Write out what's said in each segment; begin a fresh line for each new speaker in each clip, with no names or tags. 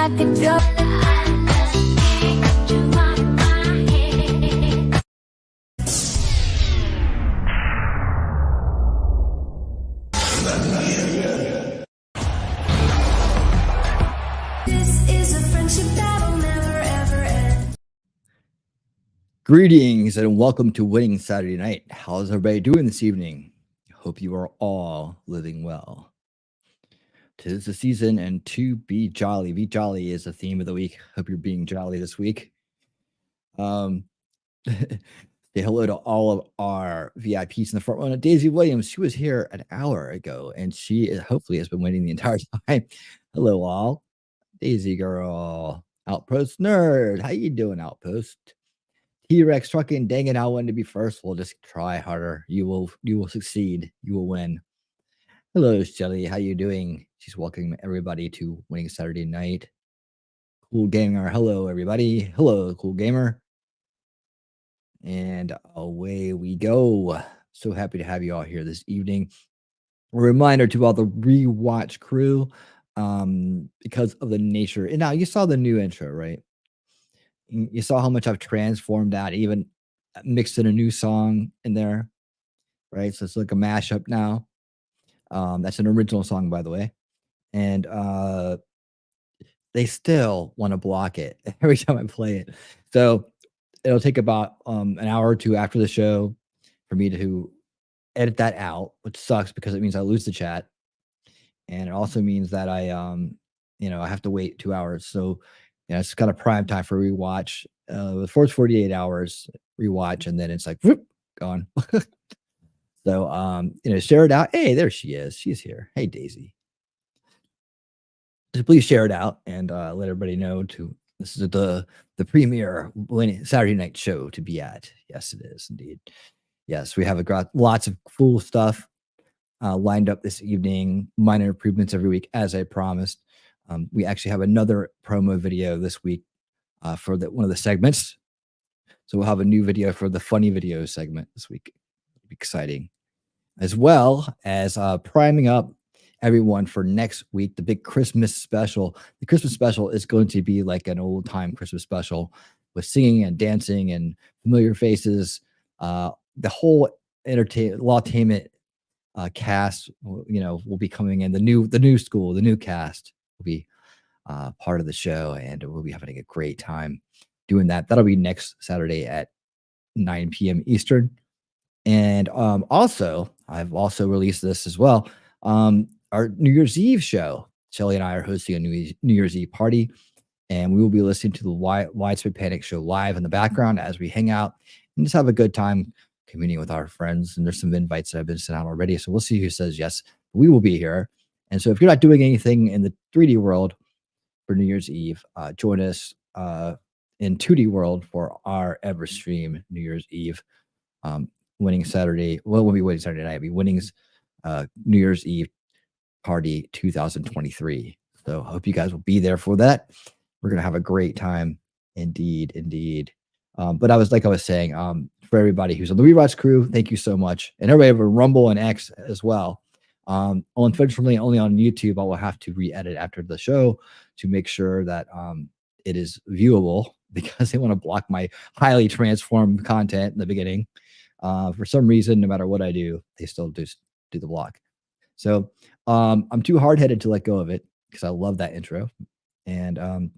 like a drug. This is a friendship that'll never ever end.
Greetings and welcome to Winning Saturday Night. How's everybody doing this evening? Hope you are all living well. 'Tis the season and to be jolly. Be jolly is the theme of the week. Hope you're being jolly this week. Say hello to all of our VIPs in the front row. Daisy Williams, she was here an hour ago and she hopefully has been waiting the entire time. Hello all. Daisy girl. Outpost nerd. How you doing, Outpost? T-Rex trucking, dang it, I wanted to be first. We'll just try harder. You will succeed. You will win. Hello, Shelly. How you doing? She's welcoming everybody to Winning Saturday Night. Cool Gamer. Hello, everybody. Hello, Cool Gamer. And away we go. So happy to have you all here this evening. A reminder to all the rewatch crew, because of the nature. And now you saw the new intro, right? You saw how much I've transformed that, even mixed in a new song in there, right? So it's like a mashup now. That's an original song, by the way. And they still want to block it every time I play it. So it'll take about an hour or two after the show for me to edit that out, which sucks because it means I lose the chat. And it also means that I have to wait 2 hours. So it's kind of prime time for rewatch. The first 48 hours rewatch, and then it's like whoop, gone. So share it out. Hey, there she is. She's here. Hey, Daisy. So please share it out and let everybody know this is the premier Winning Saturday Night show to be at. Yes, it is indeed. Yes, we have lots of cool stuff lined up this evening. Minor improvements every week, as I promised. We actually have another promo video this week for one of the segments. So we'll have a new video for the funny video segment this week. It'll be exciting. As well as priming up everyone for next week, the big Christmas special. The Christmas special is going to be like an old time Christmas special with singing and dancing and familiar faces. The whole entertainment cast, will be coming in. The new school, the new cast will be part of the show, and we'll be having a great time doing that. That'll be next Saturday at 9 p.m. Eastern. And also, I've also released this as well. Our New Year's Eve show. Shelly and I are hosting a New Year's Eve party, and we will be listening to the Widespread Panic show live in the background as we hang out and just have a good time communing with our friends. And there's some invites that have been sent out already, so we'll see who says yes. We will be here. And so if you're not doing anything in the 3D world for New Year's Eve, join us in 2D world for our LiveStream New Year's Eve. Winning Saturday. Well, it won't be Winning Saturday night. It'll be Winning's New Year's Eve party 2023. So I hope you guys will be there for that. We're going to have a great time. Indeed. But I was saying, for everybody who's on the Rewatch crew, thank you so much. And everybody over Rumble and X as well. Unfortunately, only on YouTube, I will have to re-edit after the show to make sure that it is viewable, because they want to block my highly transformed content in the beginning. For some reason, no matter what I do, they still do the block. So I'm too hard-headed to let go of it because I love that intro. And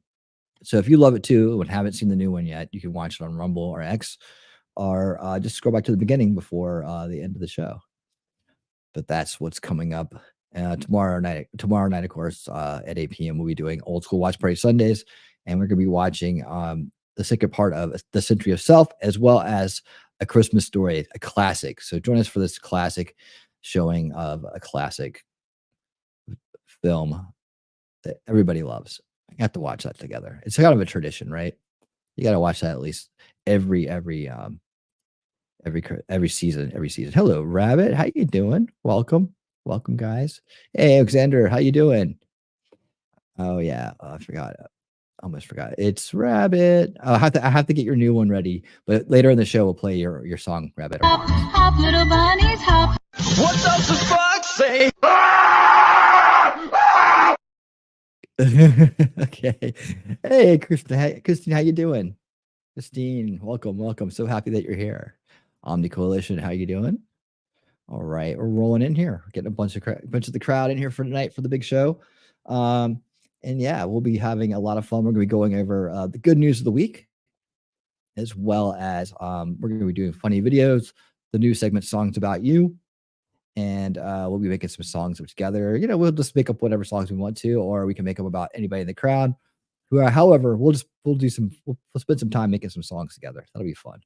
so if you love it too and haven't seen the new one yet, you can watch it on Rumble or X, or just scroll back to the beginning before the end of the show. But that's what's coming up tomorrow night. Tomorrow night, of course, at 8 p.m. we'll be doing Old School Watch Party Sundays, and we're going to be watching the second part of The Century of Self, as well as A Christmas Story, a classic. So join us for this classic showing of a classic film that everybody loves. You have to watch that together. It's kind of a tradition, right? You got to watch that at least every season. Hello, Rabbit. How you doing? Welcome, guys. Hey, Alexander. How you doing? Oh yeah, I forgot. Almost forgot. It's Rabbit. I have to get your new one ready. But later in the show, we'll play your song, Rabbit.
Hop, hop, little bunnies, hop.
What does the fox say?
Okay. Hey, Christine, how you doing? Christine, welcome. So happy that you're here. Omni Coalition, how you doing? All right, we're rolling in here. We're getting a bunch of the crowd in here for tonight for the big show. And yeah, we'll be having a lot of fun. We're going to be going over the good news of the week, as well as we're going to be doing funny videos, the new segment "Songs About You," and we'll be making some songs together. You know, we'll just make up whatever songs we want to, or we can make them about anybody in the crowd. However, we'll spend some time making some songs together. That'll be fun.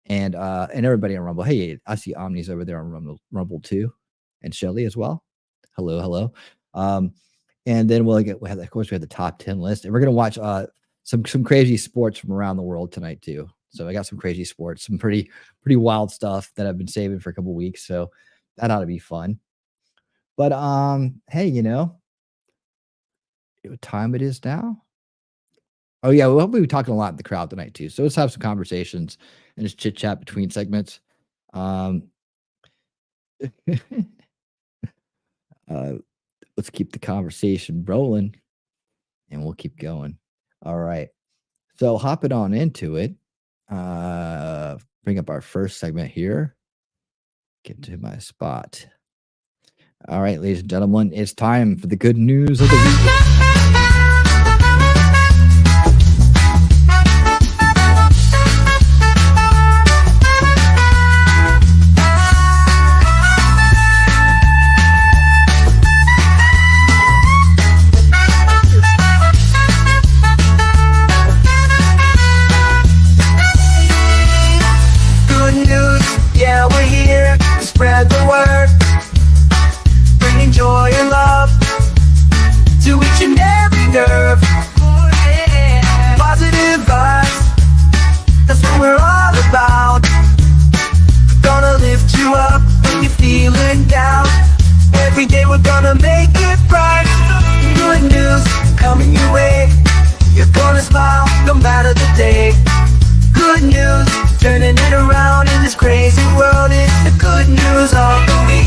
And everybody on Rumble. Hey, I see Omni's over there on Rumble too, and Shelly as well. Hello. And then we have the top 10 list, and we're gonna watch some crazy sports from around the world tonight too. So I got some crazy sports, some pretty wild stuff that I've been saving for a couple weeks. So that ought to be fun. But hey, you know what time it is now? Oh yeah, we'll be talking a lot in the crowd tonight too. So let's have some conversations and just chit chat between segments. Let's keep the conversation rolling, and we'll keep going. All right. So hopping on into it. Bring up our first segment here. Get to my spot. All right, ladies and gentlemen, it's time for the good news of the week.
Spread the word, bringing joy and love to each and every nerve. Positive vibes, that's what we're all about. Gonna lift you up when you're feeling down. Every day we're gonna make it bright. Good news coming your way. You're gonna smile no matter the day. Good news, turning it around in this crazy world. It's the good news of the week.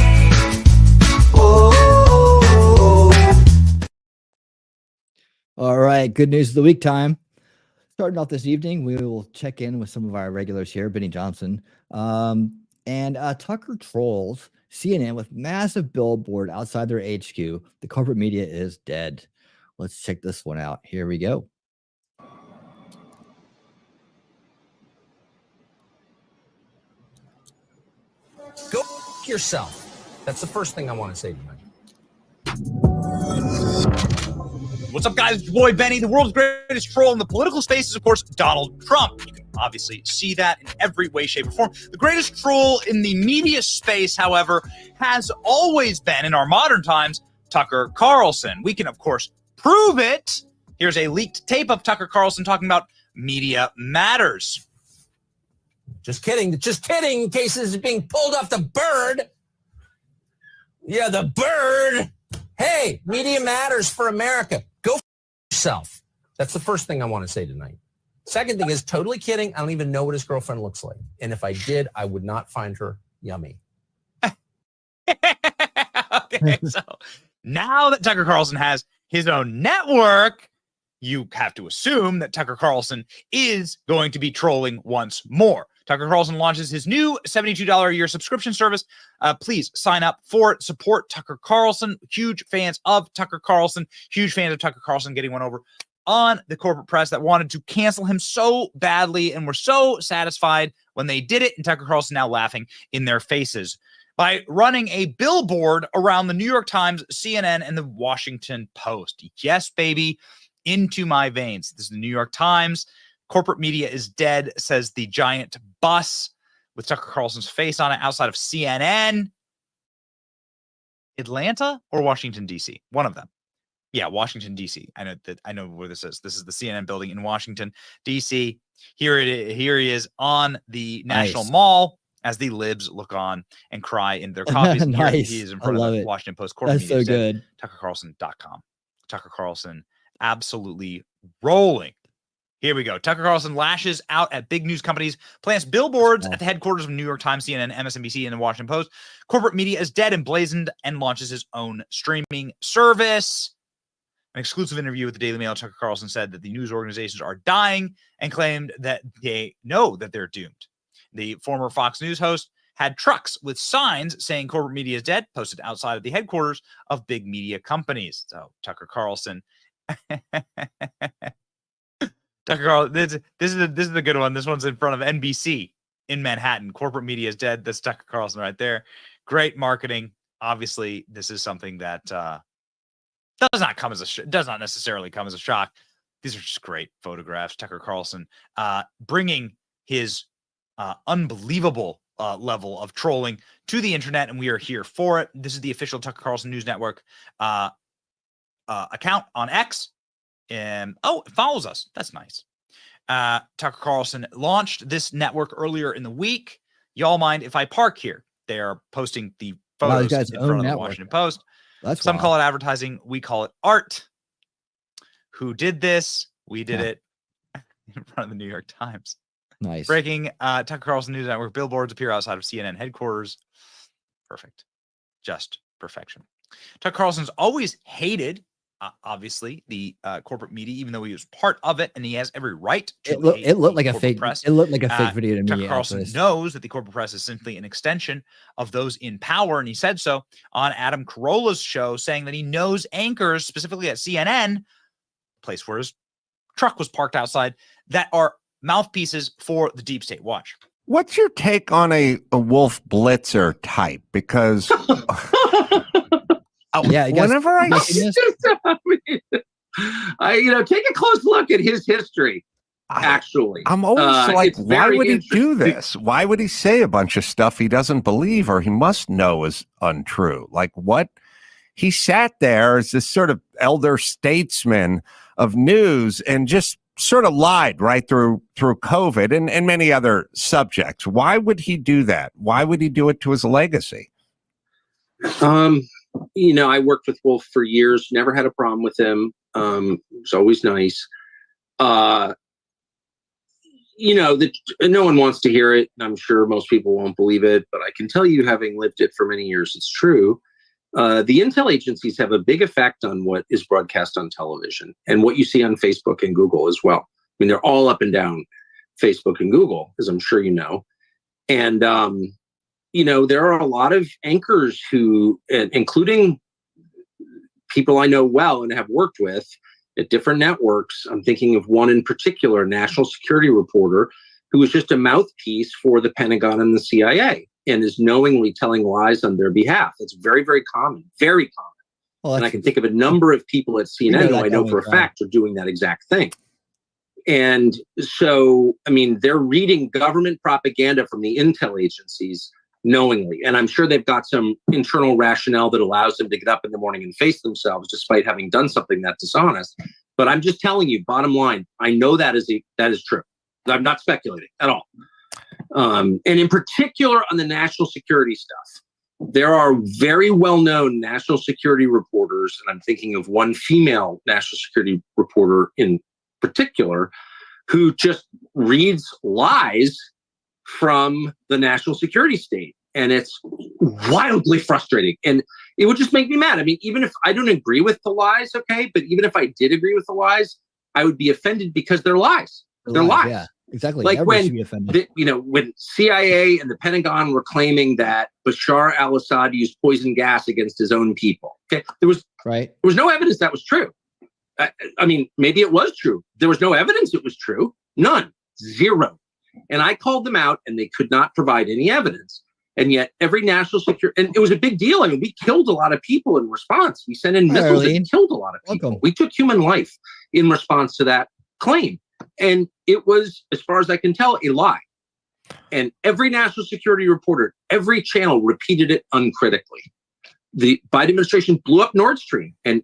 Oh.
All right, good news of the week time. Starting off this evening, we will check in with some of our regulars here, Benny Johnson. And Tucker trolls CNN with massive billboard outside their HQ. The corporate media is dead. Let's check this one out. Here we go.
Go yourself. That's the first thing I want to say tonight.
What's up, guys? It's your boy Benny. The world's greatest troll in the political space is, of course, Donald Trump. You can obviously see that in every way, shape, or form. The greatest troll in the media space, however, has always been, in our modern times, Tucker Carlson. We can, of course, prove it. Here's a leaked tape of Tucker Carlson talking about media matters.
Just kidding. In case this is being pulled off the bird. Yeah, the bird. Hey, media matters for America. Go for yourself. That's the first thing I want to say tonight. Second thing is, totally kidding. I don't even know what his girlfriend looks like. And if I did, I would not find her yummy.
Okay, so now that Tucker Carlson has his own network, you have to assume that Tucker Carlson is going to be trolling once more. Tucker Carlson launches his new $72 a year subscription service. Please sign up for it. Support Tucker Carlson. Huge fans of Tucker Carlson. Huge fans of Tucker Carlson getting one over on the corporate press that wanted to cancel him so badly and were so satisfied when they did it. And Tucker Carlson now laughing in their faces by running a billboard around the New York Times, CNN, and the Washington Post. Yes, baby. Into my veins. This is the New York Times. Corporate media is dead, says the giant bus with Tucker Carlson's face on it outside of CNN. Atlanta or Washington, D.C.? One of them. Yeah, Washington, D.C. I know where this is. This is the CNN building in Washington, D.C. Here he is on the National Mall as the libs look on and cry in their coffees. And
Nice.
He is in front of the Washington Post. Corporate
That's
media
so good.
TuckerCarlson.com. Tucker Carlson absolutely rolling. Here we go. Tucker Carlson lashes out at big news companies, plants billboards at the headquarters of New York Times, CNN, MSNBC, and the Washington Post. Corporate media is dead, emblazoned, and launches his own streaming service. an exclusive interview with the Daily Mail, Tucker Carlson said that the news organizations are dying and claimed that they know that they're doomed. The former Fox News host had trucks with signs saying corporate media is dead posted outside of the headquarters of big media companies. So Tucker Carlson, this is a good one. This one's in front of NBC in Manhattan. Corporate media is dead. That's Tucker Carlson right there. Great marketing. Obviously, this is something that does not necessarily come as a shock. These are just great photographs. Tucker Carlson bringing his unbelievable level of trolling to the internet, and we are here for it. This is the official Tucker Carlson News Network account on X. It follows us. That's nice. Tucker Carlson launched this network earlier in the week. Y'all mind if I park here? They are posting the photos in front of the Washington Post. Some call it advertising. We call it art. Who did this? We did it in front of the New York Times.
Nice.
Breaking Tucker Carlson News Network billboards appear outside of CNN headquarters. Perfect. Just perfection. Tucker Carlson's always hated, obviously, the corporate media, even though he was part of it, and he has every right to hate
it looked like a
corporate
fake
press.
It looked like a fake video to me.
Tucker Carlson knows that the corporate press is simply an extension of those in power, and he said so on Adam Carolla's show, saying that he knows anchors, specifically at CNN, place where his truck was parked outside, that are mouthpieces for the deep state. Watch.
What's your take on a Wolf Blitzer type? Because whenever I
take a close look at his history. Actually,
I'm always like, why would he do this? Why would he say a bunch of stuff he doesn't believe or he must know is untrue? Like what? He sat there as this sort of elder statesman of news and just sort of lied right through COVID and many other subjects. Why would he do that? Why would he do it to his legacy?
I worked with Wolf for years, never had a problem with him. It was always nice. No one wants to hear it. I'm sure most people won't believe it, but I can tell you, having lived it for many years, it's true. The intel agencies have a big effect on what is broadcast on television and what you see on Facebook and Google as well. I mean, they're all up and down Facebook and Google, as I'm sure you know. And, there are a lot of anchors who, including people I know well and have worked with at different networks. I'm thinking of one in particular, national security reporter, who was just a mouthpiece for the Pentagon and the CIA. And is knowingly telling lies on their behalf. It's very, very common, very common. Well, and I can think of a number of people at CNN who I know for a fact are doing that exact thing. And so, they're reading government propaganda from the intel agencies knowingly. And I'm sure they've got some internal rationale that allows them to get up in the morning and face themselves despite having done something that's dishonest. But I'm just telling you, bottom line, I know that is true. I'm not speculating at all. And in particular on the national security stuff, there are very well-known national security reporters, and I'm thinking of one female national security reporter in particular, who just reads lies from the national security state. And it's wildly frustrating. And it would just make me mad. Even if I don't agree with the lies, okay, but even if I did agree with the lies, I would be offended because they're lies. They're lies. Yeah.
Exactly.
Like when CIA and the Pentagon were claiming that Bashar al-Assad used poison gas against his own people. Okay, there was no evidence that was true. Maybe it was true. There was no evidence it was true. None. Zero. And I called them out, and they could not provide any evidence. And yet, every national security, and it was a big deal. We killed a lot of people in response. We sent in missiles and killed a lot of people. We took human life in response to that claim. And it was, as far as I can tell, a lie. And every national security reporter, every channel repeated it uncritically. The Biden administration blew up Nord Stream and,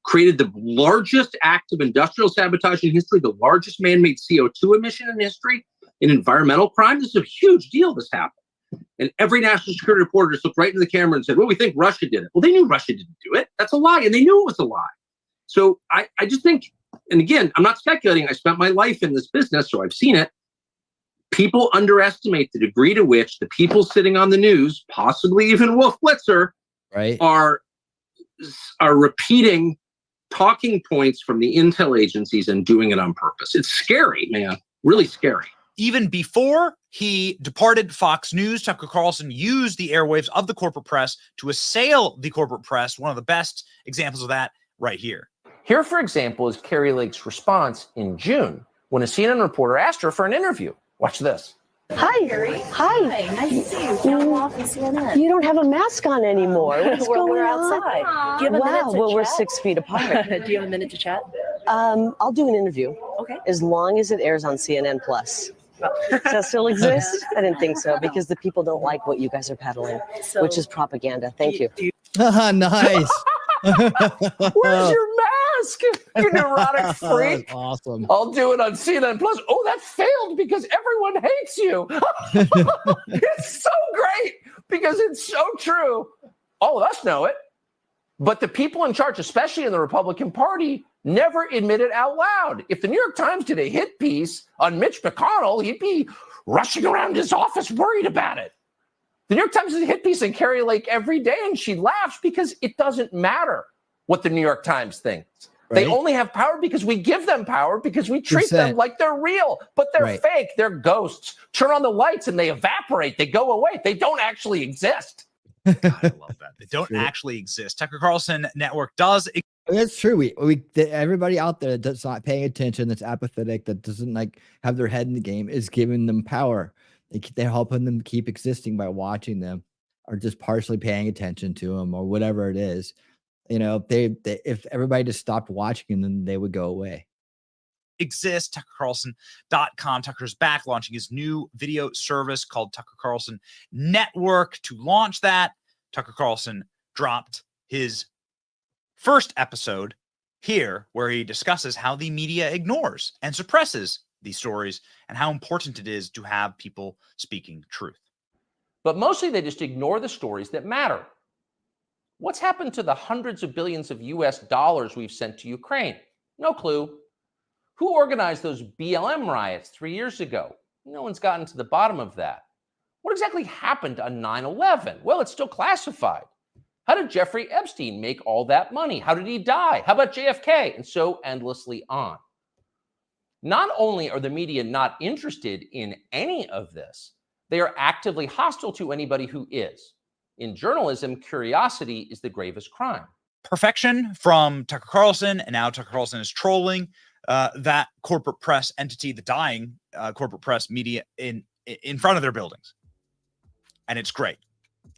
created the largest act of industrial sabotage in history, the largest man-made CO2 emission in history, an environmental crime. This is a huge deal. This happened. And every national security reporter just looked right into the camera and said, well, we think Russia did it. Well, they knew Russia didn't do it. That's a lie. And they knew it was a lie. So I just think, and again, I'm not speculating. I spent my life in this business, so I've seen it. People underestimate the degree to which the people sitting on the news, possibly even Wolf Blitzer, are repeating talking points from the intel agencies and doing it on purpose. It's scary, man. Really scary.
Even before he departed Fox News, Tucker Carlson used the airwaves of the corporate press to assail the corporate press. One of the best examples of that right here.
Here, for example, is Carrie Lake's response in June when a CNN reporter asked her for an interview. Watch this.
Hi.
Carrie.
Hi.
Nice to see you. Come off and CNN.
You don't have a mask on anymore. What's going
we're
on?
outside. Do you have a minute to
well, we're
chat?
6 feet apart.
Do you have a minute to chat?
I'll do an interview.
Okay.
As long as it airs on CNN Plus. Does that still exist? I didn't think so, because the people don't like what you guys are peddling,
So,
which is propaganda. Thank you.
Nice.
Where's your mask? You neurotic freak.
That's awesome.
I'll do it on CNN Plus. Oh, that failed because everyone hates you. It's so great because it's so true. All of us know it. But the people in charge, especially in the Republican Party, never admit it out loud. If the New York Times did a hit piece on Mitch McConnell, he'd be rushing around his office worried about it. The New York Times is a hit piece on Carrie Lake every day, and she laughs because it doesn't matter what the New York Times thinks. They
Right.
only have power because we give them power, because we treat them like they're real, but they're
Right.
fake. They're ghosts. Turn on the lights and they evaporate. They go away. They don't actually exist.
God, I love that. They don't actually exist. Tucker Carlson Network does.
That's true. Everybody out there that's not paying attention, that's apathetic, that doesn't like have their head in the game, is giving them power. They're helping them keep existing by watching them, or just partially paying attention to them, or whatever it is. You know, if everybody just stopped watching them, then they would go away.
Exist. TuckerCarlson.com. Tucker's back, launching his new video service called Tucker Carlson Network. To launch that, Tucker Carlson dropped his first episode here, where he discusses how the media ignores and suppresses these stories and how important it is to have people speaking truth.
But mostly they just ignore the stories that matter. What's happened to the hundreds of billions of US dollars we've sent to Ukraine? No clue. Who organized those BLM riots 3 years ago? No one's gotten to the bottom of that. What exactly happened on 9/11? Well, it's still classified. How did Jeffrey Epstein make all that money? How did he die? How about JFK? And so endlessly on. Not only are the media not interested in any of this, they are actively hostile to anybody who is. In journalism, curiosity is the gravest crime.
Perfection from Tucker Carlson, and now Tucker Carlson is trolling that corporate press entity, the dying corporate press media in front of their buildings. And it's great.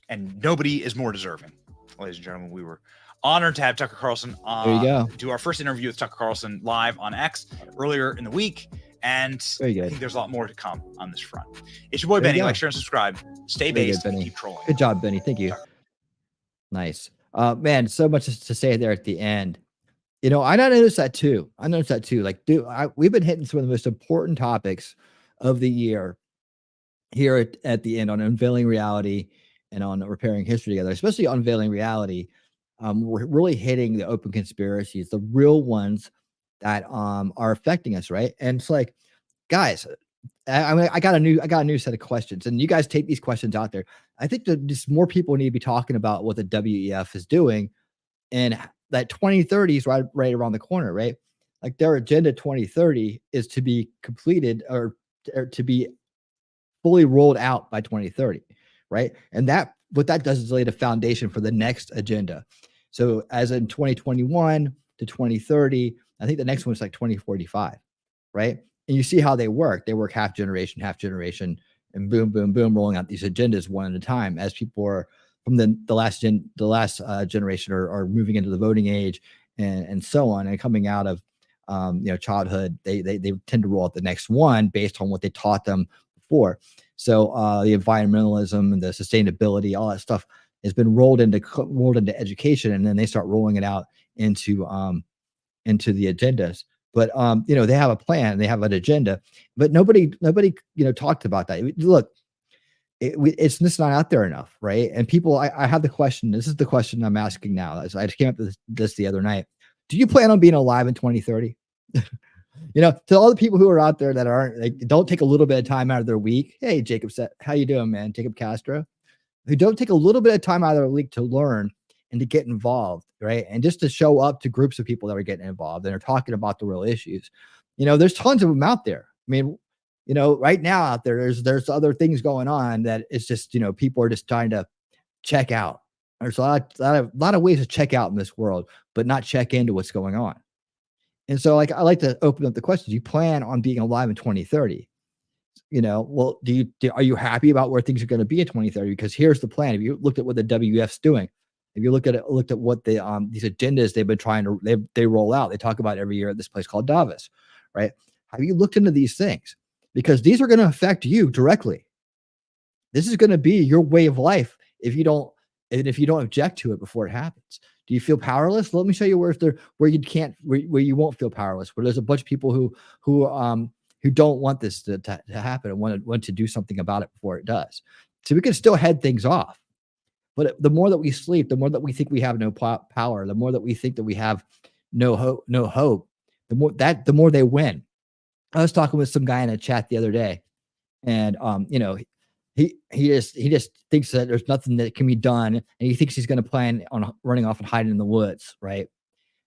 And nobody is more deserving. Ladies and gentlemen, we were honored to have Tucker Carlson
There you go.
do our first interview with Tucker Carlson live on X earlier in the week. And
Very
I
good.
think there's a lot more to come on this front. It's your boy
There you
Benny.
go.
Like, share, and subscribe. Stay
Very good,
based and
Benny.
keep trolling.
Good job, Benny. Thank you. Nice. Man, so much to say there at the end. You know, I noticed that too. Like, dude, we've been hitting some of the most important topics of the year here at the end on unveiling reality and on repairing history together, especially on unveiling reality. We're really hitting the open conspiracies, the real ones that are affecting us, right? And it's like, guys, I got a new set of questions, and you guys take these questions out there. I think that just more people need to be talking about what the WEF is doing, and that 2030 is right around the corner, right? Like, their agenda 2030 is to be completed or to be fully rolled out by 2030, right? And what that does is lay the foundation for the next agenda. So as in 2021 to 2030, I think the next one is like 2045, right? And you see how they work. They work half generation, and boom, boom, boom, rolling out these agendas one at a time as people are from the last generation are moving into the voting age and so on, and coming out of childhood. They tend to roll out the next one based on what they taught them before. So the environmentalism and the sustainability, all that stuff has been rolled into education, and then they start rolling it out into the agendas. But they have a plan, they have an agenda, but nobody talked about that. Look, it's just not out there enough, right? And people, I have the question. This is the question I'm asking now. I just came up with this the other night. Do you plan on being alive in 2030? To all the people who are out there that aren't, don't take a little bit of time out of their week. Hey, Jacob, how you doing, man? Jacob Castro, who don't take a little bit of time out of their week to learn and to get involved, right? And just to show up to groups of people that are getting involved and are talking about the real issues. There's tons of them out there. I mean, right now out there, there's other things going on that it's just, people are just trying to check out. There's a lot of ways to check out in this world, but not check into what's going on. And so, like, I like to open up the question: do you plan on being alive in 2030? Well, are you happy about where things are going to be in 2030? Because here's the plan. If you looked at what the WF's doing, if you looked at what the these agendas they've been trying to they roll out, they talk about every year at this place called Davos, right? Have you looked into these things? Because these are going to affect you directly. This is going to be your way of life if you don't object to it before it happens. Do you feel powerless? Let me show you where you won't feel powerless. Where there's a bunch of people who don't want this to happen and want to do something about it before it does. So we can still head things off. But the more that we sleep, the more that we think we have no power, the more that we think that we have no hope, the more they win. I was talking with some guy in a chat the other day, and he just thinks that there's nothing that can be done, and he thinks he's going to plan on running off and hiding in the woods, right?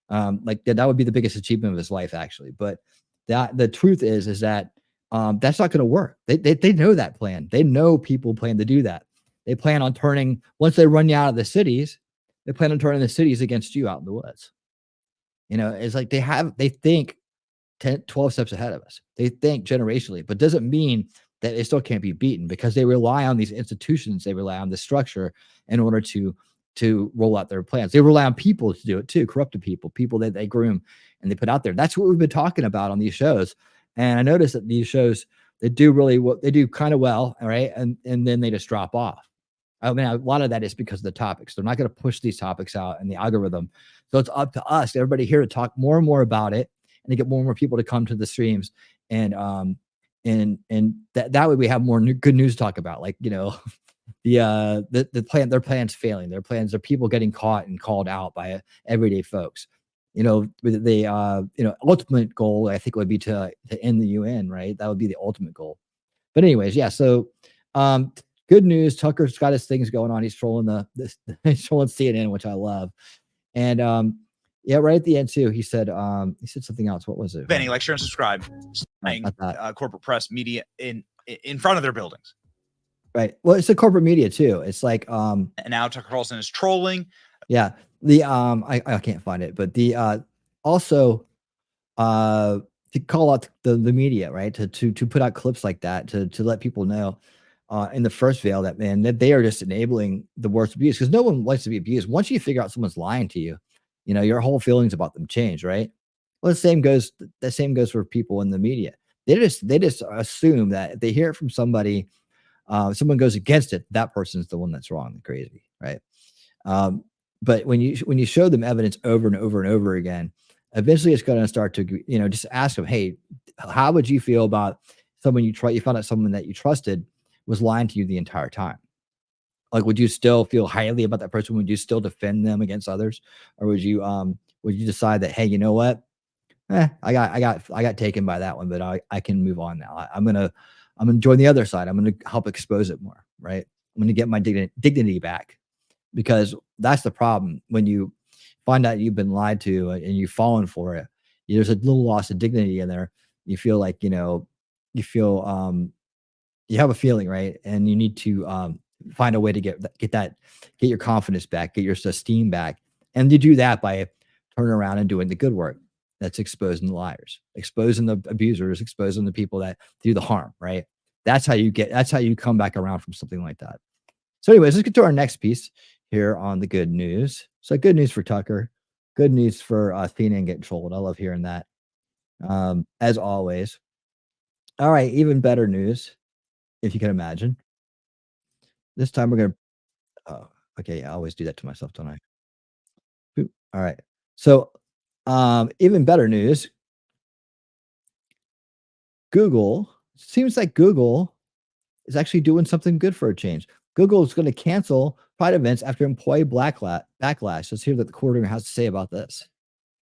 Like that would be the biggest achievement of his life, actually. But the truth is that that's not going to work. They know that plan. They know people plan to do that. They plan on once they run you out of the cities, they plan on turning the cities against you out in the woods. It's like they think 10, 12 steps ahead of us. They think generationally, but doesn't mean that they still can't be beaten, because they rely on these institutions. They rely on the structure in order to roll out their plans. They rely on people to do it too, corrupted people that they groom and they put out there. That's what we've been talking about on these shows. And I noticed that these shows, they do kind of well, all right? And then they just drop off. I mean, a lot of that is because of the topics. They're not going to push these topics out in the algorithm. So it's up to us, everybody here, to talk more and more about it and to get more and more people to come to the streams. And that way we have more good news to talk about. Like, the plan, their plans failing, their plans are people getting caught and called out by everyday folks. The ultimate goal, I think, would be to end the UN, right? That would be the ultimate goal. But anyways, yeah. So, good news. Tucker's got his things going on. He's trolling he's trolling CNN, which I love. And yeah, right at the end too, he said something else. What was it?
Benny, like, share, and subscribe. Corporate press media in front of their buildings.
Right. Well, it's the corporate media too. It's like
and now Tucker Carlson is trolling.
Yeah. The I can't find it, but the also to call out the media, right? To put out clips like that to let people know in the first veil that they are just enabling the worst abuse, because no one likes to be abused. Once you figure out someone's lying to you, your whole feelings about them change, right? Well, the same goes for people in the media. They just assume that if they hear it from somebody, someone goes against it, that person's the one that's wrong and crazy, right? But when you show them evidence over and over and over again, eventually it's going to start to, just ask them, hey, how would you feel about someone you found out someone that you trusted was lying to you the entire time? Like, would you still feel highly about that person? Would you still defend them against others? Or would you decide that, hey, you know what? I got taken by that one, but I can move on now. I'm going to join the other side. I'm going to help expose it more, right? I'm going to get my dignity back, because that's the problem. When you find out you've been lied to and you've fallen for it, there's a little loss of dignity in there. You feel like, you have a feeling, right? And you need to find a way to get your confidence back, get your esteem back. And you do that by turning around and doing the good work. That's exposing the liars, exposing the abusers, exposing the people that do the harm, right? That's how you come back around from something like that. So anyways, let's get to our next piece here on the good news. So good news for Tucker, good news for CNN getting trolled. I love hearing that. As always. All right, even better news, if you can imagine. This time we're gonna. Oh, okay. I always do that to myself, don't I? All right. So, even better news. Google, seems like Google is actually doing something good for a change. Google is going to cancel Pride events after employee backlash. Let's hear what the coordinator has to say about this.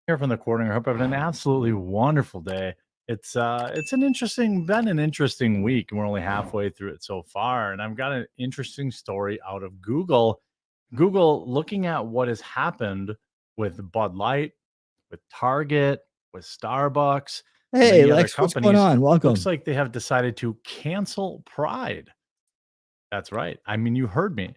Here from the coordinator. Hope having an absolutely wonderful day. It's been an interesting week, and we're only halfway through it so far. And I've got an interesting story out of Google Google, looking at what has happened with Bud Light, with Target, with Starbucks,
Hey,
many other
Lex, what's going
companies,
on? Welcome.
looks like they have decided to cancel Pride. That's right. I mean, you heard me.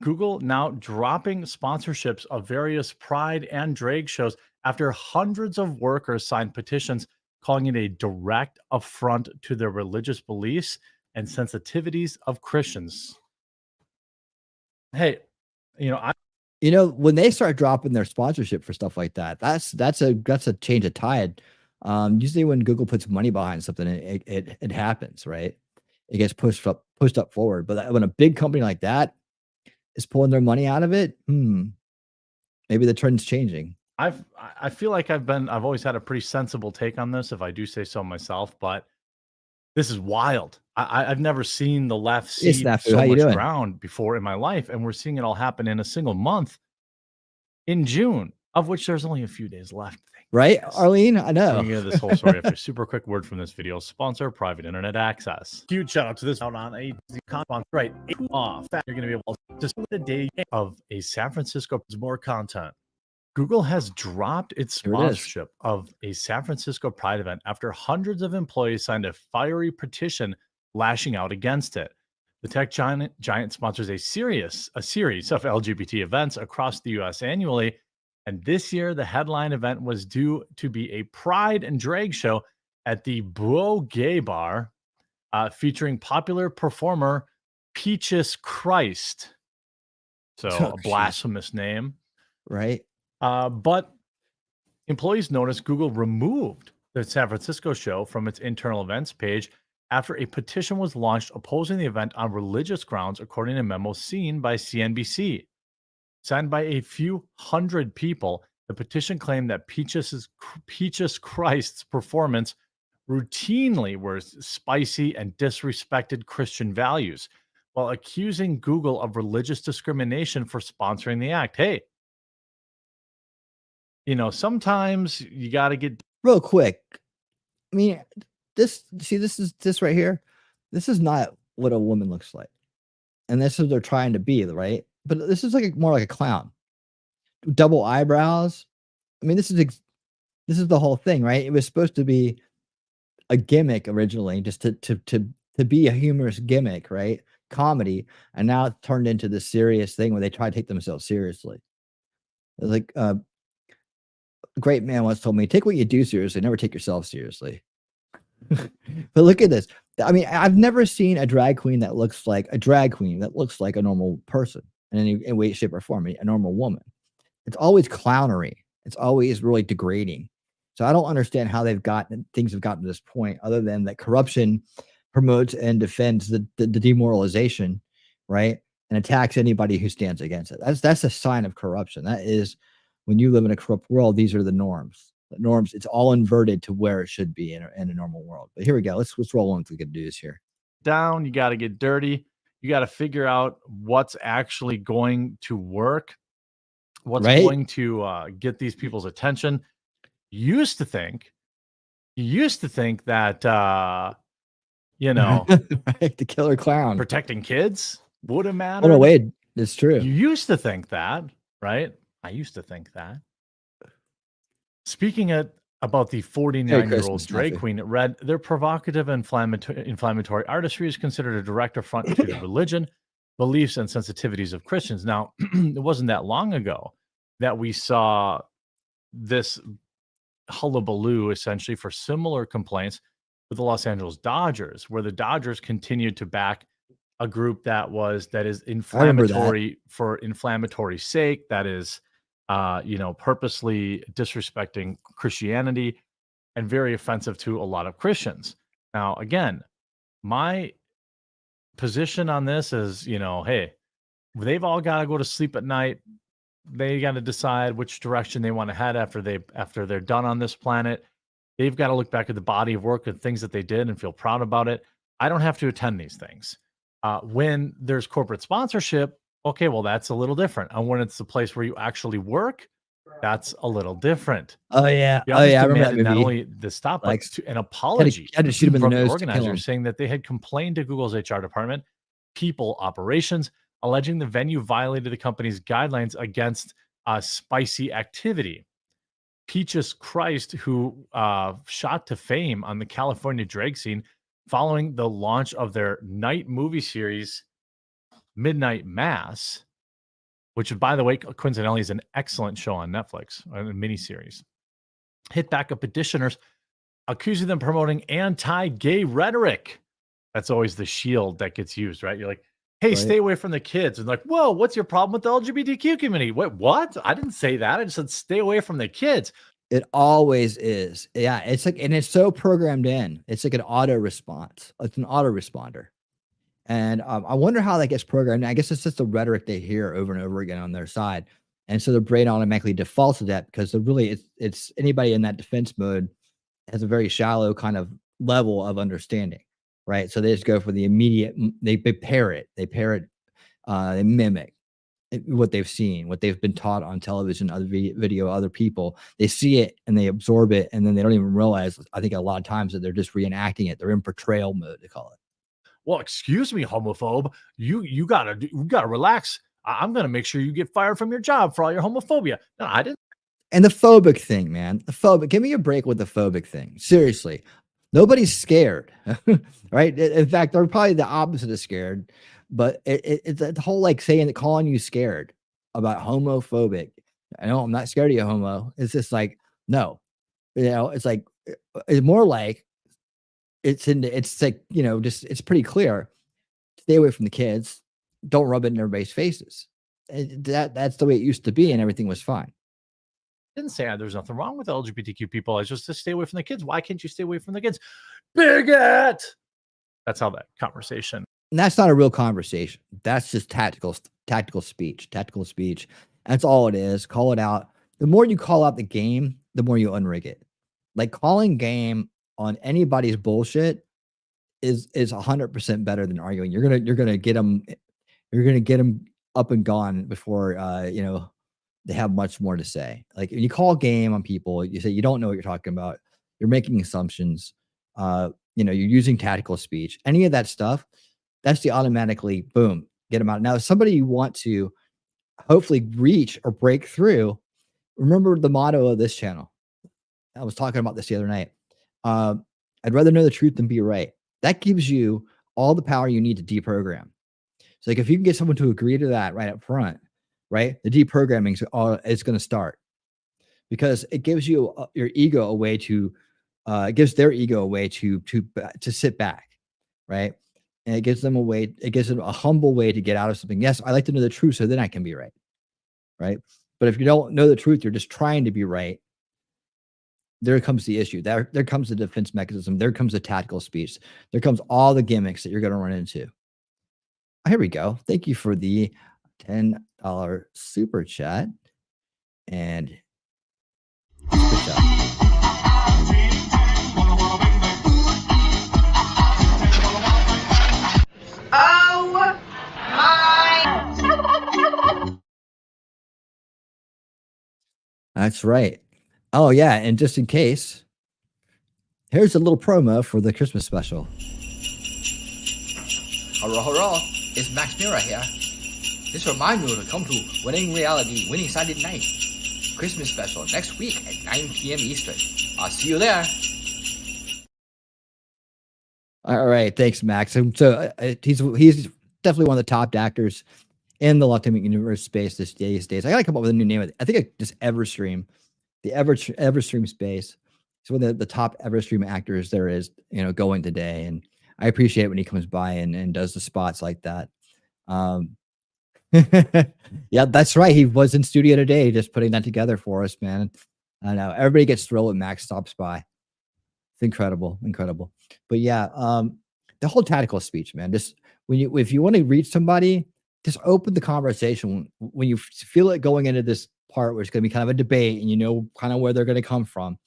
Google now dropping sponsorships of various Pride and drag shows after hundreds of workers signed petitions calling it a direct affront to their religious beliefs and sensitivities of Christians. Hey,
When they start dropping their sponsorship for stuff like that, that's a change of tide. Usually when Google puts money behind something, it happens, right? It gets pushed up forward. But when a big company like that is pulling their money out of it, maybe the trend's changing.
I feel like I've always had a pretty sensible take on this, if I do say so myself, but this is wild. I've never seen the left
Hey,
cede
Snafu,
so
how you
much
doing?
ground before in my life, and we're seeing it all happen in a single month in June, of which there's only a few days left.
Right, Arlene? I know.
We're gonna get this whole story after a super quick word from this video sponsor, Private Internet Access. Huge shout out to this out on a content right off. You're gonna be able to spend the day of a San Francisco more content. Google has dropped its
Here it is.
sponsorship of a San Francisco Pride event after hundreds of employees signed a fiery petition lashing out against it. The tech giant sponsors a series of LGBT events across the U.S. annually, and this year the headline event was due to be a Pride and drag show at the Beau Gay Bar, featuring popular performer Peaches Christ. So a blasphemous name,
right?
But employees noticed Google removed the San Francisco show from its internal events page after a petition was launched opposing the event on religious grounds, according to a memo seen by CNBC. Signed by a few hundred people, the petition claimed that Peaches Christ's performance routinely were spicy and disrespected Christian values, while accusing Google of religious discrimination for sponsoring the act. Hey, sometimes you got to get
real quick. I mean, this right here. This is not what a woman looks like, and this is what they're trying to be, right? But this is more like a clown. Double eyebrows. I mean, this is the whole thing, right? It was supposed to be a gimmick originally, just to be a humorous gimmick, right? Comedy, and now it's turned into this serious thing where they try to take themselves seriously. It's like a great man once told me, take what you do seriously, never take yourself seriously. But look at this. I mean, I've never seen a drag queen that looks like a normal person in any way, shape, or form, a normal woman. It's always clownery. It's always really degrading. So I don't understand how things have gotten to this point, other than that corruption promotes and defends the demoralization, right? And attacks anybody who stands against it. That's a sign of corruption. That is, when you live in a corrupt world, these are the norms. The norms, it's all inverted to where it should be in a normal world. But here we go. Let's roll into the good news here.
Down, you got to get dirty. You got to figure out what's actually going to work, what's going to get these people's attention. You used to think that
right, the killer clown
protecting kids wouldn't matter.
Oh no, wait, it's true.
You used to think that, right? I used to think that. Speaking about the 49-year-old drag queen, it read, their provocative and inflammatory artistry is considered a direct affront to the religion, beliefs, and sensitivities of Christians. Now, it wasn't that long ago that we saw this hullabaloo, essentially, for similar complaints with the Los Angeles Dodgers, where the Dodgers continued to back a group that is inflammatory for inflammatory sake, that is purposely disrespecting Christianity and very offensive to a lot of Christians. Now, again, my position on this is, hey, they've all got to go to sleep at night. They got to decide which direction they want to head after they're done on this planet. They've got to look back at the body of work and things that they did and feel proud about it. I don't have to attend these things. When there's corporate sponsorship, okay, well, that's a little different. And when it's the place where you actually work, that's a little different.
Oh yeah,
I
remember that movie.
Not only the stop, but an apology
had to shoot him in the
from
nose
the organizers, saying that they had complained to Google's HR department, people operations, alleging the venue violated the company's guidelines against spicy activity. Peaches Christ, who shot to fame on the California drag scene following the launch of their night movie series, Midnight Mass, which, by the way, coincidentally is an excellent show on Netflix, a miniseries, hit back up petitioners, accusing them of promoting anti-gay rhetoric. That's always the shield that gets used, right? You're like, hey,
Right.
stay away from the kids. And like, whoa, what's your problem with the LGBTQ community? What? I didn't say that. I just said stay away from the kids.
It always is. Yeah, it's like, and it's so programmed in. It's like an auto response. It's an auto responder. And I wonder how that gets programmed. I guess it's just the rhetoric they hear over and over again on their side. And so the brain automatically defaults to that because it's anybody in that defense mode has a very shallow kind of level of understanding, right? So they just go for the immediate, they parrot, they mimic what they've seen, what they've been taught on television, other video, other people. They see it and they absorb it, and then they don't even realize, I think a lot of times, that they're just reenacting it. They're in portrayal mode, they call it.
Well, excuse me, homophobe. You gotta relax. I'm gonna make sure you get fired from your job for all your homophobia. No, I didn't.
And the phobic thing, man, the phobic, give me a break with the phobic thing. Seriously, nobody's scared, right? In fact, they're probably the opposite of scared, but it's the whole like saying that, calling you scared about homophobic. I know I'm not scared of you, homo. It's just like, no, it's like, it's more like, it's like, just, it's pretty clear. Stay away from the kids. Don't rub it in everybody's faces. That's the way it used to be, and everything was fine.
Didn't say there's nothing wrong with LGBTQ people. It's just to stay away from the kids. Why can't you stay away from the kids? Bigot. That's how that conversation.
And that's not a real conversation. That's just tactical speech. That's all it is. Call it out. The more you call out the game, the more you unrig it. Like, calling game on anybody's bullshit is 100% better than arguing. You're gonna get them up and gone before they have much more to say. Like, when you call game on people, you say you don't know what you're talking about. You're making assumptions. You're using tactical speech. Any of that stuff, that's the automatically boom, get them out. Now, if somebody you want to hopefully reach or break through, remember the motto of this channel. I was talking about this the other night. I'd rather know the truth than be right. That gives you all the power you need to deprogram. So, like, if you can get someone to agree to that right up front, right, the deprogramming is going to start, because it gives you your ego a way to, it gives their ego a way to sit back, right, and it gives them a humble way to get out of something. Yes, I like to know the truth, so then I can be right, right. But if you don't know the truth, you're just trying to be right. There comes the issue. There comes the defense mechanism. There comes the tactical speech. There comes all the gimmicks that you're going to run into. Here we go. Thank you for the $10 super chat. And super chat.
Oh my!
That's right. Oh, yeah. And just in case, here's a little promo for the Christmas special.
Hello, hello. It's Max Mira here. Just remind you to come to Winning Reality, Winning Saturday Night Christmas special next week at 9 p.m. Eastern. I'll see you there.
All right. Thanks, Max. And so he's definitely one of the top actors in the Ultimate Universe space these days. I got to come up with a new name. I think just Everstream, the Everstream space. He's one of the top Everstream actors there is, going today. And I appreciate when he comes by and does the spots like that. Yeah, that's right. He was in studio today, just putting that together for us, man. I know everybody gets thrilled when Max stops by. It's incredible. But yeah, the whole tactical speech, man. Just if you want to reach somebody, just open the conversation when you feel it going into this part where it's going to be kind of a debate, and kind of where they're going to come from.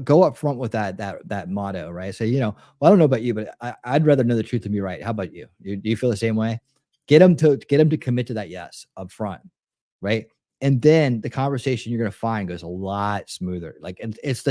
Go up front with that motto, right? So, well, I don't know about you, but I'd rather know the truth than be right. How about you? Do you feel the same way? Get them to commit to that yes up front, right? And then the conversation you're going to find goes a lot smoother. Like, it's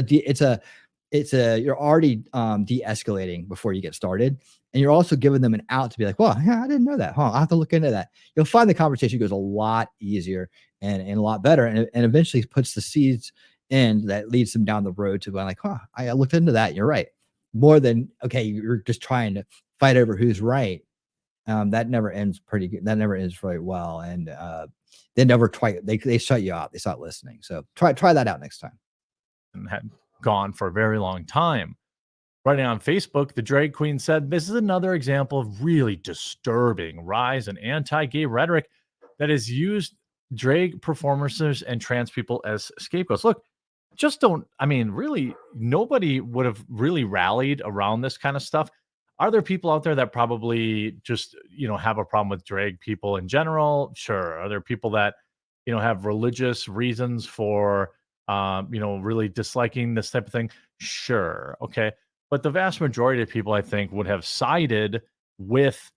you're already de-escalating before you get started, and you're also giving them an out to be like, well, yeah, I didn't know that, I'll have to look into that. You'll find the conversation goes a lot easier and a lot better, and eventually puts the seeds in that leads them down the road to going like, I looked into that, you're right, more than, okay, you're just trying to fight over who's right. That never ends pretty good. That never ends very well, and they never try. They shut you out. They stop listening. So try that out next time.
And had gone for a very long time. Writing on Facebook, the drag queen said, "This is another example of really disturbing rise in anti-gay rhetoric that has used drag performers and trans people as scapegoats." Look, just don't. I mean, really, nobody would have really rallied around this kind of stuff. Are there people out there that probably just, have a problem with drag people in general? Sure. Are there people that, have religious reasons for, really disliking this type of thing? Sure. Okay. But the vast majority of people, I think, would have sided with,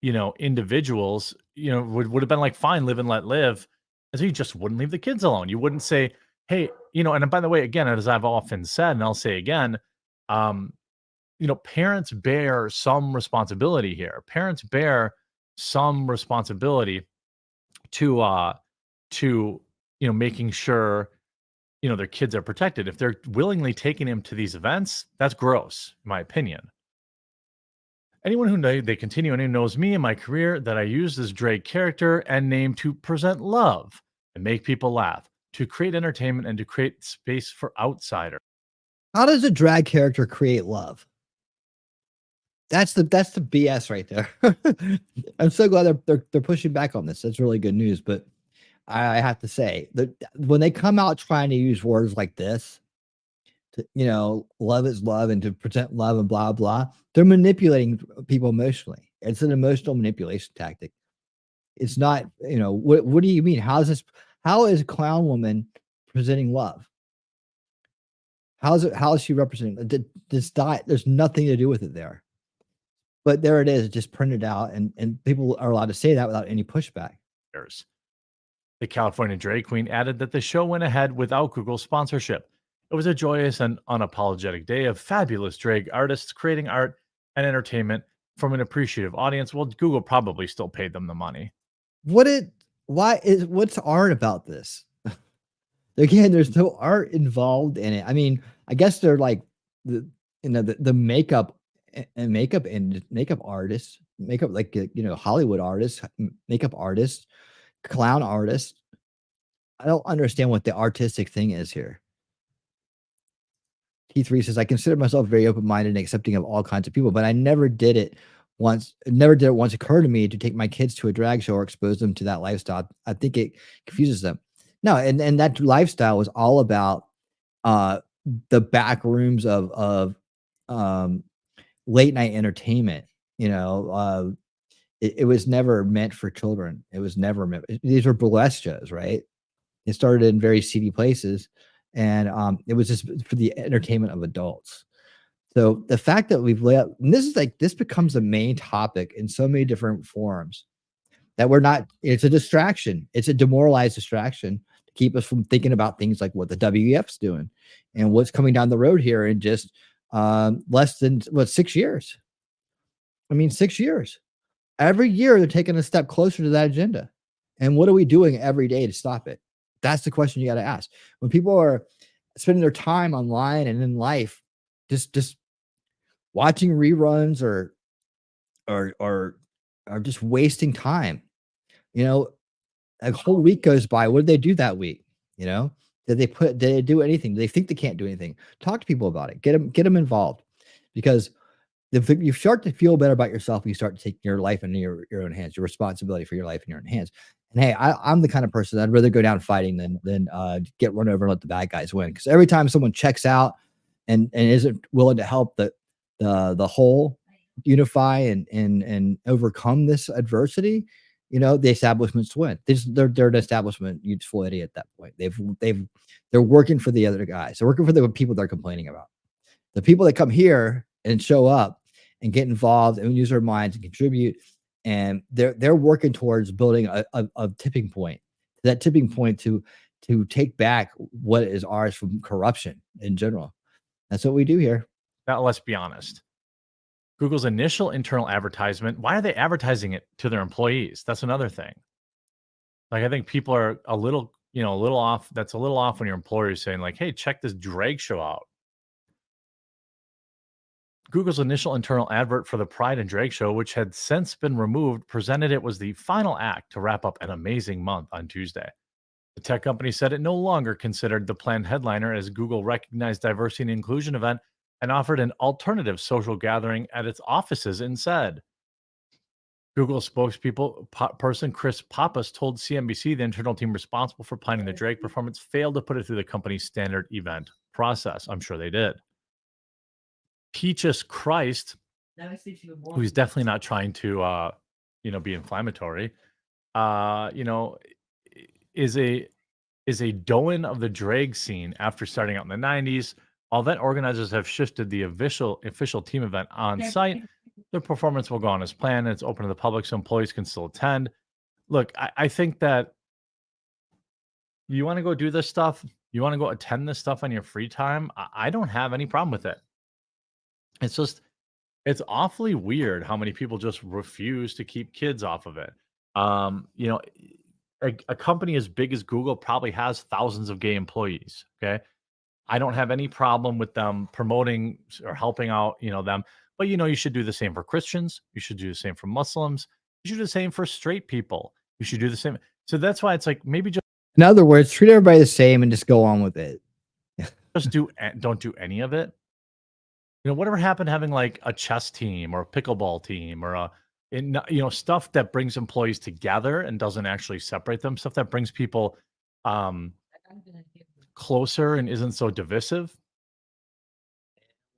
individuals, would have been like, fine, live and let live. And so you just wouldn't leave the kids alone. You wouldn't say, hey, and by the way, again, as I've often said, and I'll say again, parents bear some responsibility here. Parents bear some responsibility to making sure, their kids are protected. If they're willingly taking him to these events, that's gross, in my opinion. Anyone who they continue and who knows me and my career, that I use this drag character and name to present love and make people laugh, to create entertainment and to create space for outsiders.
How does a drag character create love? That's the BS right there. I'm so glad they're pushing back on this. That's really good news. But I have to say that when they come out trying to use words like this, love is love and to present love and blah blah, they're manipulating people emotionally. It's an emotional manipulation tactic. It's not, what do you mean? How is a clown woman presenting love? How is she representing this diet? There's nothing to do with it there. But there it is, just printed out, and people are allowed to say that without any pushback.
The California drag queen added that the show went ahead without Google sponsorship. It was a joyous and unapologetic day of fabulous drag artists creating art and entertainment from an appreciative audience. Well, Google probably still paid them the money.
What's art about this? Again, there's no art involved in it. I mean, I guess they're like the makeup and makeup artists, Hollywood artists, makeup artists, clown artists. I don't understand what the artistic thing is here. T3 says, I consider myself very open-minded and accepting of all kinds of people, but I never did it once. It never did it once occur to me to take my kids to a drag show or expose them to that lifestyle. I think it confuses them. No, and that lifestyle was all about the back rooms of late night entertainment. It was never meant for children. It was never meant. These were burlesque shows, right? It started in very seedy places, and it was just for the entertainment of adults. So the fact that we've let, and this becomes the main topic in so many different forums, that we're not. It's a distraction. It's a demoralized distraction to keep us from thinking about things like what the WEF's doing and what's coming down the road here in just less than 6 years. I mean, 6 years. Every year they're taking a step closer to that agenda. And what are we doing every day to stop it? That's the question you got to ask. When people are spending their time online and in life just watching reruns or just wasting time, a whole week goes by. What did they do that week? Did they do anything? Do they think they can't do anything? Talk to people about it. Get them involved, because if you start to feel better about yourself, you start to take your life into your own hands, your responsibility for your life in your own hands. And hey, I'm the kind of person I'd rather go down fighting than get run over and let the bad guys win. Because every time someone checks out and isn't willing to help the whole unify and overcome this adversity, the establishments win. They're an establishment useful idiot at that point. They're working for the other guys. They're working for the people they're complaining about. The people that come here and show up and get involved and use their minds and contribute, and they're working towards building a tipping point. That tipping point to to take back what is ours from corruption in general. That's what we do here.
Now, let's be honest. Google's initial internal advertisement, why are they advertising it to their employees? That's another thing. Like, I think people are a little off. That's a little off when your employer is saying, like, hey, check this drag show out. Google's initial internal advert for the Pride and Drag Show, which had since been removed, presented it was the final act to wrap up an amazing month on Tuesday. The tech company said it no longer considered the planned headliner as Google recognized diversity and inclusion event and offered an alternative social gathering at its offices instead. Google spokesperson Chris Pappas told CNBC the internal team responsible for planning the drag performance failed to put it through the company's standard event process. I'm sure they did. Peaches Christ, who's definitely not trying to, be inflammatory, is a doan of the drag scene after starting out in the 90s. All event organizers have shifted the official team event on site. The performance will go on as planned, and it's open to the public so employees can still attend. Look, I think that you want to go do this stuff, you want to go attend this stuff on your free time, I don't have any problem with it. It's awfully weird how many people just refuse to keep kids off of it. A company as big as Google probably has thousands of gay employees. Okay. I don't have any problem with them promoting or helping out, them. But, you should do the same for Christians. You should do the same for Muslims. You should do the same for straight people. You should do the same. So that's why it's like, maybe just,
in other words, treat everybody the same and just go on with it.
don't do any of it. Whatever happened having like a chess team or a pickleball team or stuff that brings employees together and doesn't actually separate them, stuff that brings people closer and isn't so divisive.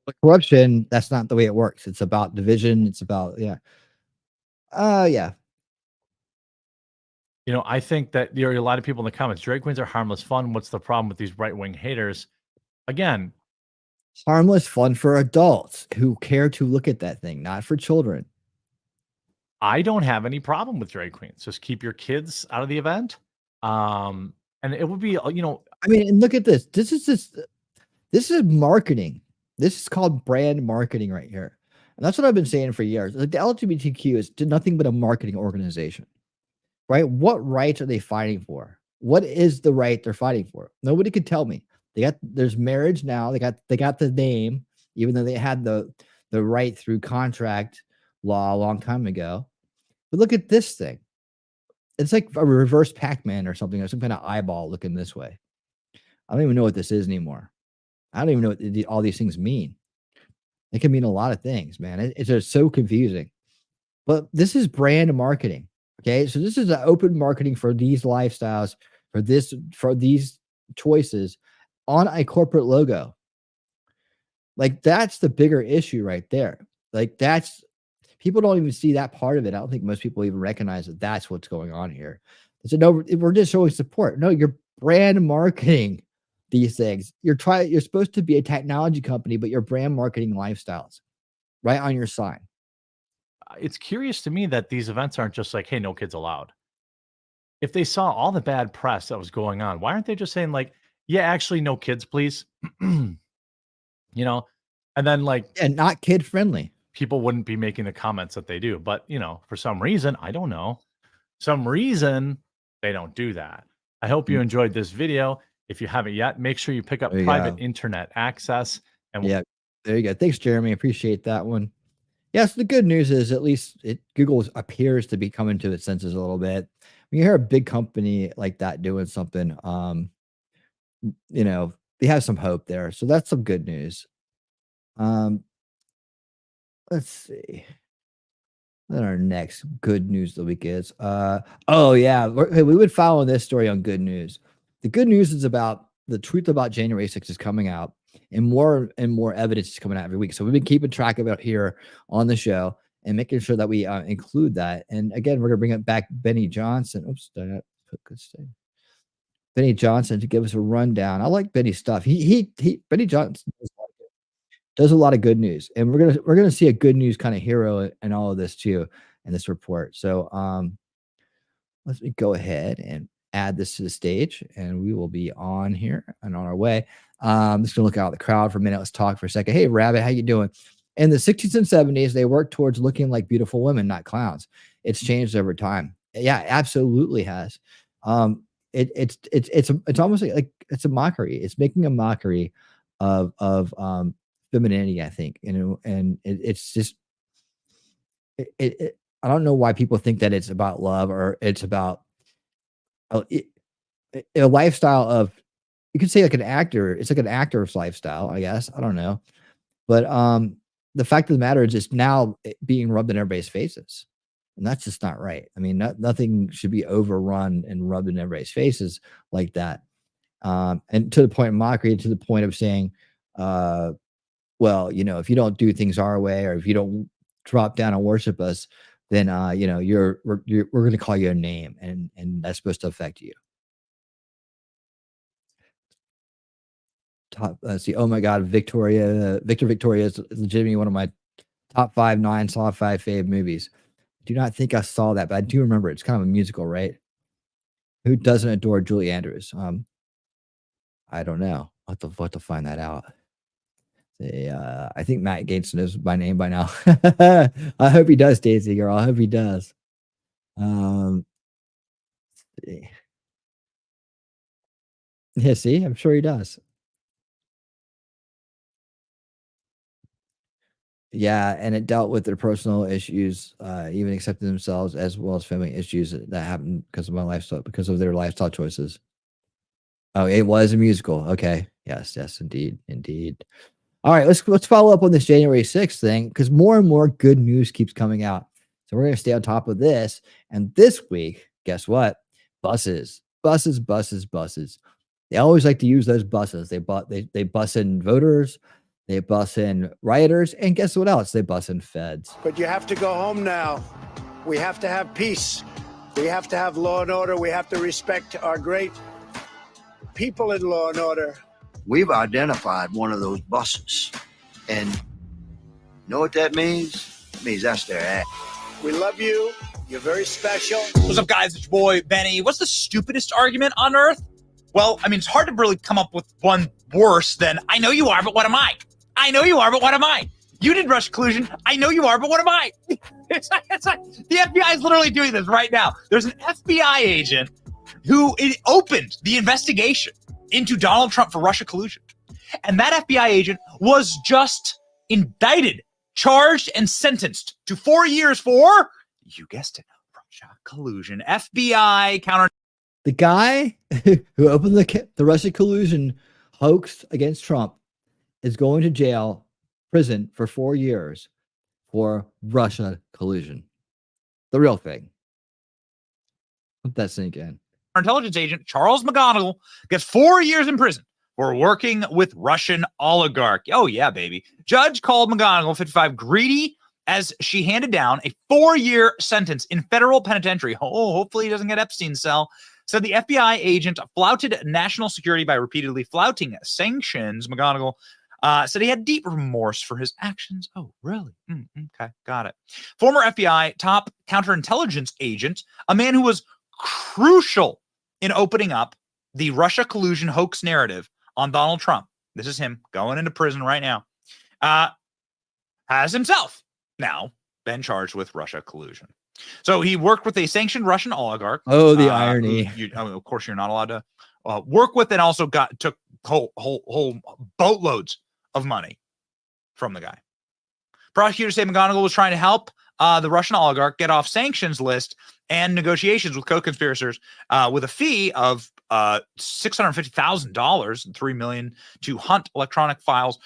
But corruption, that's not the way it works. It's about division. It's about, yeah.
I think that there are a lot of people in the comments. Drag queens are harmless fun. What's the problem with these right-wing haters? Again,
harmless fun for adults who care to look at that thing, not for children.
I don't have any problem with drag queens. Just keep your kids out of the event. And it would be,
and look at this. This is marketing. This is called brand marketing right here. And that's what I've been saying for years. Like, the LGBTQ is nothing but a marketing organization, right? What rights are they fighting for? What is the right they're fighting for? Nobody could tell me. There's marriage now. They got the name, even though they had the right through contract law a long time ago. But look at this thing. It's like a reverse Pac-Man or something, or some kind of eyeball looking this way. I don't even know what this is anymore. I don't even know what all these things mean. It can mean a lot of things, man. It's just so confusing. But this is brand marketing. Okay. So this is an open marketing for these lifestyles, for these choices on a corporate logo. Like, that's the bigger issue right there. Like, people don't even see that part of it. I don't think most people even recognize that that's what's going on here. So no, we're just showing support. No, you're brand marketing these things. You're supposed to be a technology company, but you're brand marketing lifestyles right on your sign.
It's curious to me that these events aren't just like, hey, no kids allowed. If they saw all the bad press that was going on, why aren't they just saying like, yeah, actually no kids, please? And then
not kid friendly.
People wouldn't be making the comments that they do. But, for some reason, I don't know, they don't do that. I hope you enjoyed this video. If you haven't yet, make sure you pick up private internet access. And
yeah, there you go. Thanks, Jeremy. Appreciate that one. Yes, the good news is at least Google appears to be coming to its senses a little bit. When you hear a big company like that doing something, they have some hope there. So that's some good news. Let's see. Then our next good news of the week is, we would follow this story on good news. The good news is about the truth about January 6th is coming out, and more evidence is coming out every week. So we've been keeping track of it here on the show and making sure that we include that. And again, we're gonna bring it back Benny Johnson. Oops, did I put good stuff? Benny Johnson to give us a rundown. I like Benny's stuff. Benny Johnson does a lot of good news, and we're gonna see a good news kind of hero in all of this too in this report. So let me go ahead and add this to the stage, and we will be on here and on our way. Just gonna look out at the crowd for a minute. Let's talk for a second. Hey, Rabbit, how you doing? In the 60s and 70s, they worked towards looking like beautiful women, not clowns. It's changed over time. Yeah, absolutely has. It's almost like it's a mockery. It's making a mockery of femininity, I think. And it's just I don't know why people think that it's about love or it's about a lifestyle of, you could say like an actor. It's like an actor's lifestyle, I guess. I don't know. But the fact of the matter is it's now being rubbed in everybody's faces. And that's just not right. I mean, nothing should be overrun and rubbed in everybody's faces like that. And to the point of mockery, to the point of saying, well, if you don't do things our way, or if you don't drop down and worship us, then we're going to call you a name, and that's supposed to affect you. Let's see. Oh my God, Victor Victoria is legitimately one of my top 5 non-sci-fi fave movies. Do not think I saw that, but I do remember it. It's kind of a musical, right? Who doesn't adore Julie Andrews? I don't know. I'll have to find that out. I think Matt Gates knows my name by now. I hope he does, Daisy girl. I hope he does. Yeah, see, I'm sure he does. Yeah, and it dealt with their personal issues, even accepting themselves, as well as family issues that happened because of my lifestyle, because of their lifestyle choices. Oh, it was a musical. Okay. Yes, indeed. All right, let's follow up on this January 6th thing, because more and more good news keeps coming out. So we're going to stay on top of this. And this week, guess what? Buses. They always like to use those buses. They bus in voters, they bus in rioters, and guess what else? They bus in feds.
But you have to go home now. We have to have peace. We have to have law and order. We have to respect our great people in law and order.
We've identified one of those buses. And you know what that means? It means that's their act.
We love you. You're very special.
What's up, guys? It's your boy, Benny. What's the stupidest argument on earth? Well, I mean, it's hard to really come up with one worse than, I know you are, but what am I? I know you are, but what am I? You did Russian collusion. I know you are, but what am I? It's like the FBI is literally doing this right now. There's an FBI agent who opened the investigation into Donald Trump for Russia collusion. And that FBI agent was just indicted, charged, and sentenced to 4 years for, you guessed it, Russia collusion. FBI counter.
The guy who opened the Russia collusion hoax against Trump is going to jail, prison for 4 years for Russia collusion. The real thing. Let that sink in.
Intelligence agent Charles McGonigal gets 4 years in prison for working with Russian oligarch. Oh, yeah, baby. Judge called McGonigal, 55, greedy as she handed down a 4-year sentence in federal penitentiary. Oh, hopefully he doesn't get Epstein's cell. Said the FBI agent flouted national security by repeatedly flouting sanctions. McGonigal said he had deep remorse for his actions. Oh, really? Okay, got it. Former FBI top counterintelligence agent, a man who was crucial in opening up the Russia collusion hoax narrative on Donald Trump. This is him going into prison right now. Has himself now been charged with Russia collusion. So he worked with a sanctioned Russian oligarch.
Oh, the irony.
Of course, you're not allowed to work with, and also took whole boatloads of money from the guy. Prosecutors say McGonigal was trying to help the Russian oligarch get off sanctions list and negotiations with co-conspirators with a fee of $650,000 and $3 million to hunt electronic files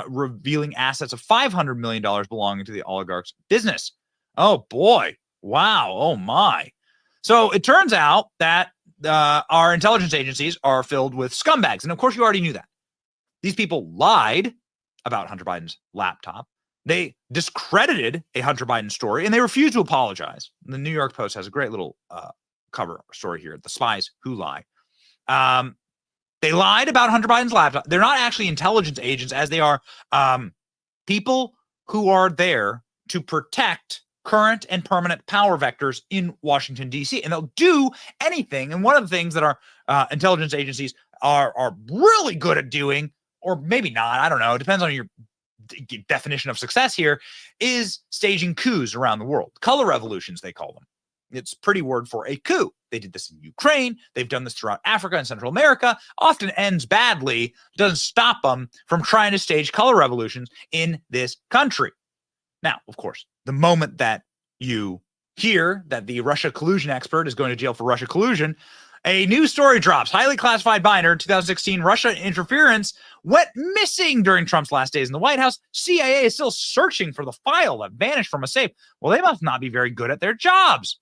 revealing assets of $500 million belonging to the oligarch's business. Oh boy. Wow. Oh my. So it turns out that our intelligence agencies are filled with scumbags. And of course you already knew that. These people lied about Hunter Biden's laptop. They discredited a Hunter Biden story, and they refused to apologize. The New York Post has a great little cover story here, The Spies Who Lie. They lied about Hunter Biden's laptop. They're not actually intelligence agents, as they are people who are there to protect current and permanent power vectors in Washington, D.C., and they'll do anything. And one of the things that our intelligence agencies are really good at doing, or maybe not, I don't know, it depends on your definition of success here, is staging coups around the world. Color revolutions, they call them. It's a pretty word for a coup. They did this in Ukraine. They've done this throughout Africa and Central America. Often ends badly. Doesn't stop them from trying to stage color revolutions in this country. Now, of course, the moment that you hear that the Russia collusion expert is going to jail for Russia collusion, a new story drops. Highly classified binder, 2016 Russia interference went missing during Trump's last days in the White House. CIA is still searching for the file that vanished from a safe. Well, they must not be very good at their jobs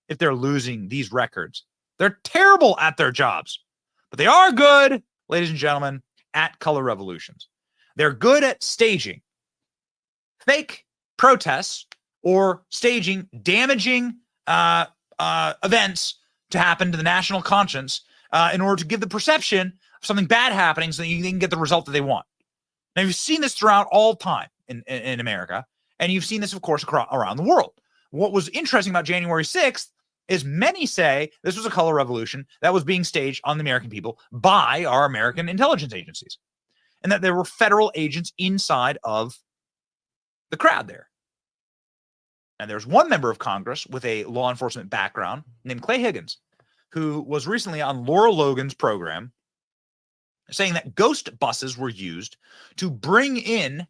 if they're losing these records. They're terrible at their jobs, but they are good, ladies and gentlemen, at color revolutions. They're good at staging fake protests or staging damaging events to happen to the national conscience in order to give the perception of something bad happening so that you can get the result that they want. Now, you've seen this throughout all time in America, and you've seen this, of course, around the world. What was interesting about January 6th is many say this was a color revolution that was being staged on the American people by our American intelligence agencies, and that there were federal agents inside of the crowd there. And there's one member of Congress with a law enforcement background named Clay Higgins, who was recently on Laura Logan's program saying that ghost buses were used to bring in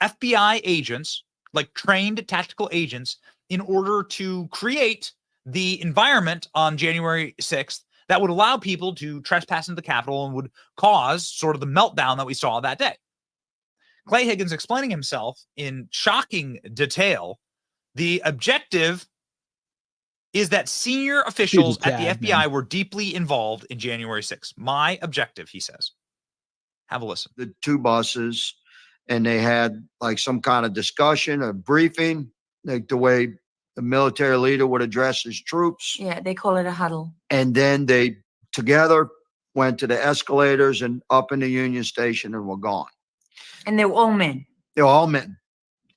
FBI agents, like trained tactical agents, in order to create the environment on January 6th that would allow people to trespass into the Capitol and would cause sort of the meltdown that we saw that day. Clay Higgins explaining himself in shocking detail. The objective is that senior officials at the FBI were deeply involved in January 6th. My objective, he says. Have a listen.
The two buses, and they had like some kind of discussion, a briefing, like the way the military leader would address his troops.
Yeah, they call it a huddle.
And then they together went to the escalators and up in the Union Station and were gone.
And they were all men.
They were all men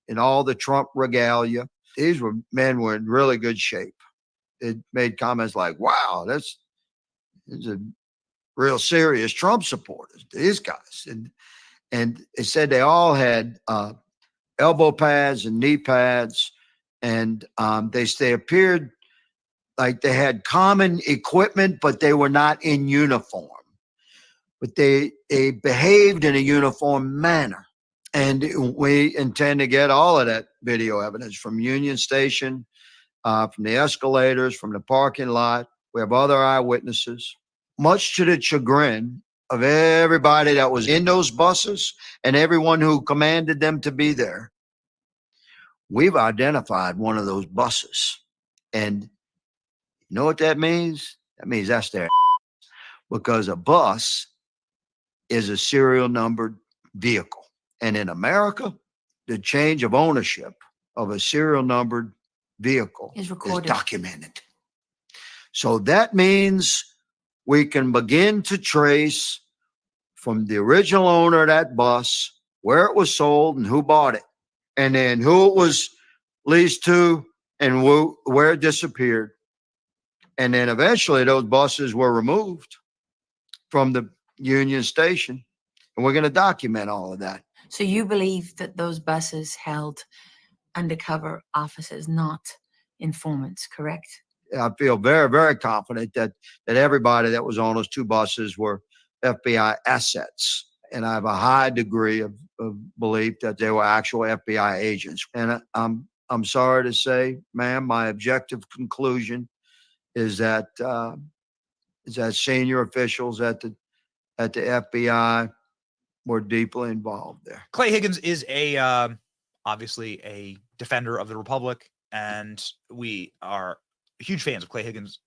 in all the Trump regalia. These men were in really good shape. It made comments like, wow, these are real serious Trump supporters, these guys. And it said they all had elbow pads and knee pads. And they appeared like they had common equipment, but they were not in uniform. But they behaved in a uniform manner. And we intend to get all of that video evidence from Union Station, from the escalators, from the parking lot. We have other eyewitnesses, much to the chagrin of everybody that was in those buses and everyone who commanded them to be there. We've identified one of those buses. And you know what that means? That means that's their because a bus is a serial numbered vehicle. And in America, the change of ownership of a serial numbered vehicle is documented. So that means we can begin to trace from the original owner of that bus, where it was sold and who bought it, and then who it was leased to and where it disappeared. And then eventually those buses were removed from the Union Station. And we're going to document all of that.
So you believe that those buses held undercover officers, not informants, correct?
I feel very, very confident that everybody that was on those two buses were FBI assets. And I have a high degree of belief that they were actual FBI agents. And I'm sorry to say, ma'am, my objective conclusion is that senior officials at the FBI were deeply involved there.
Clay Higgins is obviously a defender of the Republic, and we are huge fans of Clay Higgins.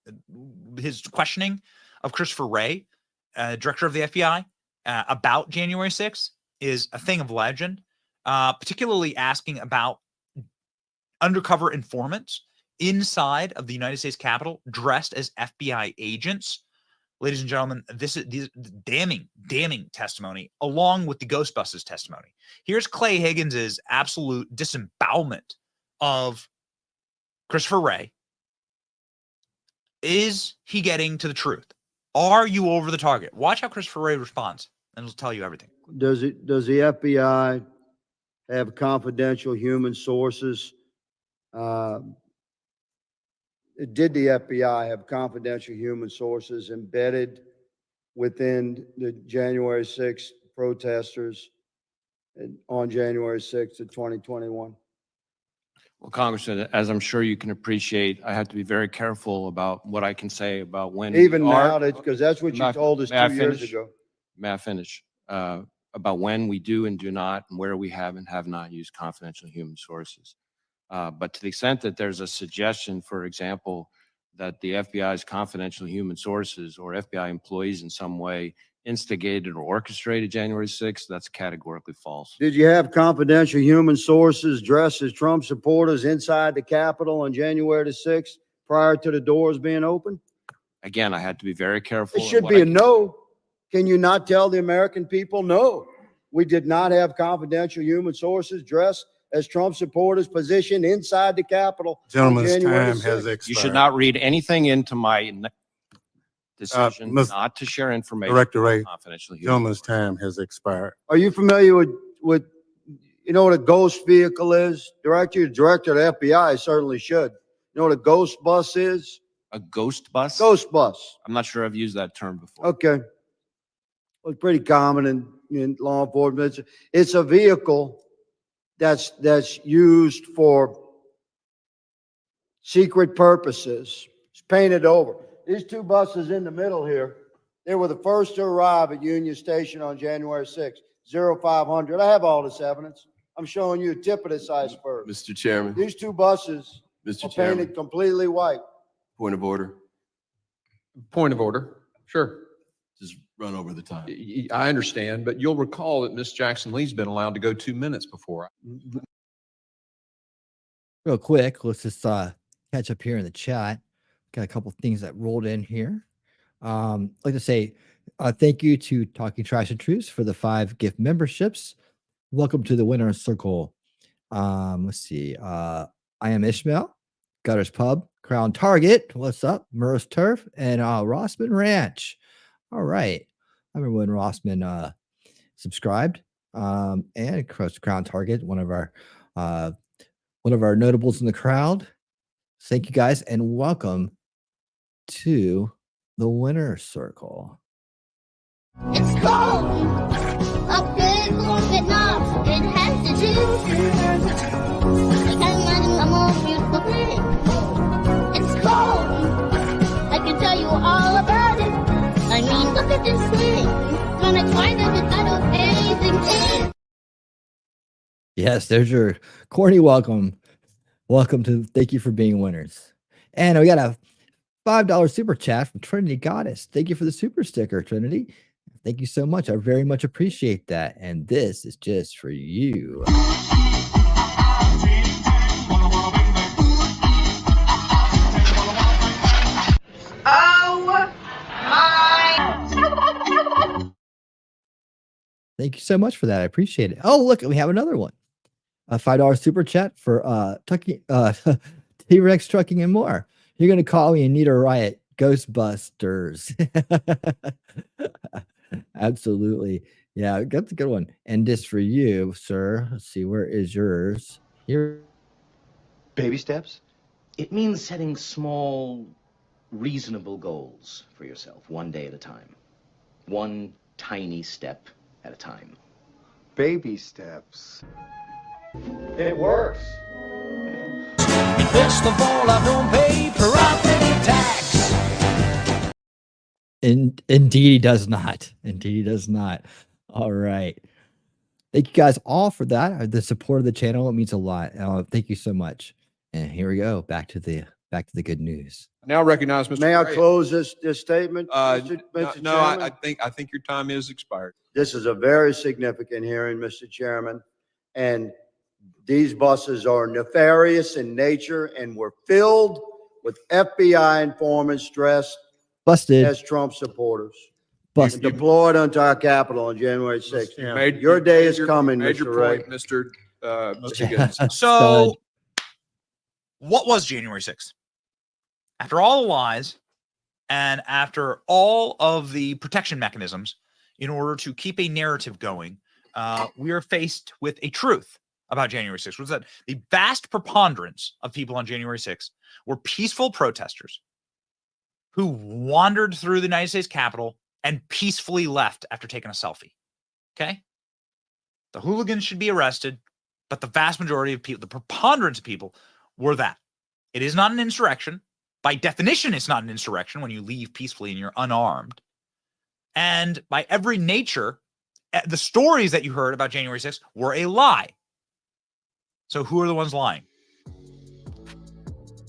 His questioning of Christopher Wray, director of the FBI, about January 6th is a thing of legend, particularly asking about undercover informants inside of the United States Capitol dressed as FBI agents. Ladies and gentlemen, this is damning testimony, along with the Ghostbusters testimony. Here's Clay Higgins's absolute disembowelment of Christopher Wray, is he getting to the truth? Are you over the target? Watch how Christopher Wray responds, and it'll tell you everything.
Does the FBI have confidential human sources? Did the FBI have confidential human sources embedded within the January 6th protesters on January 6th of 2021?
Well, Congressman, as I'm sure you can appreciate, I have to be very careful about what I can say about when.
Even now, because that's what you told us 2 years ago.
May I finish? About when we do and do not, and where we have and have not used confidential human sources. But to the extent that there's a suggestion, for example, that the FBI's confidential human sources or FBI employees in some way instigated or orchestrated January 6th, that's categorically false.
Did you have confidential human sources dressed as Trump supporters inside the Capitol on January the 6th prior to the doors being open?
Again, I had to be very careful.
It should be a no. Can you not tell the American people, no, we did not have confidential human sources dressed as Trump supporters positioned inside the Capitol?
Gentleman's time has expired.
You should not read anything into my decision not to share information.
Director Wray,
confidential human
gentleman's time has expired.
Are you familiar with you know what a ghost vehicle is? Director of the FBI certainly should. You know what a ghost bus is?
A ghost bus?
Ghost bus.
I'm not sure I've used that term before.
Okay. Well, it's pretty common in law enforcement. It's a vehicle that's used for secret purposes. It's painted over. These two buses in the middle here, they were the first to arrive at Union Station on January 6th, 0500. I have all this evidence. I'm showing you a tip of this iceberg.
Mr. Chairman.
These two buses
Mr.
are
Chairman.
painted completely white.
Point of order.
Point of order. Sure.
Just run over the time.
I understand, but you'll recall that Ms. Jackson Lee's been allowed to go 2 minutes before.
Real quick, let's just catch up here in the chat. Got a couple things that rolled in here. I'd like to say thank you to Talking Trash and Truths for the 5 gift memberships. Welcome to the Winner's Circle. Let's see. I am Ishmael, Gutters Pub, Crown Target. What's up? Murr's Turf and Rossman Ranch. All right. I remember when Rossman subscribed. And Crown Target, one of our notables in the crowd. Thank you guys and welcome to the Winner's Circle.
It's cold up big on Vietnam. It has to do. I can't imagine a more beautiful thing. It's cold. I can tell you all about it. I mean, look at this thing. Gonna try to get out of anything.
Yes, there's your corny welcome. Welcome to thank you for being winners. And we got a $5 super chat from Trinity Goddess. Thank you for the super sticker, Trinity. Thank you so much. I very much appreciate that. And this is just for you.
Oh my.
Thank you so much for that. I appreciate it. Oh, look, we have another one. A $5 super chat for T-Rex Trucking and More. You're going to call me and need a riot. Ghostbusters. Absolutely. Yeah, that's a good one. And this for you, sir. Let's see, where is yours? Here.
Baby steps? It means setting small, reasonable goals for yourself, one day at a time. One tiny step at a time.
Baby steps.
It works.
Best of all, I don't pay property tax.
Indeed, he does not. Indeed, he does not. All right. Thank you guys all for that. The support of the channel, it means a lot. Thank you so much. And here we go. Back to the good news.
Now recognize Mr.
May I
Gray.
close this statement?
No,
Mr.
no,
Chairman?
I think your time is expired.
This is a very significant hearing, Mr. Chairman, and these buses are nefarious in nature and were filled with FBI informants dressed
Busted
as Trump supporters.
Busted.
And deployed onto our Capitol on January 6th. Your day is coming,
Major
Mr. Ray.
point, Mr. Higgins.
So what was January 6th? After all the lies and after all of the protection mechanisms in order to keep a narrative going, we are faced with a truth about January 6th, which was that the vast preponderance of people on January 6th were peaceful protesters who wandered through the United States Capitol and peacefully left after taking a selfie. Okay? The hooligans should be arrested, but the vast majority of people, the preponderance of people, were that. It is not an insurrection. By definition, it's not an insurrection when you leave peacefully and you're unarmed. And by every nature, the stories that you heard about January 6th were a lie. So who are the ones lying?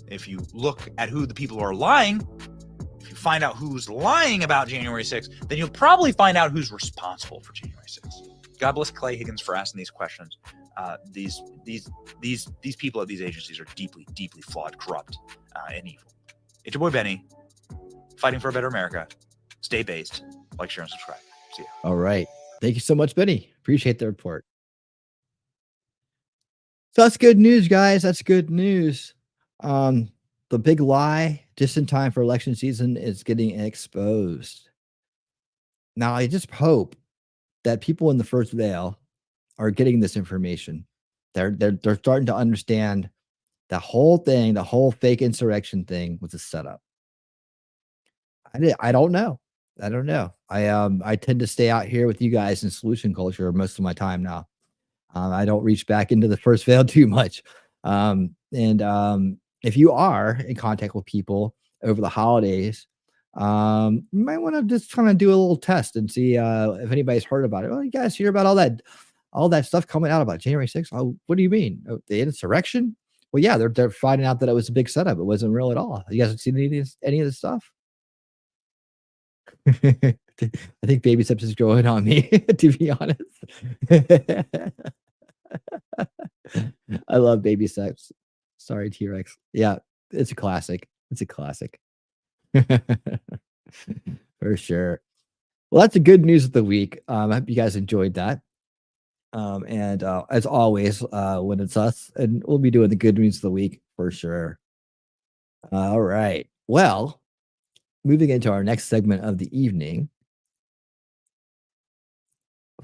If you look at who the people are lying, if you find out who's lying about January 6th, then you'll probably find out who's responsible for January 6th. God bless Clay Higgins for asking these questions. These people at these agencies are deeply, deeply flawed, corrupt, and evil. It's your boy Benny, fighting for a better America. Stay based. Like, share, and subscribe. See ya.
All right. Thank you so much, Benny. Appreciate the report. So that's good news, guys. That's good news. The big lie, just in time for election season, is getting exposed. Now, I just hope that people in the first veil are getting this information. They're starting to understand the whole thing, the whole fake insurrection thing was a setup. I don't know. I don't know. I tend to stay out here with you guys in solution culture most of my time now. I don't reach back into the first veil too much. If you are in contact with people over the holidays, you might want to just kind of do a little test and see if anybody's heard about it. Well, you guys hear about all that stuff coming out about January 6th? Oh, what do you mean? Oh, the insurrection? Well, yeah, they're finding out that it was a big setup. It wasn't real at all. You guys have seen any of this stuff? I think Baby Steps is growing on me, to be honest. I love Baby Steps. Sorry, T-Rex. Yeah, it's a classic. It's a classic. For sure. Well, that's the good news of the week. I hope you guys enjoyed that. As always, when it's us, and we'll be doing the good news of the week for sure. All right. Well, moving into our next segment of the evening.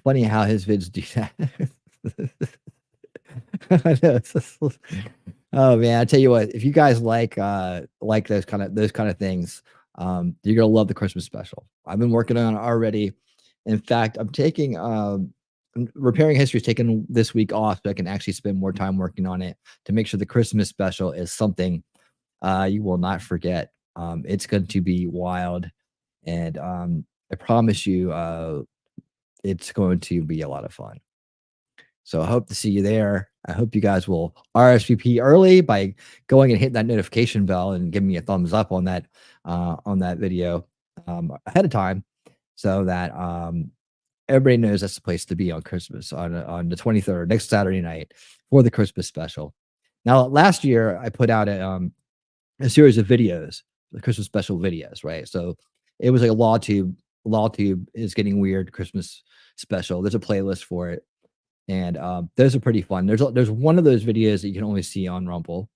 Funny how his vids do that. I know, oh man, I tell you what, if you guys like those kind of things, you're gonna love the Christmas special. I've been working on it already. In fact, I'm taking Repairing History is taking this week off so I can actually spend more time working on it to make sure the Christmas special is something you will not forget. It's going to be wild, and I promise you it's going to be a lot of fun. So I hope to see you there. I hope you guys will RSVP early by going and hitting that notification bell and giving me a thumbs up on that video ahead of time, so that everybody knows that's the place to be on Christmas on the 23rd, next Saturday night, for the Christmas special. Now, last year I put out a series of videos, the Christmas special videos, right? So it was like a LawTube. LawTube is Getting Weird Christmas special. There's a playlist for it. And those are pretty fun. There's one of those videos that you can only see on Rumble.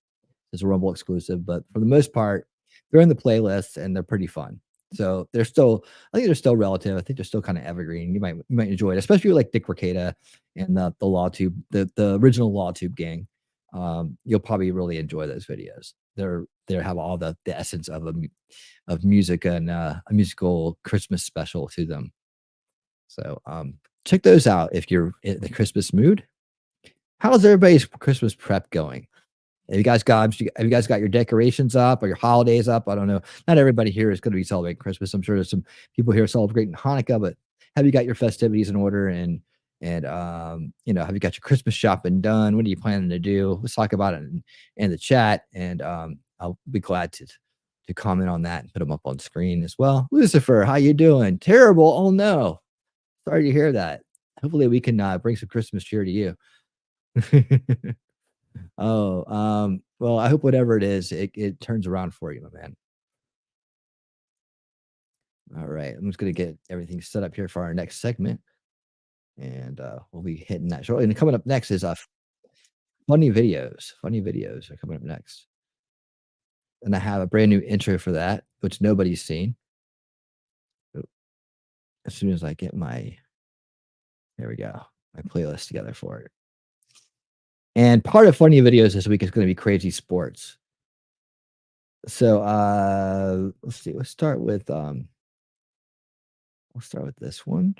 It's a Rumble exclusive, but for the most part, they're in the playlist and they're pretty fun. So I think they're still relative. I think they're still kind of evergreen. You might enjoy it, especially like Dick Ricada and the LawTube, the original LawTube gang. You'll probably really enjoy those videos. They have all the essence of music and a musical Christmas special to them. So check those out if you're in the Christmas mood. How's everybody's Christmas prep going? Have you guys got your decorations up or your holidays up? I don't know. Not everybody here is going to be celebrating Christmas. I'm sure there's some people here celebrating Hanukkah, but have you got your festivities in order and have you got your Christmas shopping done? What are you planning to do? Let's talk about it in the chat, and I'll be glad to comment on that and put them up on screen as well. Lucifer, how you doing? Terrible. Oh no. Sorry to hear that. Hopefully we can bring some Christmas cheer to you. Well, I hope whatever it is, it turns around for you, my man. All right, I'm just gonna get everything set up here for our next segment, and we'll be hitting that shortly. And coming up next is funny videos. Funny videos are coming up next. and I have a brand new intro for that, which nobody's seen. As soon as I get my, there we go, my playlist together for it. And part of funny videos this week is going to be crazy sports. So let's see. Let's start with this one.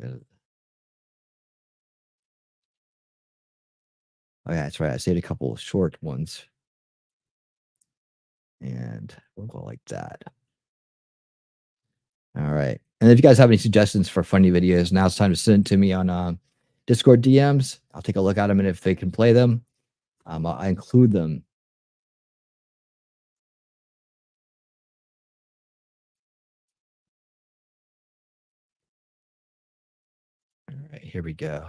Oh yeah, that's right. I saved a couple of short ones. And we'll go like that. All right. And if you guys have any suggestions for funny videos, now it's time to send it to me on Discord DMs. I'll take a look at them, and if they can play them, I'll include them. All right, here we go.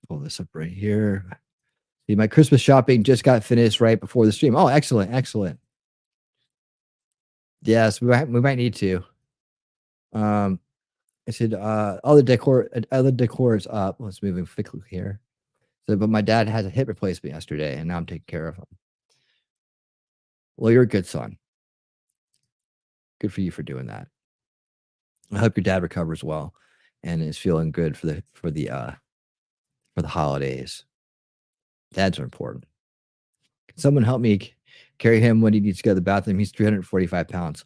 Pull this up right here. See, my Christmas shopping just got finished right before the stream. Oh, excellent, excellent. Yes, we might need to. I said all the decor is up. Let's move quickly here. So, but my dad has a hip replacement yesterday, and now I'm taking care of him. Well, you're a good son. Good for you for doing that. I hope your dad recovers well and is feeling good for the holidays. Dads are important. Can someone help me carry him when he needs to go to the bathroom? He's 345 pounds.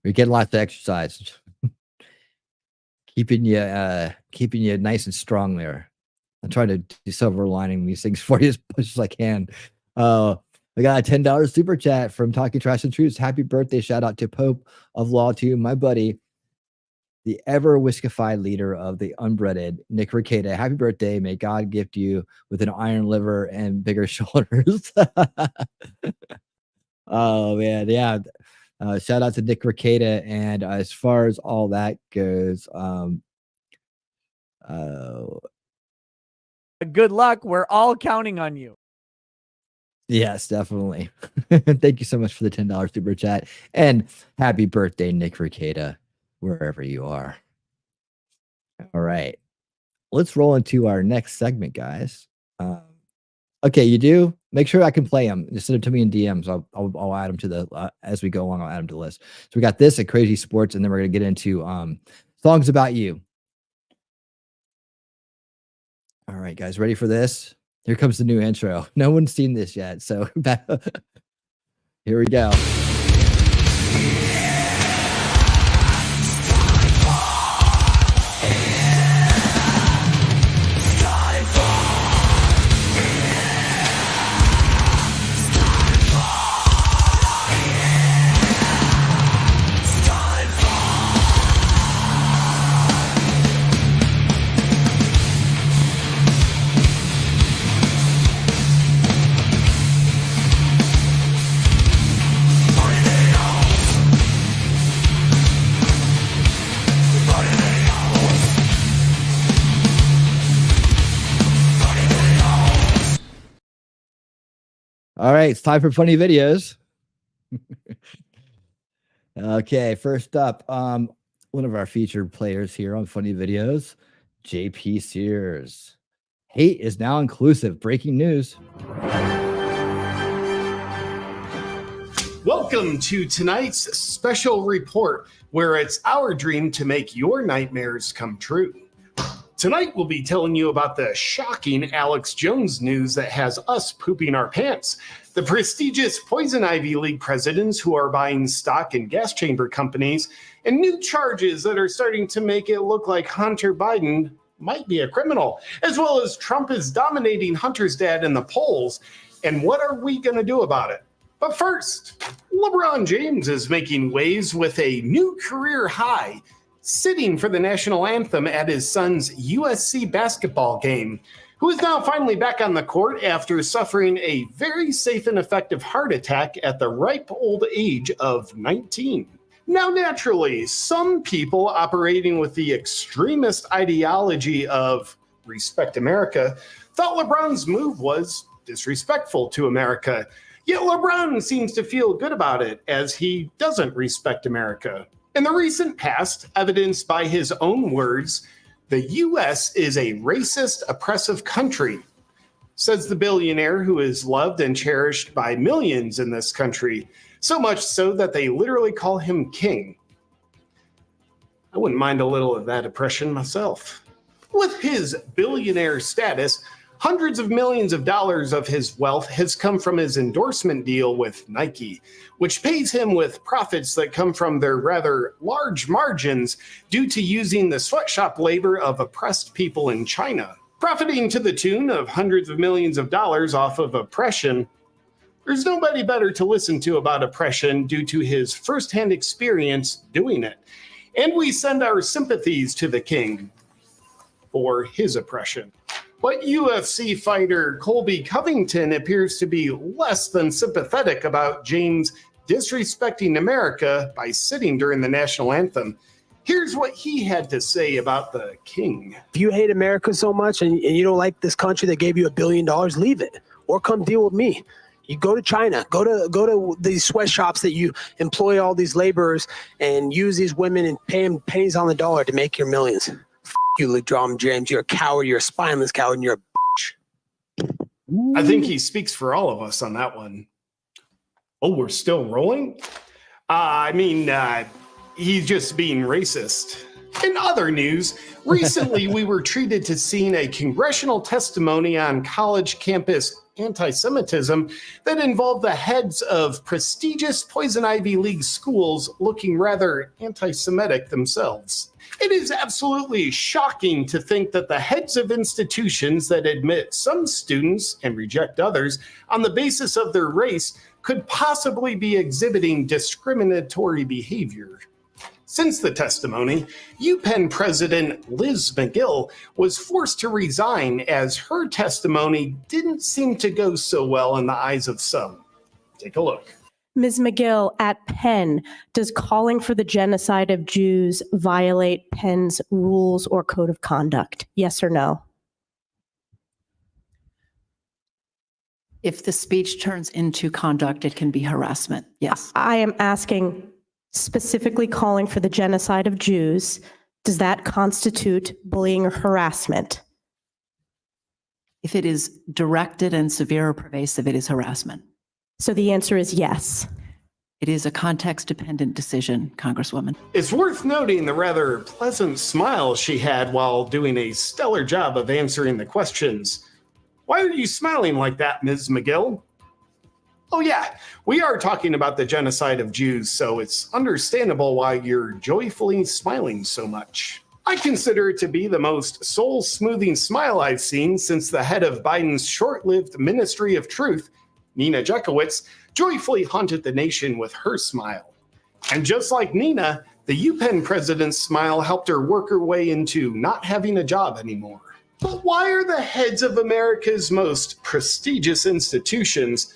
We're getting lots of exercise. keeping you nice and strong there. I'm trying to do silver lining these things for you as much as I can. I got a $10 super chat from Talking Trash and Truths. Happy birthday. Shout out to Pope of Law 2, my buddy, the ever whiskified leader of the unbreaded, Nick Ricada. Happy birthday. May God gift you with an iron liver and bigger shoulders. Oh, man. Yeah. Shout out to Nick Ricada. And as far as all that goes,
good luck. We're all counting on you.
Yes, definitely. Thank you so much for the $10 super chat. And happy birthday, Nick Ricada, wherever you are. All right. Let's roll into our next segment, guys. Okay, you do? Make sure I can play them. Just send them to me in DMs. I'll add them to the, as we go along, I'll add them to the list. So we got this at Crazy Sports, and then we're going to get into songs about you. All right, guys, ready for this? Here comes the new intro. No one's seen this yet, so here we go. All right, it's time for funny videos. Okay, first up, one of our featured players here on Funny Videos, JP Sears. Hate is now inclusive. Breaking news.
Welcome to tonight's special report, where it's our dream to make your nightmares come true. Tonight, we'll be telling you about the shocking Alex Jones news that has us pooping our pants, the prestigious Poison Ivy League presidents who are buying stock in gas chamber companies, and new charges that are starting to make it look like Hunter Biden might be a criminal, as well as Trump is dominating Hunter's dad in the polls. And what are we going to do about it? But first, LeBron James is making waves with a new career high, sitting for the national anthem at his son's USC basketball game, who is now finally back on the court after suffering a very safe and effective heart attack at the ripe old age of 19. Now, naturally, some people operating with the extremist ideology of respect America thought LeBron's move was disrespectful to America. Yet LeBron seems to feel good about it, as he doesn't respect America. In the recent past, evidenced by his own words, the U.S. is a racist, oppressive country. says the billionaire who is loved and cherished by millions in this country, so much so that they literally call him king. I wouldn't mind a little of that oppression myself. With his billionaire status, hundreds of millions of dollars of his wealth has come from his endorsement deal with Nike, which pays him with profits that come from their rather large margins due to using the sweatshop labor of oppressed people in China. Profiting to the tune of hundreds of millions of dollars off of oppression, there's nobody better to listen to about oppression due to his firsthand experience doing it. And we send our sympathies to the king for his oppression. But UFC fighter Colby Covington appears to be less than sympathetic about James disrespecting America by sitting during the national anthem. Here's what he had to say about the king.
If you hate America so much and you don't like this country that gave you $1 billion, leave it or come deal with me. You go to China, go to these sweatshops that you employ all these laborers and use these women and pay them pennies on the dollar to make your millions. You, LeBron James, you're a coward, you're a spineless coward, and you're a bitch.
I think he speaks for all of us on that one. Oh, we're still rolling? He's just being racist. In other news, recently we were treated to seeing a congressional testimony on college campus anti-Semitism that involved the heads of prestigious Poison Ivy League schools looking rather anti-Semitic themselves. It is absolutely shocking to think that the heads of institutions that admit some students and reject others on the basis of their race could possibly be exhibiting discriminatory behavior. Since the testimony, UPenn President Liz McGill was forced to resign as her testimony didn't seem to go so well in the eyes of some. Take a look.
Ms. McGill, at Penn, does calling for the genocide of Jews violate Penn's rules or code of conduct? Yes or no?
If the speech turns into conduct, it can be harassment. Yes.
I am asking specifically calling for the genocide of Jews. Does that constitute bullying or harassment?
If it is directed and severe or pervasive, it is harassment.
So the answer is yes.
It is a context-dependent decision, Congresswoman.
It's worth noting the rather pleasant smile she had while doing a stellar job of answering the questions. Why are you smiling like that, Ms. McGill? Oh yeah, we are talking about the genocide of Jews, so it's understandable why you're joyfully smiling so much. I consider it to be the most soul-smoothing smile I've seen since the head of Biden's short-lived Ministry of Truth, Nina Jekowicz, joyfully haunted the nation with her smile. And just like Nina, the UPenn president's smile helped her work her way into not having a job anymore. But why are the heads of America's most prestigious institutions,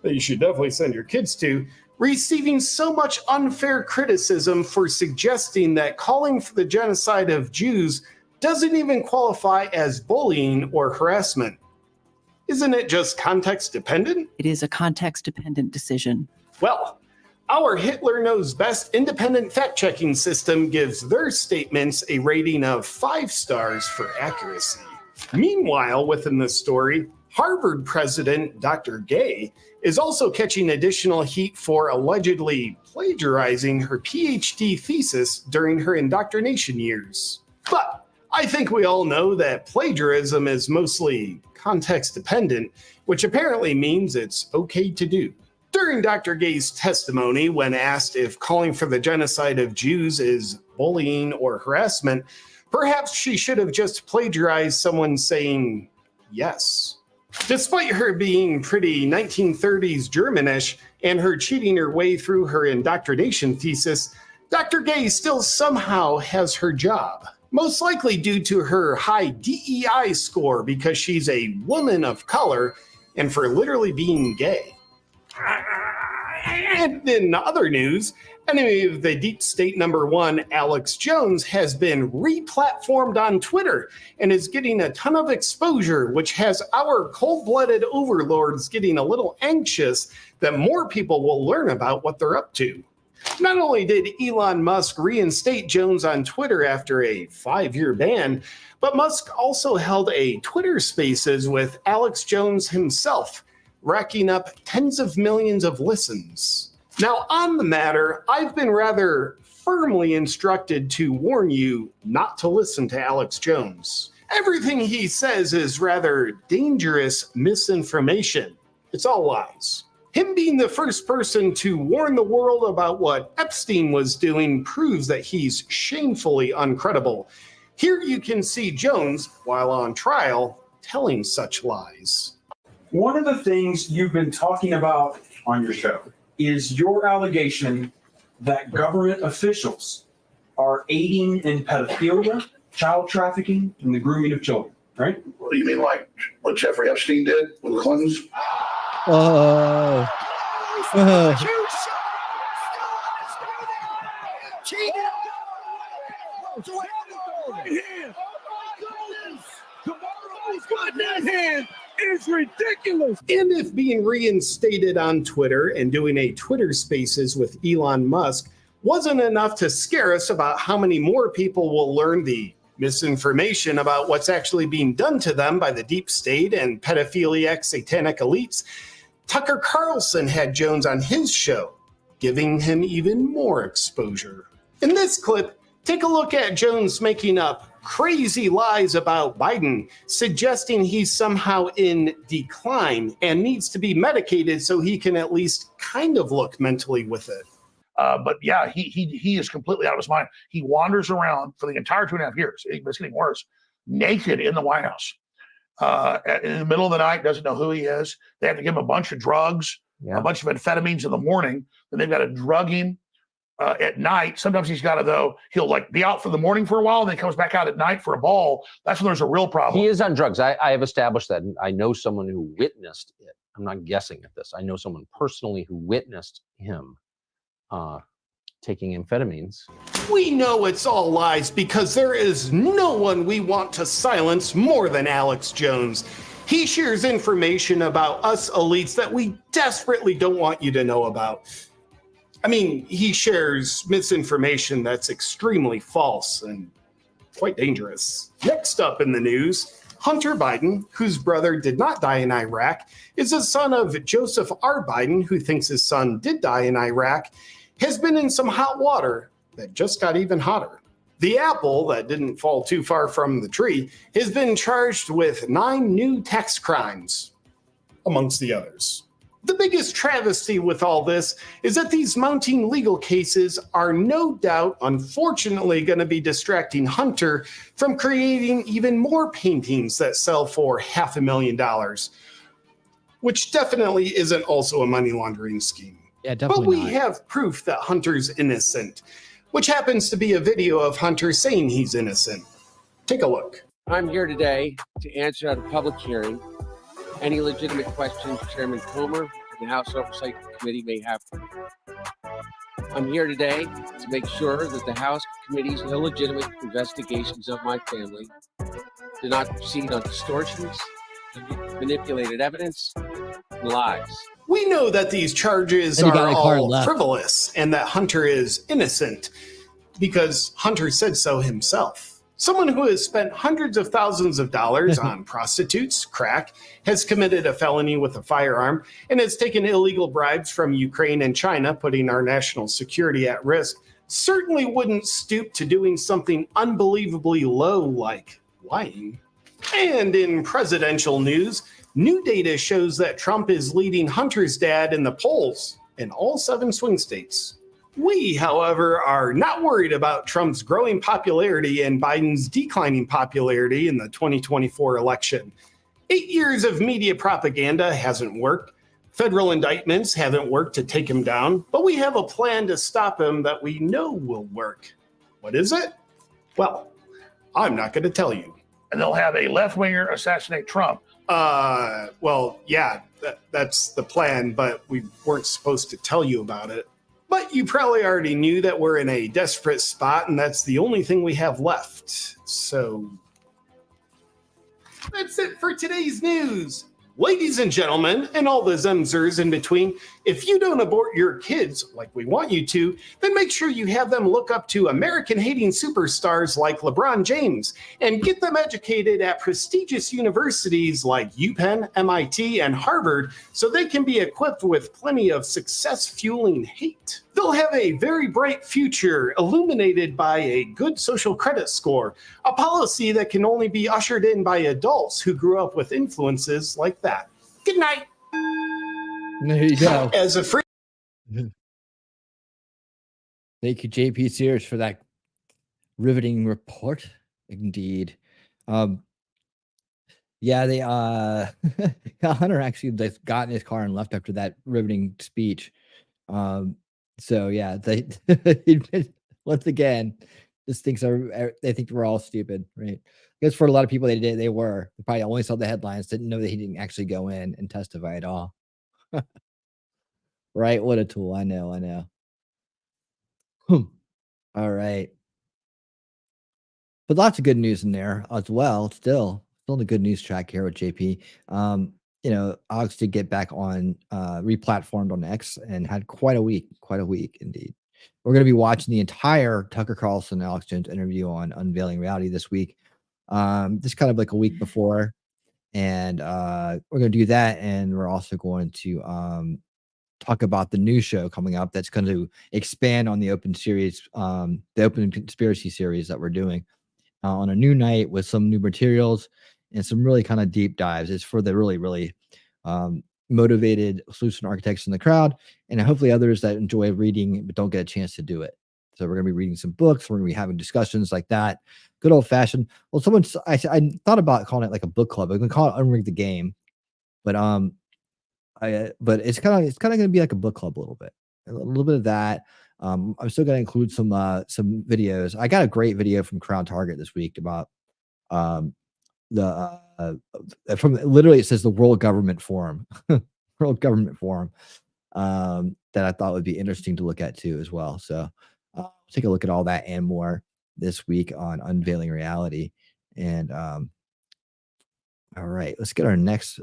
that you should definitely send your kids to, receiving so much unfair criticism for suggesting that calling for the genocide of Jews doesn't even qualify as bullying or harassment? Isn't it just context dependent?
It is a context-dependent decision.
Well, our Hitler Knows Best independent fact-checking system gives their statements a rating of 5 stars for accuracy. Meanwhile, within this story, Harvard president Dr. Gay is also catching additional heat for allegedly plagiarizing her PhD thesis during her indoctrination years. But I think we all know that plagiarism is mostly context dependent, which apparently means it's okay to do. During Dr. Gay's testimony, when asked if calling for the genocide of Jews is bullying or harassment, perhaps she should have just plagiarized someone saying yes. Despite her being pretty 1930s Germanish and her cheating her way through her indoctrination thesis, Dr. Gay still somehow has her job. Most likely due to her high DEI score because she's a woman of color and for literally being gay. And in other news, enemy of the deep state #1, Alex Jones, has been re-platformed on Twitter and is getting a ton of exposure, which has our cold-blooded overlords getting a little anxious that more people will learn about what they're up to. Not only did Elon Musk reinstate Jones on Twitter after a 5-year ban, but Musk also held a Twitter Spaces with Alex Jones himself, racking up tens of millions of listens. Now, on the matter, I've been rather firmly instructed to warn you not to listen to Alex Jones. Everything he says is rather dangerous misinformation. It's all lies. Him being the first person to warn the world about what Epstein was doing proves that he's shamefully uncredible. Here you can see Jones, while on trial, telling such lies.
One of the things you've been talking about on your show is your allegation that government officials are aiding in pedophilia, child trafficking, and the grooming of children, right?
Well, you mean like what Jeffrey Epstein did with the Clintons?
Oh. Oh.
It's ridiculous. And if being reinstated on Twitter and doing a Twitter Spaces with Elon Musk wasn't enough to scare us about how many more people will learn the misinformation about what's actually being done to them by the deep state and pedophiliac satanic elites, Tucker Carlson had Jones on his show, giving him even more exposure. In this clip, take a look at Jones making up crazy lies about Biden, suggesting he's somehow in decline and needs to be medicated so he can at least kind of look mentally with it.
But yeah, he is completely out of his mind. He wanders around for the entire 2.5 years. It's getting worse, naked in the White House. In the middle of the night, doesn't know who he is. They have to give him a bunch of drugs, a bunch of amphetamines in the morning. Then they've got to drug him at night. Sometimes he's got to, though, he'll like be out for the morning for a while, and then he comes back out at night for a ball. That's when there's a real problem.
He is on drugs. I have established that. And I know someone who witnessed it. I'm not guessing at this. I know someone personally who witnessed him taking amphetamines.
We know it's all lies because there is no one we want to silence more than Alex Jones. He shares information about us elites that we desperately don't want you to know about. I mean, he shares misinformation that's extremely false and quite dangerous. Next up in the news, Hunter Biden, whose brother did not die in Iraq, is a son of Joseph R. Biden, who thinks his son did die in Iraq, has been in some hot water that just got even hotter. The apple that didn't fall too far from the tree has been charged with 9 new tax crimes, amongst the others. The biggest travesty with all this is that these mounting legal cases are no doubt, unfortunately, going to be distracting Hunter from creating even more paintings that sell for $500,000, which definitely isn't also a money laundering scheme.
Yeah, definitely.
But we have proof that Hunter's innocent, which happens to be a video of Hunter saying he's innocent. Take a look.
I'm here today to answer at a public hearing any legitimate questions Chairman Comer and the House Oversight Committee may have for me. I'm here today to make sure that the House Committee's illegitimate investigations of my family do not proceed on distortions, manipulated evidence, and lies.
We know that these charges are all frivolous and that Hunter is innocent because Hunter said so himself. Someone who has spent hundreds of thousands of dollars on prostitutes, crack, has committed a felony with a firearm, and has taken illegal bribes from Ukraine and China, putting our national security at risk, certainly wouldn't stoop to doing something unbelievably low like lying. And in presidential news, new data shows that Trump is leading Hunter's dad in the polls in all 7 swing states. We, however, are not worried about Trump's growing popularity and Biden's declining popularity in the 2024 election. 8 years of media propaganda hasn't worked. Federal indictments haven't worked to take him down, but we have a plan to stop him that we know will work. What is it? Well, I'm not going to tell you.
And they'll have a left-winger assassinate Trump.
Well, yeah, that's the plan, but we weren't supposed to tell you about it. But you probably already knew that we're in a desperate spot, and that's the only thing we have left. So that's it for today's news. Ladies and gentlemen, and all the Zemzers in between, if you don't abort your kids like we want you to, then make sure you have them look up to American-hating superstars like LeBron James and get them educated at prestigious universities like UPenn, MIT, and Harvard so they can be equipped with plenty of success-fueling hate. They'll have a very bright future illuminated by a good social credit score, a policy that can only be ushered in by adults who grew up with influences like that. Good night.
There you go.
As a free
Thank you, JP Sears, for that riveting report. Indeed. Yeah, they Hunter actually just got in his car and left after that riveting speech. So yeah, they once again, just thinks they think we're all stupid, right? I guess for a lot of people they were. They probably only saw the headlines, didn't know that he didn't actually go in and testify at all. Right? What a tool. I know. All right. But lots of good news in there as well. Still the good news track here with JP. Alex did get back on replatformed on X and had quite a week indeed. We're going to be watching the entire Tucker Carlson Alex Jones interview on Unveiling Reality this week. Just kind of like a week before, and we're going to do that, and we're also going to talk about the new show coming up that's going to expand on the open series, the open conspiracy series that we're doing on a new night with some new materials and some really kind of deep dives. It's for the really motivated solution architects in the crowd, and hopefully others that enjoy reading but don't get a chance to do it. So we're going to be reading some books. We're going to be having discussions like that. Good old fashioned. Well, I thought about calling it like a book club. I'm going to call it Unrig the Game, but but it's kind of going to be like a book club a little bit of that. I'm still going to include some videos. I got a great video from Crown Target this week about from literally it says the World Government Forum, World Government Forum, that I thought would be interesting to look at too as well. So take a look at all that and more this week on Unveiling Reality. And all right, let's get our next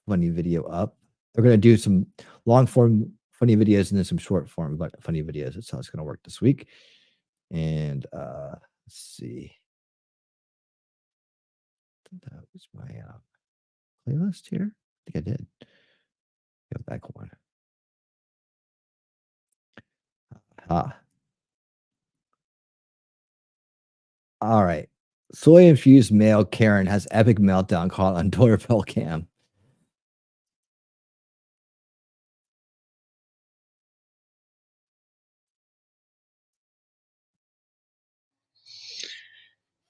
funny video up. We're going to do some long form funny videos and then some short form funny videos. That's how it's going to work this week. And let's see. That was my playlist here. I think I did. Go back one. All right. Soy infused male Karen has epic meltdown caught on doorbell cam.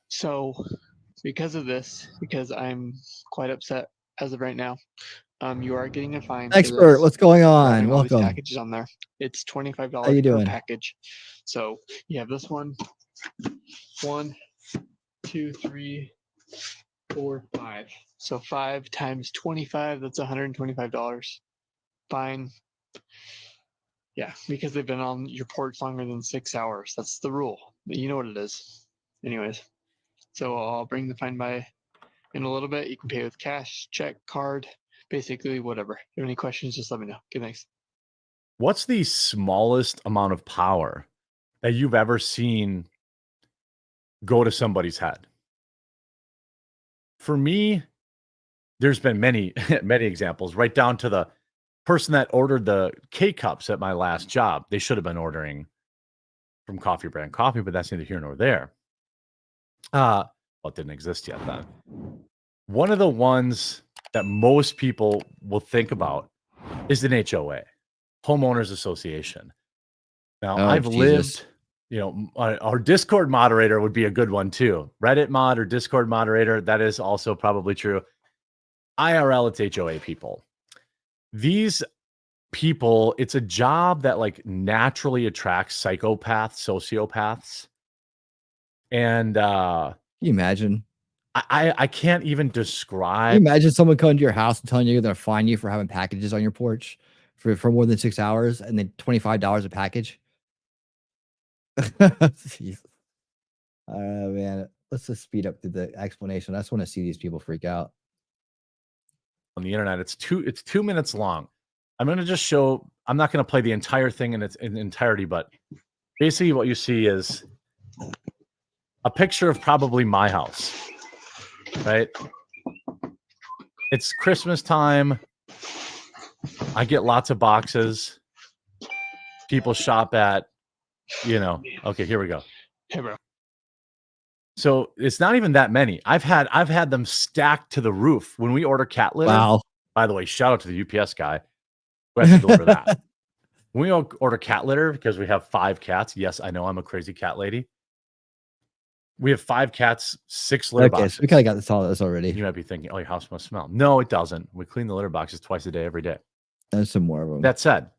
So because of this, because I'm quite upset as of right now, you are getting a fine.
Expert, what's going on?
All these
Welcome.
packages on there. It's $25
How you
per
doing?
package. So you have this one, 1, 2, 3, 4, 5. So 5 times 25, that's $125. Fine. Yeah, because they've been on your porch longer than 6 hours. That's the rule. You know what it is. Anyways, so I'll bring the fine by in a little bit. You can pay with cash, check, card, basically whatever. If you have any questions, just let me know. Okay, thanks.
What's the smallest amount of power that you've ever seen go to somebody's head? For me, there's been many, many examples, right down to the person that ordered the K-Cups at my last job. They should have been ordering from Coffee Brand Coffee, but that's neither here nor there. Well, it didn't exist yet then. One of the ones that most people will think about is an HOA, Homeowners Association. Now, I've lived, our Discord moderator would be a good one too. Reddit mod or Discord moderator, that is also probably true. IRL, it's HOA people. These people, it's a job that like naturally attracts psychopaths, sociopaths. And
Can you imagine?
I can't even describe.
Can you imagine someone coming to your house and telling you they're going to fine you for having packages on your porch for more than 6 hours and then $25 a package? Man, let's just speed up through the explanation. I just want to see these people freak out.
on the internet. It's 2 minutes long. I'm going to just show, I'm not going to play the entire thing in its entirety, but basically what you see is a picture of probably my house, right? It's Christmas time. I get lots of boxes. People shop at, okay, here we go.
Hey, bro.
So it's not even that many. I've had them stacked to the roof when we order cat litter.
Wow.
By the way, shout out to the UPS guy who has to deliver that. When we order cat litter because we have 5 cats. Yes, I know I'm a crazy cat lady. We have 5 cats, 6 litter boxes.
So we kind of got all this already.
You might be thinking, oh, your house must smell. No, it doesn't. We clean the litter boxes twice a day, every day.
There's some more of them.
That said,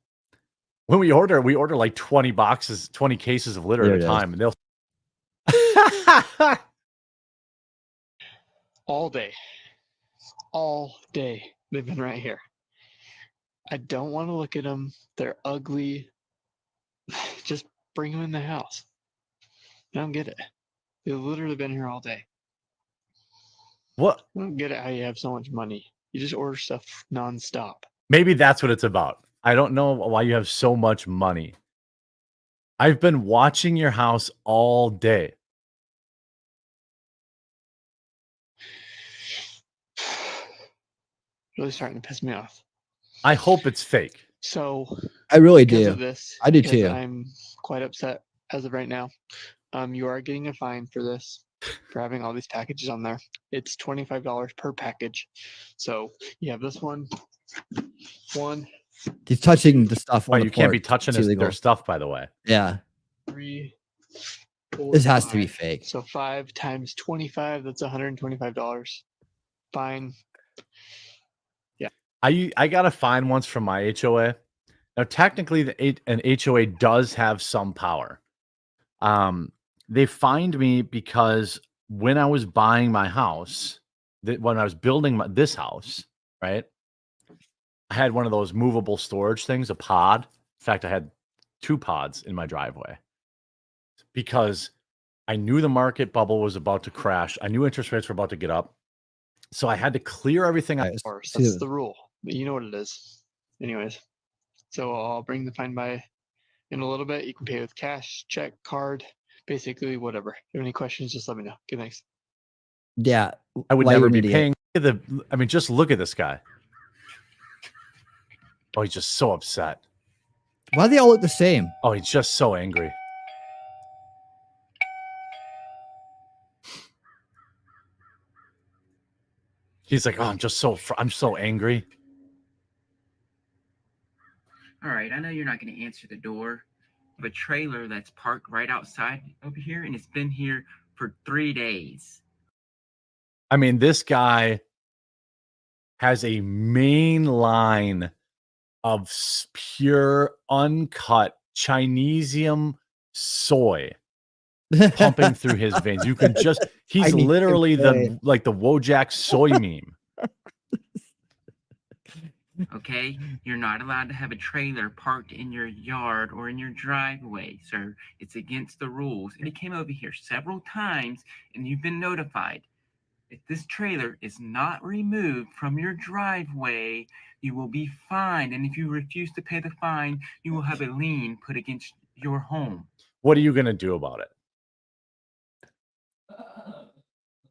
when we order like 20 boxes, 20 cases of litter
There
at a
it
time, and they'll
All day. All day. They've been right here. I don't want to look at them. They're ugly. Just bring them in the house. I don't get it. They've literally been here all day.
What?
I don't get it how you have so much money. You just order stuff nonstop.
Maybe that's what it's about. I don't know why you have so much money. I've been watching your house all day.
Really starting to piss me off.
I hope it's fake.
So
I really
because
do.
of this,
I do
because
too.
I'm quite upset as of right now. You are getting a fine for this, for having all these packages on there. It's $25 per package. So you have this one.
He's touching the stuff on
Oh,
the
you can't be
porch.
touching
It's illegal.
their stuff, by the way.
Yeah.
3, 4,
This has to be
5.
fake.
So 5 times 25, that's $125. Fine. Yeah.
I got a fine once from my HOA. Now, technically, an HOA does have some power. They fined me because when I was buying my house, when I was building this house, right, I had one of those movable storage things, a pod. In fact, I had 2 pods in my driveway because I knew the market bubble was about to crash. I knew interest rates were about to get up. So I had to clear everything out.
That's the rule. You know what it is. Anyways, so I'll bring the fine by in a little bit. You can pay with cash, check, card, basically whatever. If you have any questions, just let me know. Good, thanks.
Yeah.
I would
why
never
you're an
be
idiot.
paying just look at this guy. Oh, he's just so upset.
Why do they all look the same?
Oh, he's just so angry. He's like, oh, I'm so angry.
All right, I know you're not going to answer the door of a trailer that's parked right outside over here, and it's been here for 3 days.
I mean, this guy has a main line of pure, uncut Chinesium soy pumping through his veins. You can just, he's literally the Wojak soy meme.
Okay, you're not allowed to have a trailer parked in your yard or in your driveway, sir. It's against the rules. And he came over here several times, and you've been notified. If this trailer is not removed from your driveway, you will be fined. And if you refuse to pay the fine, you will have a lien put against your home.
What are you going to do about it?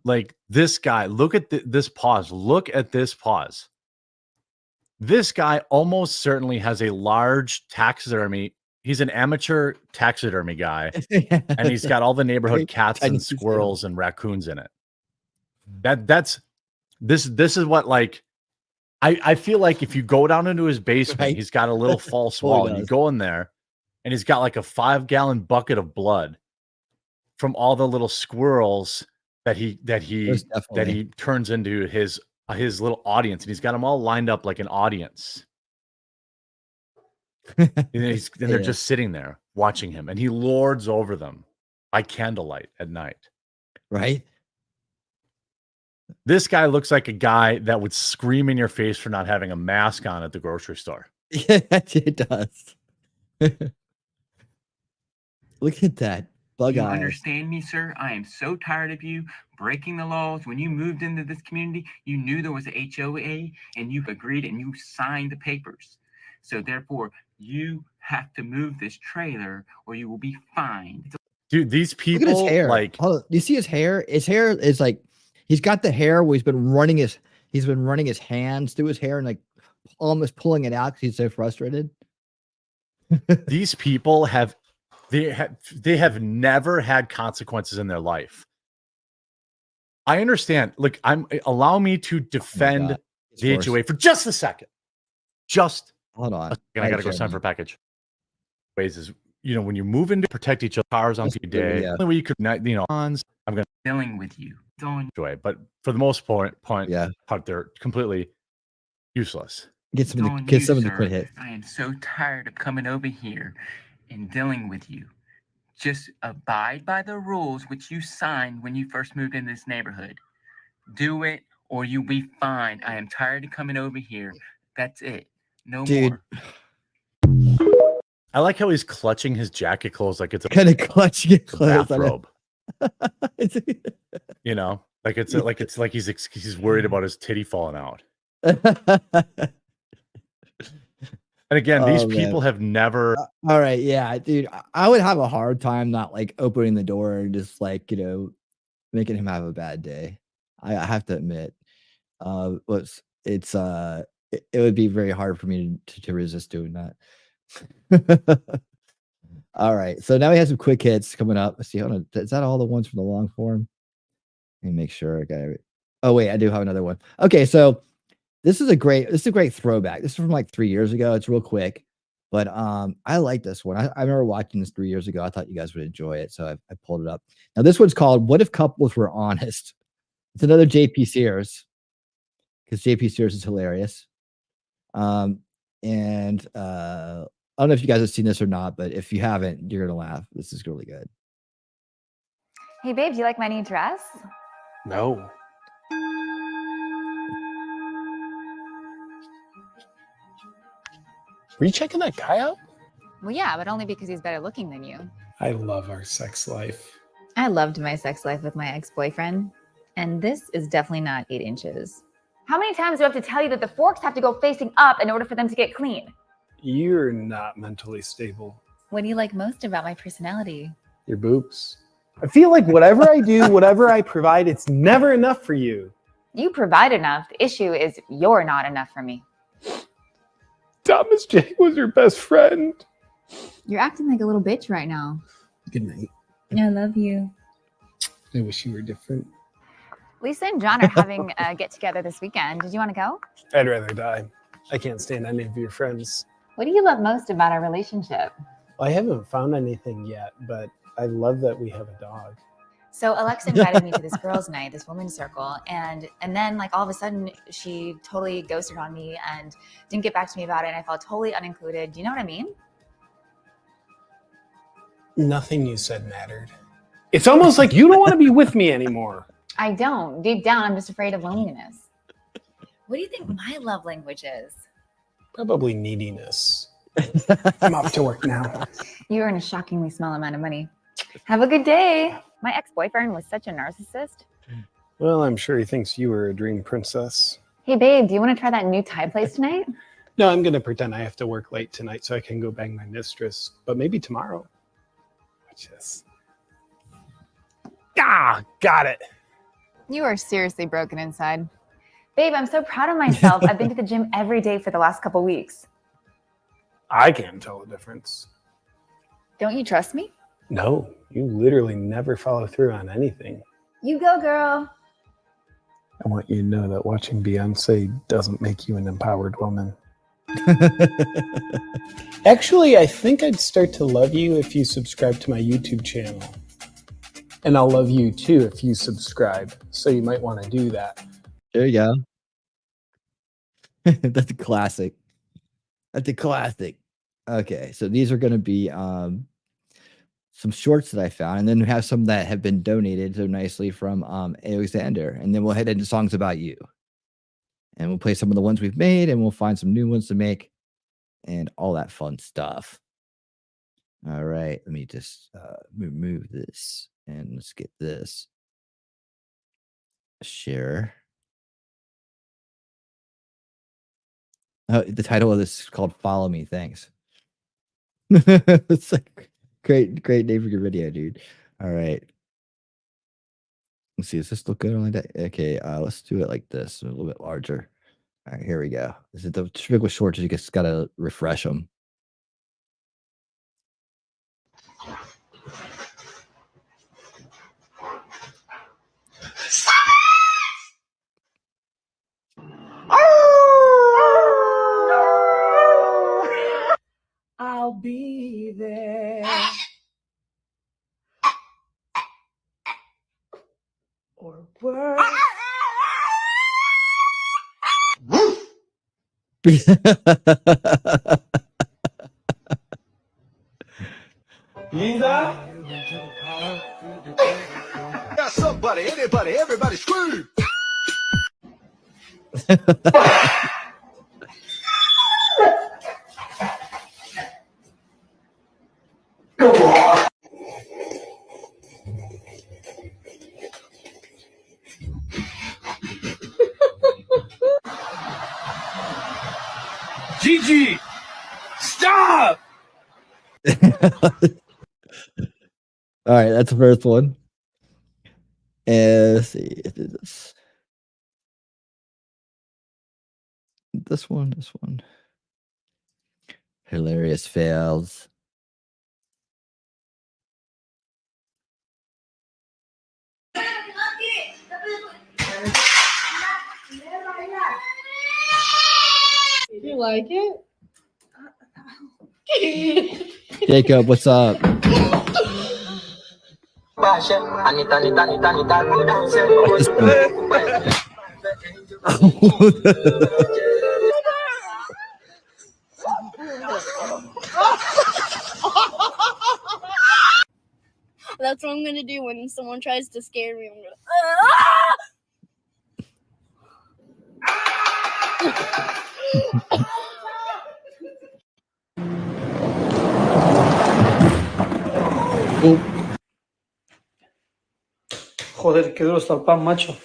Like this guy, look at this pause. Look at this pause. This guy almost certainly has a large taxidermy. He's an amateur taxidermy guy, and he's got all the neighborhood cats and squirrels and raccoons in it. This is what, like, I feel like if you go down into his basement, he's got a little false wall, and you go in there, and he's got like a 5-gallon bucket of blood from all the little squirrels that he turns into his little audience, and he's got them all lined up like an audience. and they're just sitting there watching him, and he lords over them by candlelight at night.
Right?
This guy looks like a guy that would scream in your face for not having a mask on at the grocery store.
Yeah, it does. Look at that. Bug
you
eyes.
understand me, sir? I am so tired of you breaking the laws. When you moved into this community, you knew there was a HOA and you've agreed and you signed the papers. So therefore, you have to move this trailer or you will be fined.
Dude, these
Look at his
people
hair.
like
Do you see his hair? His hair is like he's got the hair where he's been running his hands through his hair and like almost pulling it out because he's so frustrated.
these people they have never had consequences in their life. I understand. Like, allow me to defend the
worse.
HOA for just a second. Just
hold on.
I gotta go sign for a package. Ways is, when you move in to protect each other, cars on your day,
yeah.
only way you could, I'm gonna
dealing with you. Don't
enjoy, but for the most part, they're completely useless.
Get someone to quit hit.
I am so tired of coming over here and dealing with you. Just abide by the rules which you signed when you first moved in this neighborhood. Do it or you'll be fined. I am tired of coming over here. That's it. No more.
I like how he's clutching his jacket clothes like it's a
kind of clutching it close.
bathrobe. Like he's worried about his titty falling out. And again, these people have never.
All right, yeah, dude. I would have a hard time not like opening the door and just like making him have a bad day. I have to admit, it would be very hard for me to resist doing that. All right, so now we have some quick hits coming up. Let's see. Hold on. Is that all the ones from the long form? Let me make sure I got it. Oh wait, I do have another one. Okay, so this is a great throwback. This is from like 3 years ago. It's real quick, but I like this one. I remember watching this 3 years ago. I thought you guys would enjoy it, so I pulled it up. Now this one's called "What If Couples Were Honest." It's another JP Sears because JP Sears is hilarious. And I don't know if you guys have seen this or not, but if you haven't, you're gonna laugh. This is really good.
Hey babe, do you like my new dress?
No. Were you checking that guy out?
Well, yeah, but only because he's better looking than you.
I love our sex life.
I loved my sex life with my ex-boyfriend, and this is definitely not 8 inches. How many times do I have to tell you that the forks have to go facing up in order for them to get clean?
You're not mentally stable.
What do you like most about my personality?
Your boobs. I feel like whatever I do, whatever I provide, it's never enough for you.
You provide enough. The issue is you're not enough for me.
Thomas Jake was your best friend.
You're acting like a little bitch right now.
Good night.
I love you.
I wish you were different.
Lisa and John are having a get-together this weekend. Did you want to go?
I'd rather die. I can't stand any of your friends.
What do you love most about our relationship?
I haven't found anything yet, but I love that we have a dog.
So Alexa invited me to this girls' night, this women's circle, and then like all of a sudden she totally ghosted on me and didn't get back to me about it, and I felt totally unincluded. Do you know what I mean?
Nothing you said mattered. It's almost like you don't want to be with me anymore.
I don't. Deep down, I'm just afraid of loneliness. What do you think my love language is?
Probably neediness. I'm off to work now.
You earn a shockingly small amount of money. Have a good day. My ex-boyfriend was such a narcissist.
Well, I'm sure he thinks you were a dream princess.
Hey, babe, do you want to try that new Thai place tonight?
No, I'm going to pretend I have to work late tonight so I can go bang my mistress, but maybe tomorrow. Watch this. Ah, got it.
You are seriously broken inside. Babe, I'm so proud of myself. I've been to the gym every day for the last couple weeks.
I can't tell the difference.
Don't you trust me?
No, you literally never follow through on anything.
You go, girl.
I want you to know that watching Beyonce doesn't make you an empowered woman. Actually, I think I'd start to love you if you subscribe to my YouTube channel. And I'll love you too if you subscribe. So you might want to do that.
There you go. That's a classic. That's a classic. Okay, so these are going to be some shorts that I found, and then we have some that have been donated so nicely from Alexander, and then we'll head into songs about you, and we'll play some of the ones we've made, and we'll find some new ones to make, and all that fun stuff. All right, let me just remove this and let's get this. Share. Oh, the title of this is called "Follow Me." Thanks. It's like great name for your video, dude. All right. Let's see. Does this look good like that? Okay. Let's do it like this, a little bit larger. All right, here we go. Is it the trick with shorts? You just gotta refresh them.
I'll be there. Or worse.
Linda?
Yeah, somebody, anybody, everybody scream.
Gigi! Stop!
All right, that's the first one. And let's see. This one. Hilarious fails.
You like it?
Jacob, what's up?
That's what I'm gonna do when someone tries to scare me. I'm gonna.
Joder, qué duro está el pan, macho.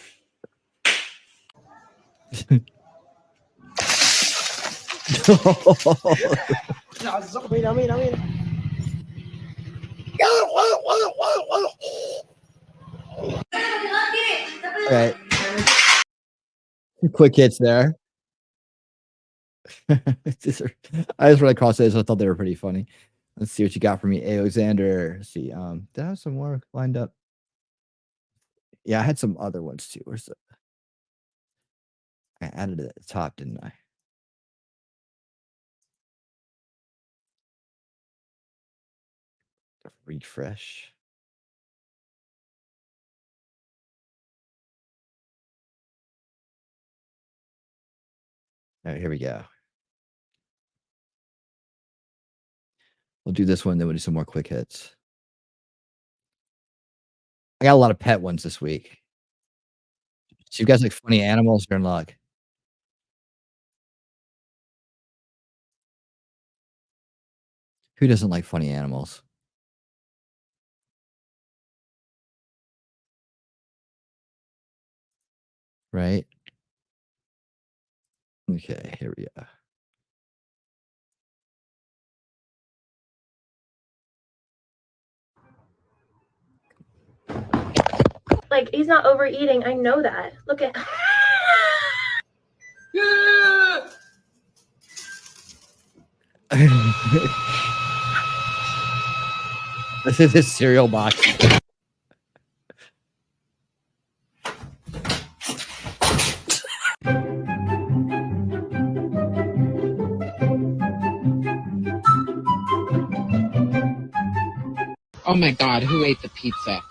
Mira, mira, mira.
All right. Quick hits there. I just ran across those. I thought they were pretty funny. Let's see what you got for me, Alexander. Let's see. Did I have some more lined up? Yeah, I had some other ones too. Where's the? I added it at the top, didn't I? Refresh. All right, here we go. We'll do this one, then we'll do some more quick hits. I got a lot of pet ones this week. So you guys like funny animals, you're in luck. Who doesn't like funny animals? Right? Okay, here we go.
Like, he's not overeating. I know that. Look at.
This is his cereal box.
Oh my God, who ate the pizza?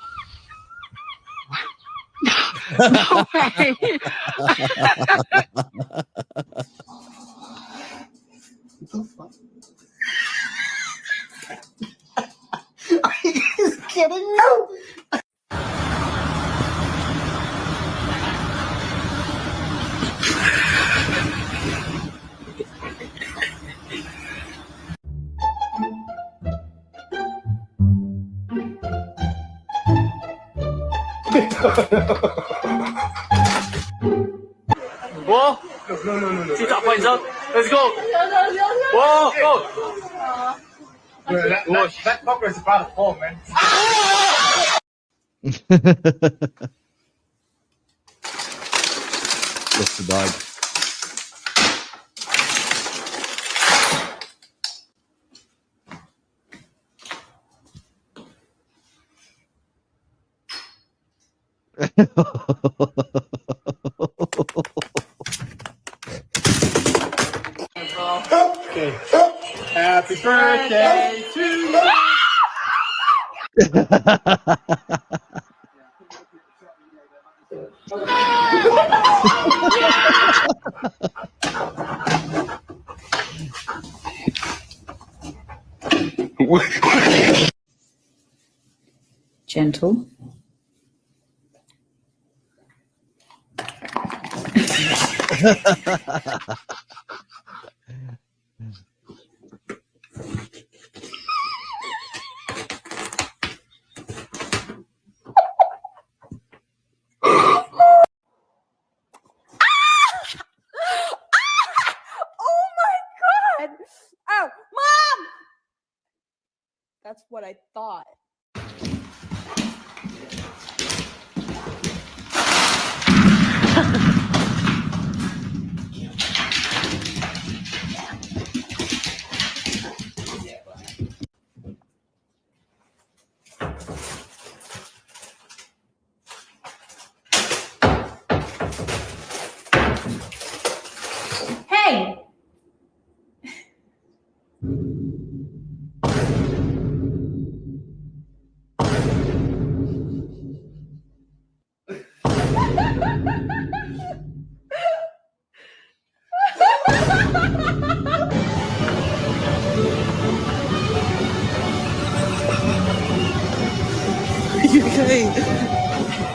No way.
Are you guys kidding me?
Whoa! No. See top points up. Let's go. Whoa, go. That fucker is about to fall, man.
What's the dog?
Okay. Happy birthday to you.
Gentle.
Oh my God. Oh, Mom! That's what I thought. Hey!
You okay?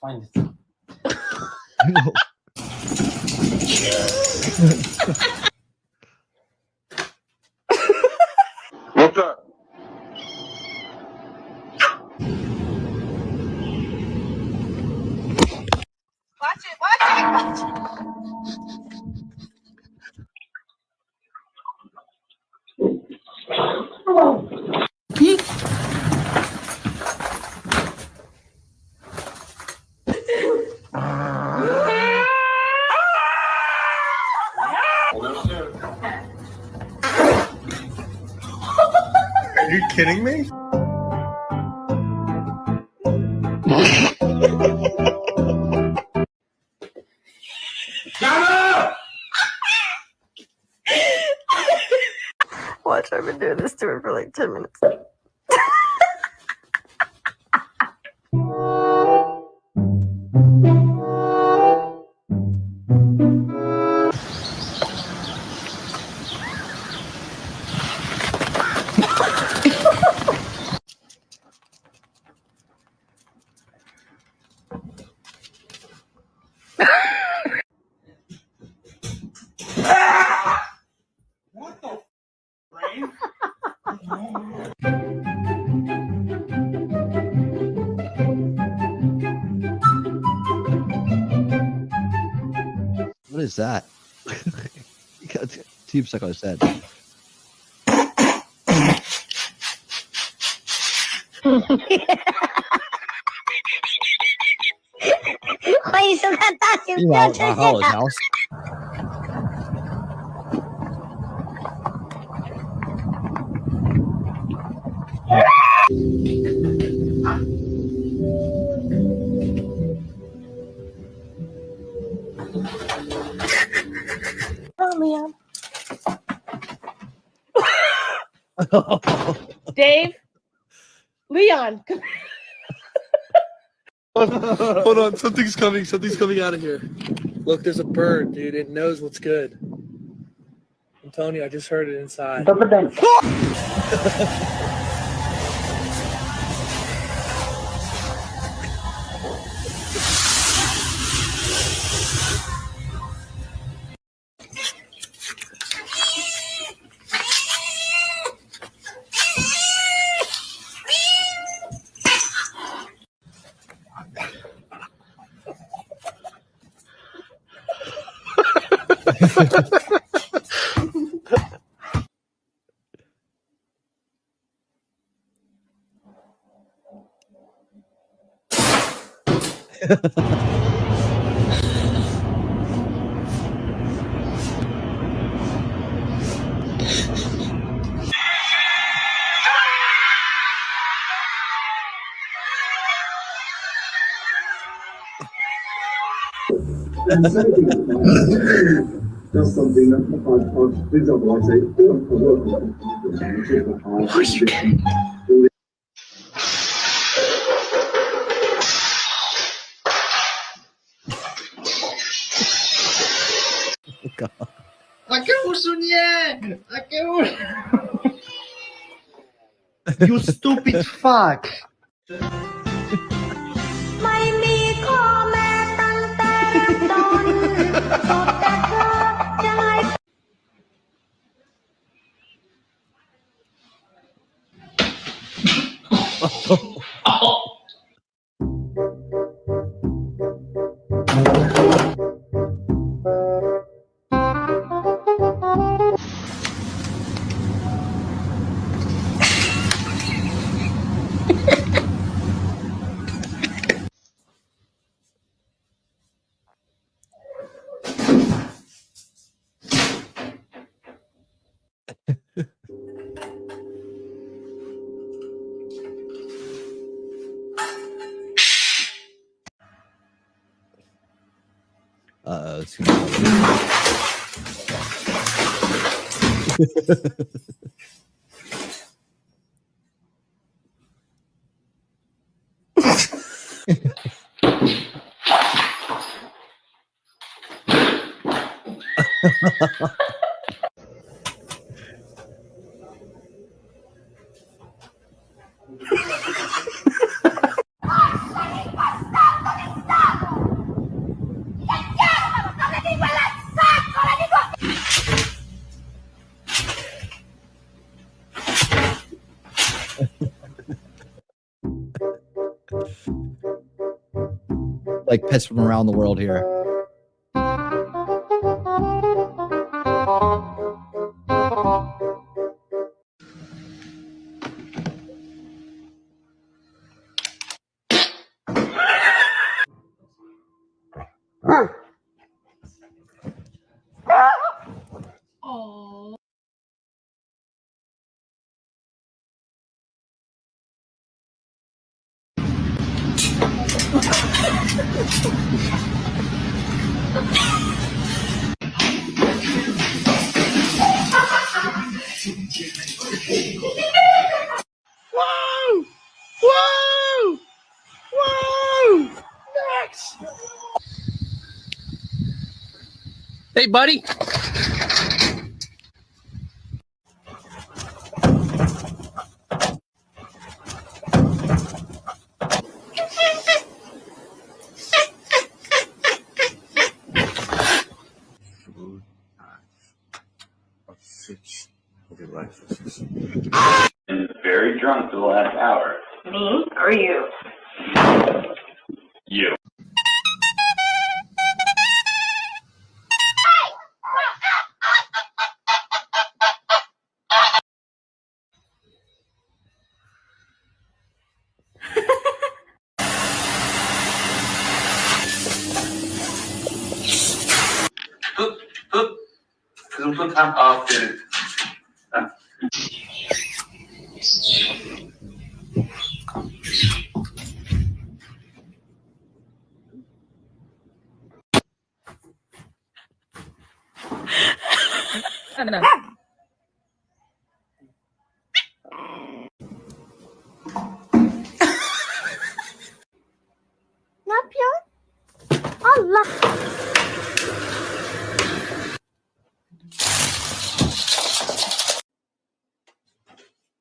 Find it.
What's up?
Watch it.
Are you kidding me?
Watch, I've been doing this to her for like 10 minutes.
What the brain?
What is that? He got tube stuck on his head.
Oye, eso cantaste un
Meanwhile,
cacho,
Valhalla's
Zeta.
house.
Oh, man. Dave, Leon, come here.
Hold on, something's coming. Something's coming out of here. Look, there's a bird, dude. It knows what's good. I'm telling you, I just heard it inside.
That's something that for example, I say, of course you can.
You stupid fuck.
ไม่มีข้อแม้ตั้งแต่ต้นสุดแต่เธอจะให้
It's gonna like pets from around the world here.
Whoa! Whoa! Whoa! Max!
Hey, buddy.
Been very drunk for the last hour.
Me or you?
You. Versuch haben auf den.
yapıyorsun? Allah.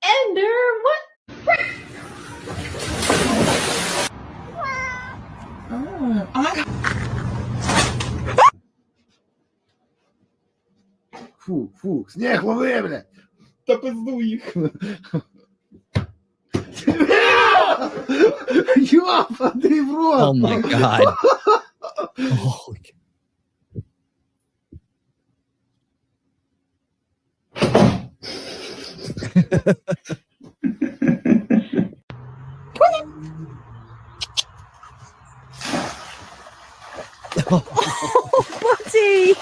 Ender, what? Oh my god.
Фу, снег лови, блядь. Да пиздуй їх. Ёбаный в рот.
Oh my god. Holy
Buddy.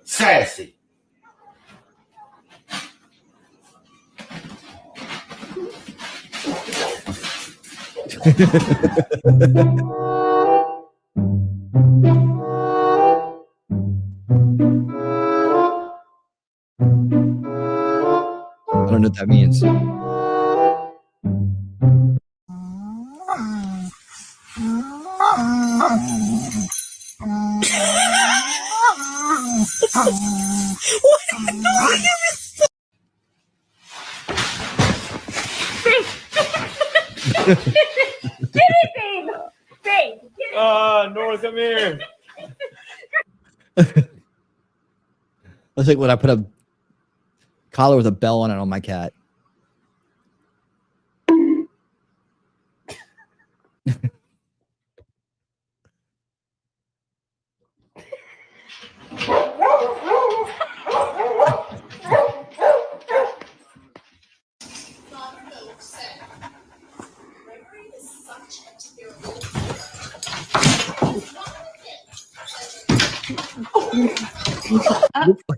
Sassy.
I don't know what that means.
Nora, come here.
That's like when I put a collar with a bell on it on my cat.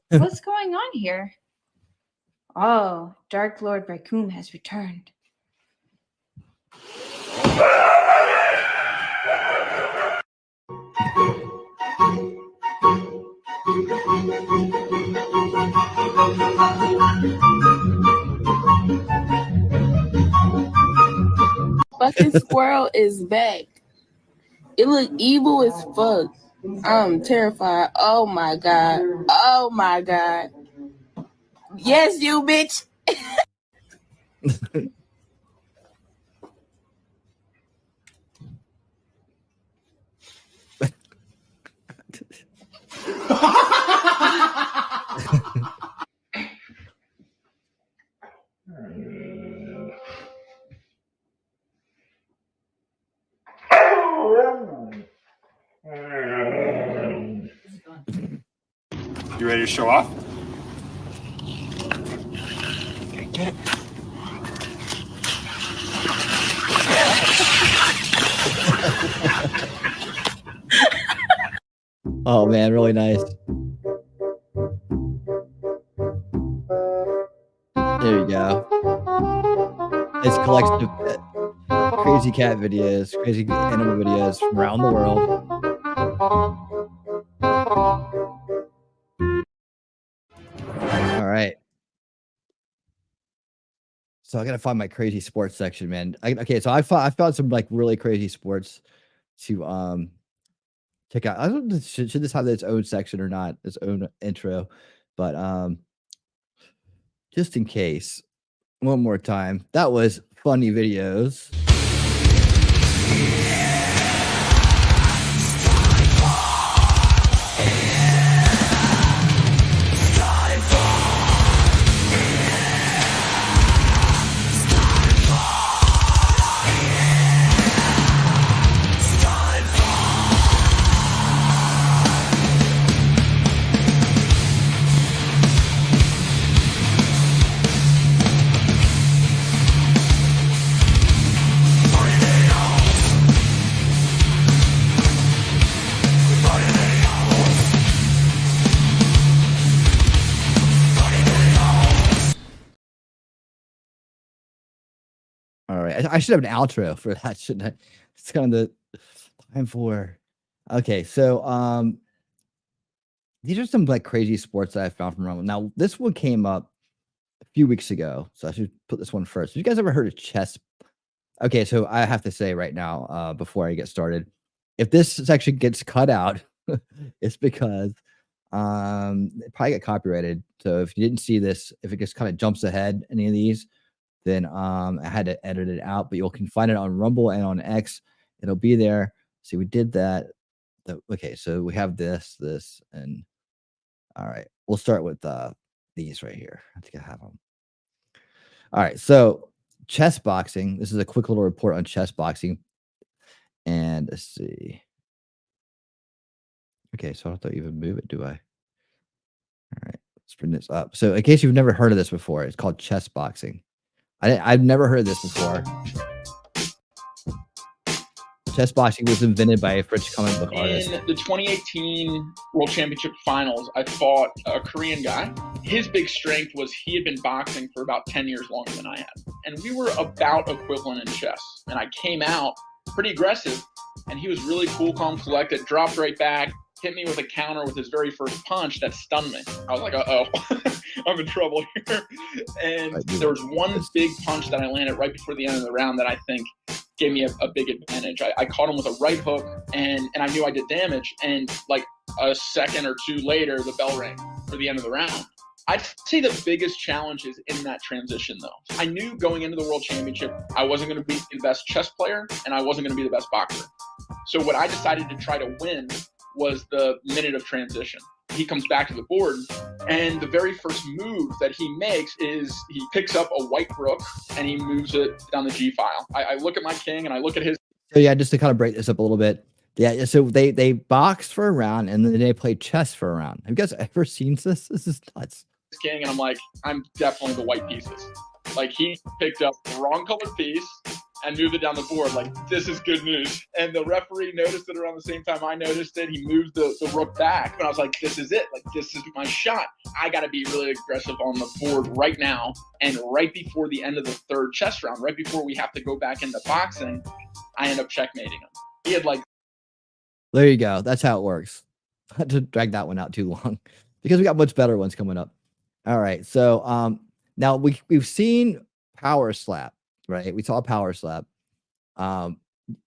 What's going on here? Oh, Dark Lord Raccoon has returned.
Fucking squirrel is back. It look evil as fuck. I'm terrified. Oh my god. Oh my god. Yes, you bitch.
You ready to show off?
Okay, get it.
Oh man, really nice. There you go. It's a collection of crazy cat videos, crazy animal videos from around the world. All right. So I gotta find my crazy sports section, man. Okay, so I found some like really crazy sports to check out. I don't know, should this have its own section or not, its own intro, but just in case, one more time. That was funny videos. All right. I should have an outro for that, shouldn't I? It's kind of the time for. Okay, so these are some like crazy sports that I found from Rumble. Now, this one came up a few weeks ago, so I should put this one first. Have you guys ever heard of chess? Okay, so I have to say right now, before I get started, if this section gets cut out, it's because it probably get copyrighted. So if you didn't see this, if it just kind of jumps ahead any of these, then I had to edit it out. But you can find it on Rumble and on X. It'll be there. See, we did that. Okay, so we have this, and all right. We'll start with these right here. I think I have them. All right, so chess boxing. This is a quick little report on chess boxing. And let's see. Okay, so I don't have to even move it, do I? All right, let's bring this up. So in case you've never heard of this before, it's called chess boxing. I've never heard of this before. Chess boxing was invented by a French comic book artist.
In the 2018 World Championship Finals, I fought a Korean guy. His big strength was he had been boxing for about 10 years longer than I had. And we were about equivalent in chess. And I came out pretty aggressive, and he was really cool, calm, collected, dropped right back, hit me with a counter with his very first punch that stunned me. I was like, uh-oh, I'm in trouble here. And there was one big punch that I landed right before the end of the round that I think gave me a big advantage. I caught him with a right hook, and I knew I did damage. And like a second or two later, the bell rang for the end of the round. I'd say the biggest challenge is in that transition, though. I knew going into the World Championship, I wasn't going to be the best chess player, and I wasn't going to be the best boxer. So what I decided to try to win was the minute of transition. He comes back to the board, and the very first move that he makes is he picks up a white rook and he moves it down the G file. I look at my king and I look at his.
So yeah, just to kind of break this up a little bit. Yeah, so they boxed for a round and then they played chess for a round. Have you guys ever seen this? This is nuts.
King, and I'm like, I'm definitely the white pieces. Like, he picked up the wrong colored piece and moved it down the board. Like, this is good news. And the referee noticed it around the same time I noticed it. He moved the rook back, and I was like, this is it. Like, this is my shot. I got to be really aggressive on the board right now. And right before the end of the third chess round, right before we have to go back into boxing, I end up checkmating him. He had like.
There you go. That's how it works. I had to drag that one out too long because we got much better ones coming up. All right. So now we've seen power slap, right? We saw power slap.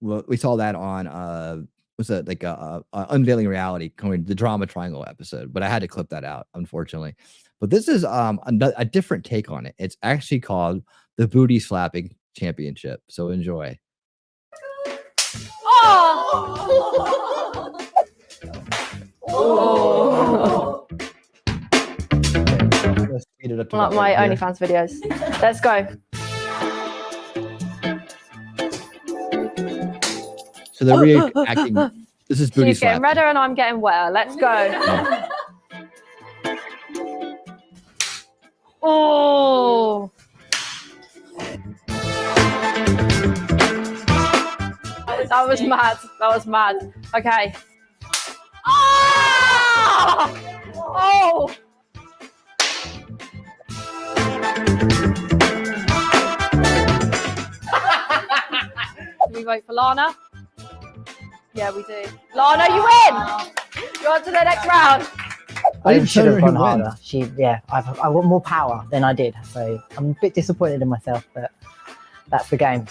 We saw that on was it like Unveiling Reality, the Drama Triangle episode, but I had to clip that out, unfortunately. But this is a different take on it. It's actually called the Booty Slapping Championship. So enjoy.
Oh! Oh!
Like
my OnlyFans videos. Let's go.
So they're reacting. This is booty
She's getting
slapping.
redder and I'm getting wetter. Let's go. Oh. That was mad. That was mad. Okay. Oh! Oh! Do we vote for Lana? Yeah, we do. Lana, you win! You're on to the next round.
I should have gone harder. I want more power than I did. So I'm a bit disappointed in myself, but that's the game.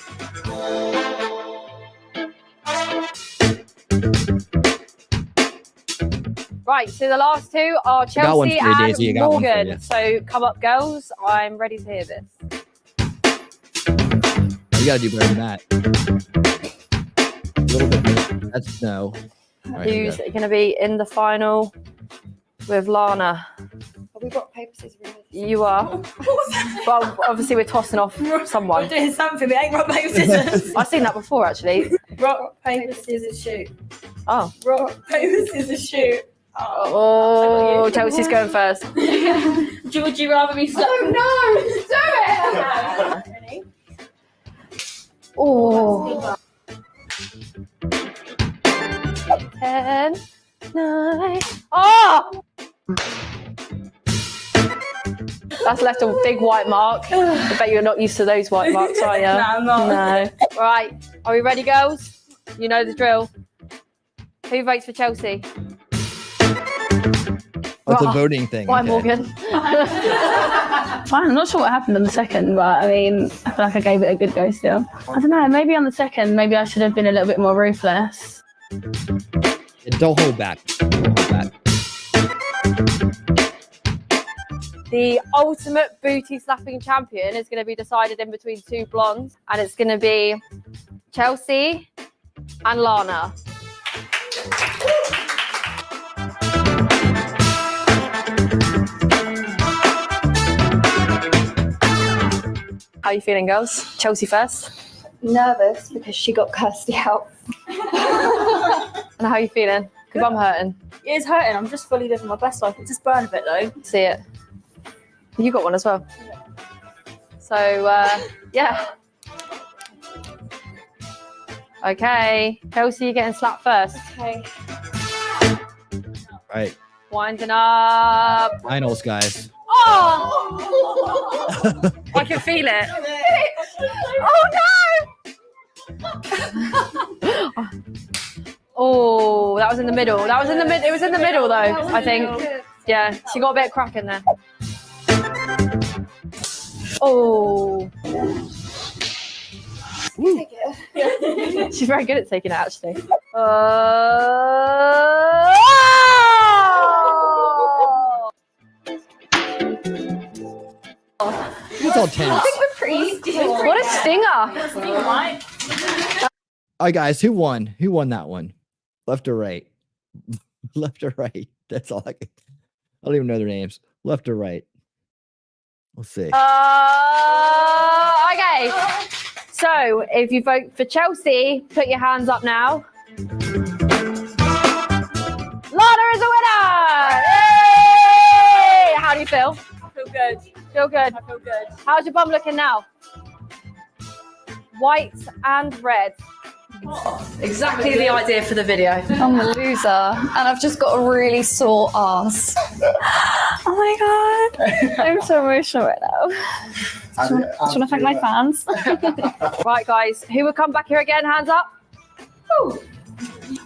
Right, so the last two are Chelsea and Morgan. So come up, girls. I'm ready to hear this.
You gotta do better than that. A little bit. That's no. Right,
who's going to be in the final with Lana?
Have we got paper, scissors?
You are. Well, obviously we're tossing off someone.
We're doing something. We ain't rock, paper, scissors.
I've seen that before, actually.
Rock, paper, scissors, shoot.
Oh.
Rock, paper, scissors, shoot.
Oh, Chelsea's going first.
Would you rather be stuck?
Oh, no! Do it!
Ready?
Oh. 10, 9. Oh! That's left a big white mark. I bet you're not used to those white marks, are you?
No, I'm not.
No. Right, are we ready, girls? You know the drill. Who votes for Chelsea?
What's a voting thing?
Why,
Okay.
Morgan?
Fine, I'm not sure what happened on the second, but I mean, I feel like I gave it a good go still. I don't know, maybe on the second, maybe I should have been a little bit more ruthless.
Don't hold back. Don't hold back.
The ultimate booty slapping champion is going to be decided in between two blondes, and it's going to be Chelsea and Lana. How are you feeling, girls? Chelsea first.
Nervous because she got cursed out.
And how are you feeling? Because I'm hurting.
It is hurting, I'm just fully living my best life. It just burned a bit though.
See it. You got one as well. So, yeah. Okay. Chelsea, you're getting slapped first.
Okay.
Right.
Winding up.
Finals, guys.
Oh! I can feel it. Oh no! Oh, that was in the middle. That was in the mid. It was in the middle though. I think. Yeah, she got a bit of crack in there. Oh.
Take it.
She's very good at taking it actually.
It's all tense.
I think we're pretty still.
What a stinger!
All right, guys, who won? Who won that one? Left or right? Left or right? That's all I can. I don't even know their names. Left or right? We'll see.
Okay. So, if you vote for Chelsea, put your hands up now. Lana is a winner! Yay! How do you feel?
I feel good.
Feel good?
I feel good.
How's your bum looking now? White and red.
Exactly the idea for the video.
I'm a loser and I've just got a really sore ass. Oh my god. I'm so emotional right now. Do you want to thank my fans?
Right, guys, who will come back here again? Hands up. Woo.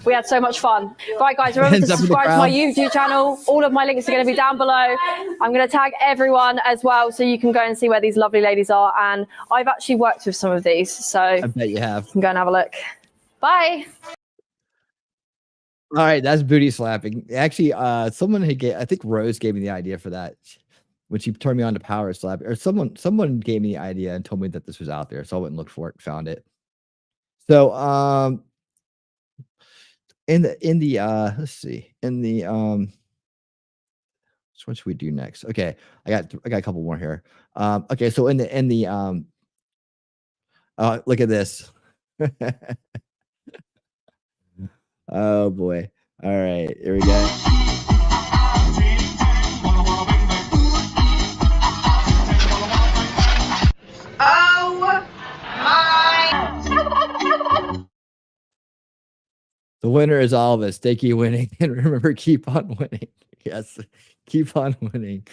We had so much fun. Right, guys, remember
Hands
to
up in the
subscribe to my
crowd.
YouTube channel. All of my links are going to be down below. I'm going to tag everyone as well so you can go and see where these lovely ladies are. And I've actually worked with some of these, so
I bet you have.
you can go and have a look. Bye.
All right, that's booty slapping. Actually, someone had I think Rose gave me the idea for that when she turned me on to power slap, or someone gave me the idea and told me that this was out there, so I went and looked for it and found it. So, in the let's see, in the so what should we do next? Okay, I got a couple more here. Okay, so in the look at this. Oh boy. All right, here we go.
Oh my!
The winner is all of us. Thank you, winning, and remember, keep on winning. Yes, keep on winning.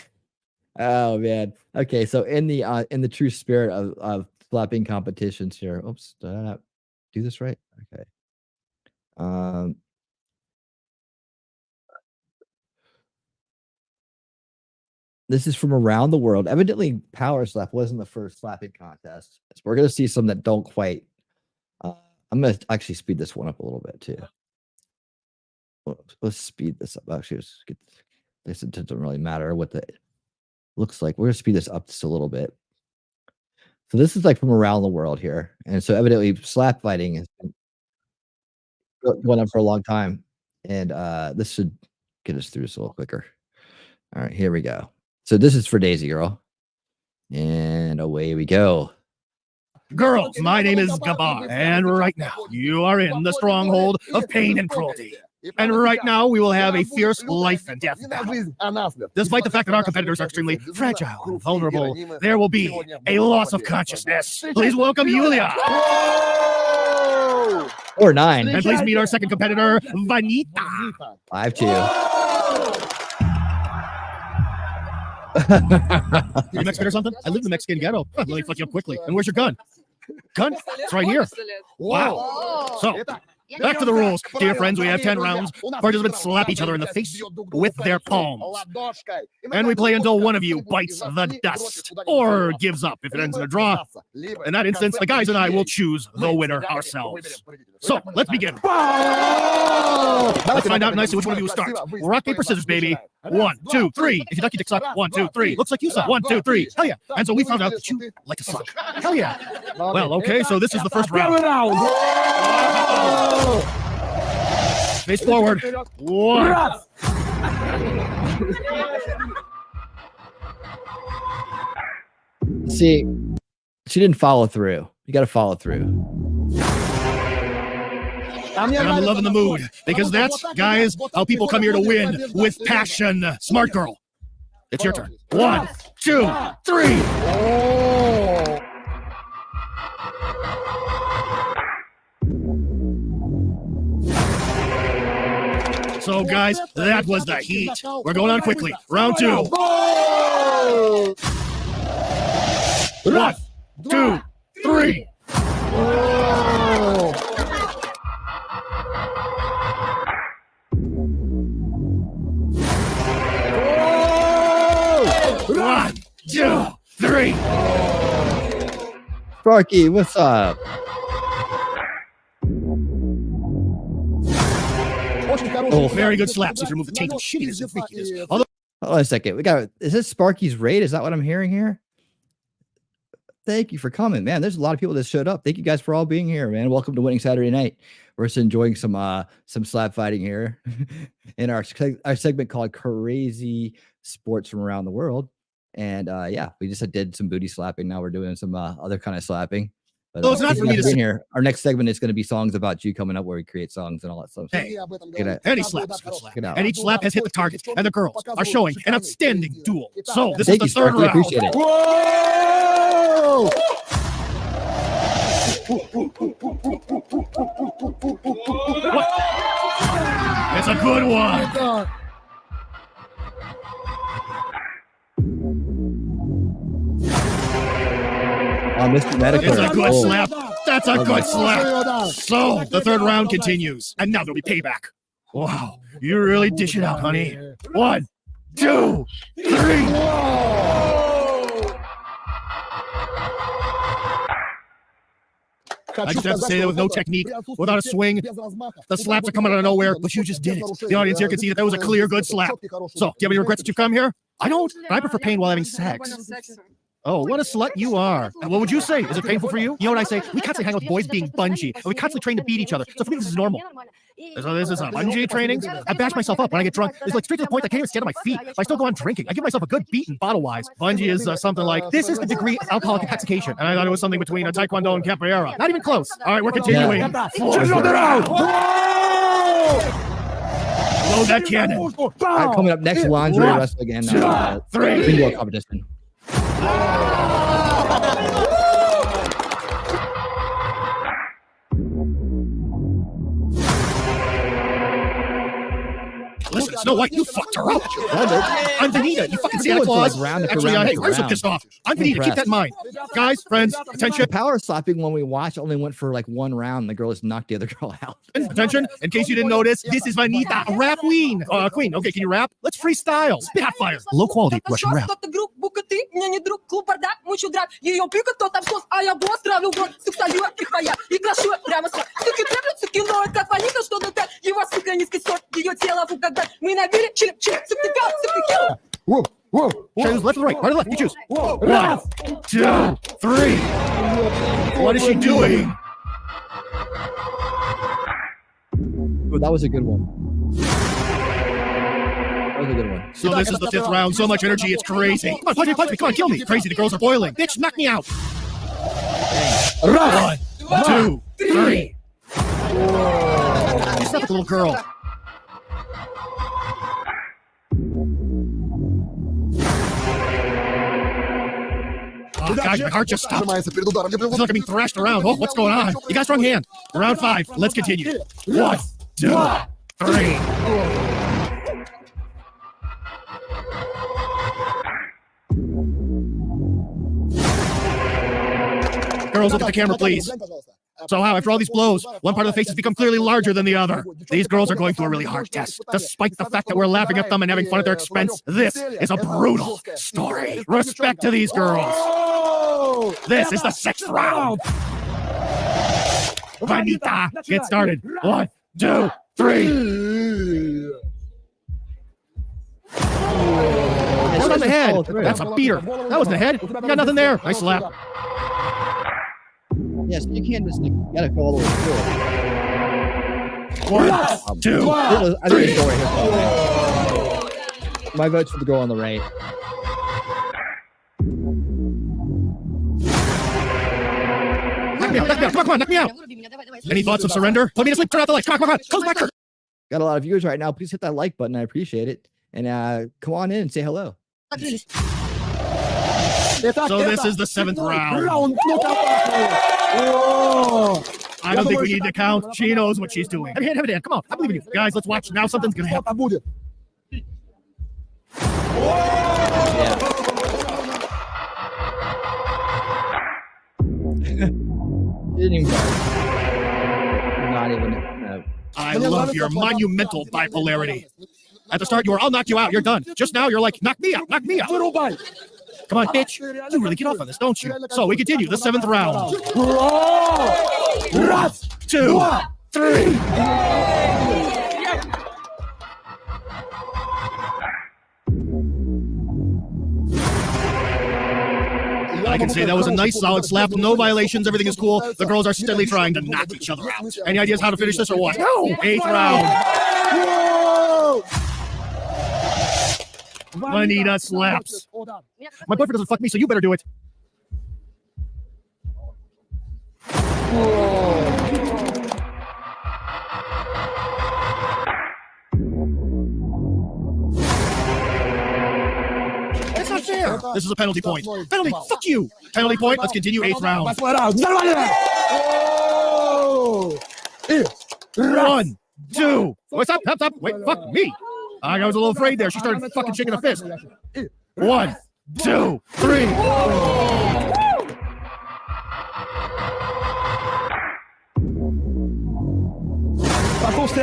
Oh man. Okay, so in the true spirit of slapping competitions here. Oops, did I not do this right? Okay. This is from around the world. Evidently, Power Slap wasn't the first slapping contest. So we're gonna see some that don't quite. I'm gonna actually speed this one up a little bit too. Let's speed this up. Actually, let's get this. It doesn't really matter what the looks like. We're gonna speed this up just a little bit. So this is like from around the world here, and so evidently, slap fighting has been going on for a long time, and this should get us through this a little quicker. All right, here we go. So this is for Daisy Girl, and away we go.
Girls, my name is Gabar, and right now you are in the stronghold of pain and cruelty. And right now we will have a fierce life and death battle. Despite the fact that our competitors are extremely fragile and vulnerable, there will be a loss of consciousness. Please welcome Yulia.
Or 9.
And please meet our second competitor, Vanita.
5-2.
You Mexican or something? I live in the Mexican ghetto. Let me fuck you up quickly. And where's your gun? Gun? It's right here. Wow. So, back to the rules. Dear friends, we have 10 rounds. Participants slap each other in the face with their palms. And we play until one of you bites the dust or gives up if it ends in a draw. In that instance, the guys and I will choose the winner ourselves. So, let's begin. Let's find out nicely which one of you will start. Rock, paper, scissors, baby. 1, 2, 3. If you duck, you dick suck. 1, 2, 3. Looks like you suck. 1, 2, 3. Hell yeah. And so we found out that you like to suck. Hell yeah. Well, okay, so this is the first round. Face forward. 1.
See, she didn't follow through. You got to follow through.
And I'm in love in the mood because that's, guys, how people come here to win with passion. Smart girl. It's your turn. 1, 2, 3. So, guys, that was the heat. We're going on quickly. Round 2. 1, 2, 3. One, 2, 3.
Sparky, what's up?
Oh, very good slaps. If you remove the taint, how shitty and freaky it is. Although,
Hold on a second. Is this Sparky's raid? Is that what I'm hearing here? Thank you for coming, man. There's a lot of people that showed up. Thank you guys for all being here, man. Welcome to Winning Saturday Night. We're just enjoying some slap fighting here in our segment called Crazy Sports from Around the World. And yeah, we just did some booty slapping. Now we're doing some other kind of slapping. But,
it's not for me to say.
Here. Our next segment is going to be songs about you coming up, where we create songs and all that stuff.
Hey, and he slaps, good slap. And each slap has hit the target, and the girls are showing an outstanding duel. So this is the third round.
Appreciate it.
Whoa! What? It's a good one.
Mr. Medical.
It's a good slap. That's a good slap. So the third round continues, and now there'll be payback. Wow, you really dish it out, honey. 1, 2, 3. I just have to say that with no technique, without a swing, the slaps are coming out of nowhere, but you just did it. The audience here can see that was a clear, good slap. So, do you have any regrets that you've come here? I don't. I prefer pain while having sex. Oh, what a slut you are. And what would you say? Is it painful for you? You know what I say? We constantly hang out with boys being bungee, and we constantly train to beat each other. So for me, this is normal. So this is a bungee training. I bash myself up when I get drunk. It's like straight to the point I can't even stand on my feet. But I still go on drinking. I give myself a good beating bottle-wise. Bungee is something like, this is the degree of alcoholic intoxication. And I thought it was something between a taekwondo and capoeira. Not even close. All right, we're continuing. Yeah. Load that cannon.
All right, coming up next, lingerie wrestle again.
2, 3.
Bingo competition.
Listen, Snow White, you fucked her up. I'm Vanita, you fucking Santa Claus. Actually, hey, why are you so pissed off? I'm Vanita, keep that in mind. Guys, friends, attention.
Power slapping when we watched only went for like one round. The girl just knocked the other girl out.
Attention, in case you didn't notice, this is Vanita, a rap queen. Queen, okay, can you rap? Let's freestyle. Spit hot fire. Low quality Russian rap.
Whoa, whoa.
Choose left or right, right or left, you choose. 1, 2, 3. What is she doing?
Oh, that was a good one. That was a good one.
So this is the 5th round. So much energy, it's crazy. Come on, punch me, come on, kill me. Crazy, the girls are boiling. Bitch, knock me out. 1, 2, 3. You stop with the little girl. Oh, gosh, my heart just stopped. I feel like I'm being thrashed around. Oh, what's going on? You got a strong hand. Round 5. Let's continue. 1, 2, 3. Girls, look at the camera, please. So how, after all these blows, one part of the face has become clearly larger than the other. These girls are going through a really hard test. Despite the fact that we're laughing at them and having fun at their expense, this is a brutal story. Respect to these girls. This is the 6th round. Vanita, get started. 1, 2, 3. That was on the head. That's a beater. That was the head. You got nothing there. Nice slap.
Yes, you can't just, like, you gotta go all the way through it.
1, 2,
I think
3.
it's going right here. My vote's for the girl on the right.
Knock me out, come on, knock me out. Any thoughts of surrender? Put me to sleep, turn out the lights, come on, close my curtain.
Got a lot of viewers right now. Please hit that like button. I appreciate it. And come on in and say hello.
So this is the 7th round. I don't think we need to count. She knows what she's doing. Have a hand, come on. I believe in you. Guys, let's watch. Now something's going to happen.
Didn't even go. Not even.
I love your monumental bipolarity. At the start, you were, I'll knock you out. You're done. Just now, you're like, knock me out, knock me out. Come on, bitch. You really get off on this, don't you? So we continue the 7th round. 1, 2, 3. I can say that was a nice solid slap. No violations. Everything is cool. The girls are steadily trying to knock each other out. Any ideas how to finish this or what? No. 8th round. Vanita slaps. My boyfriend doesn't fuck me, so you better do it. That's not fair. This is a penalty point. Penalty, fuck you. Penalty point. Let's continue 8th round. 1, 2. Wait, stop. Wait, fuck me. I was a little afraid there. She started fucking shaking a fist. 1, 2, 3.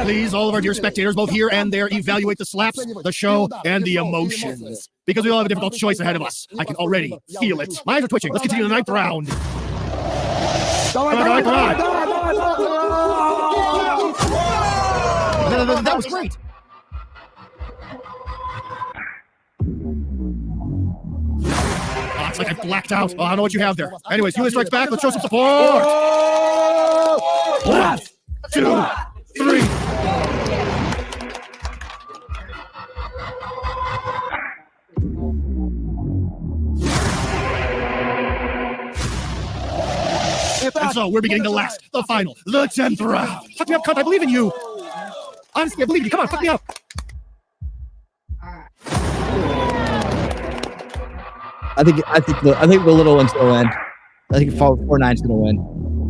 Please, all of our dear spectators, both here and there, evaluate the slaps, the show, and the emotions. Because we all have a difficult choice ahead of us. I can already feel it. My eyes are twitching. Let's continue the 9th round. Come on. That was great. It's like I blacked out. Oh, I don't know what you have there. Anyways, Julia strikes back. Let's show some support. 1, 2, 3. And so we're beginning the final, the 10th round. Fuck me up, cunt. I believe in you. Honestly, I believe in you. Come on, fuck me up.
I think the little one's gonna win. I think 4-9's gonna win.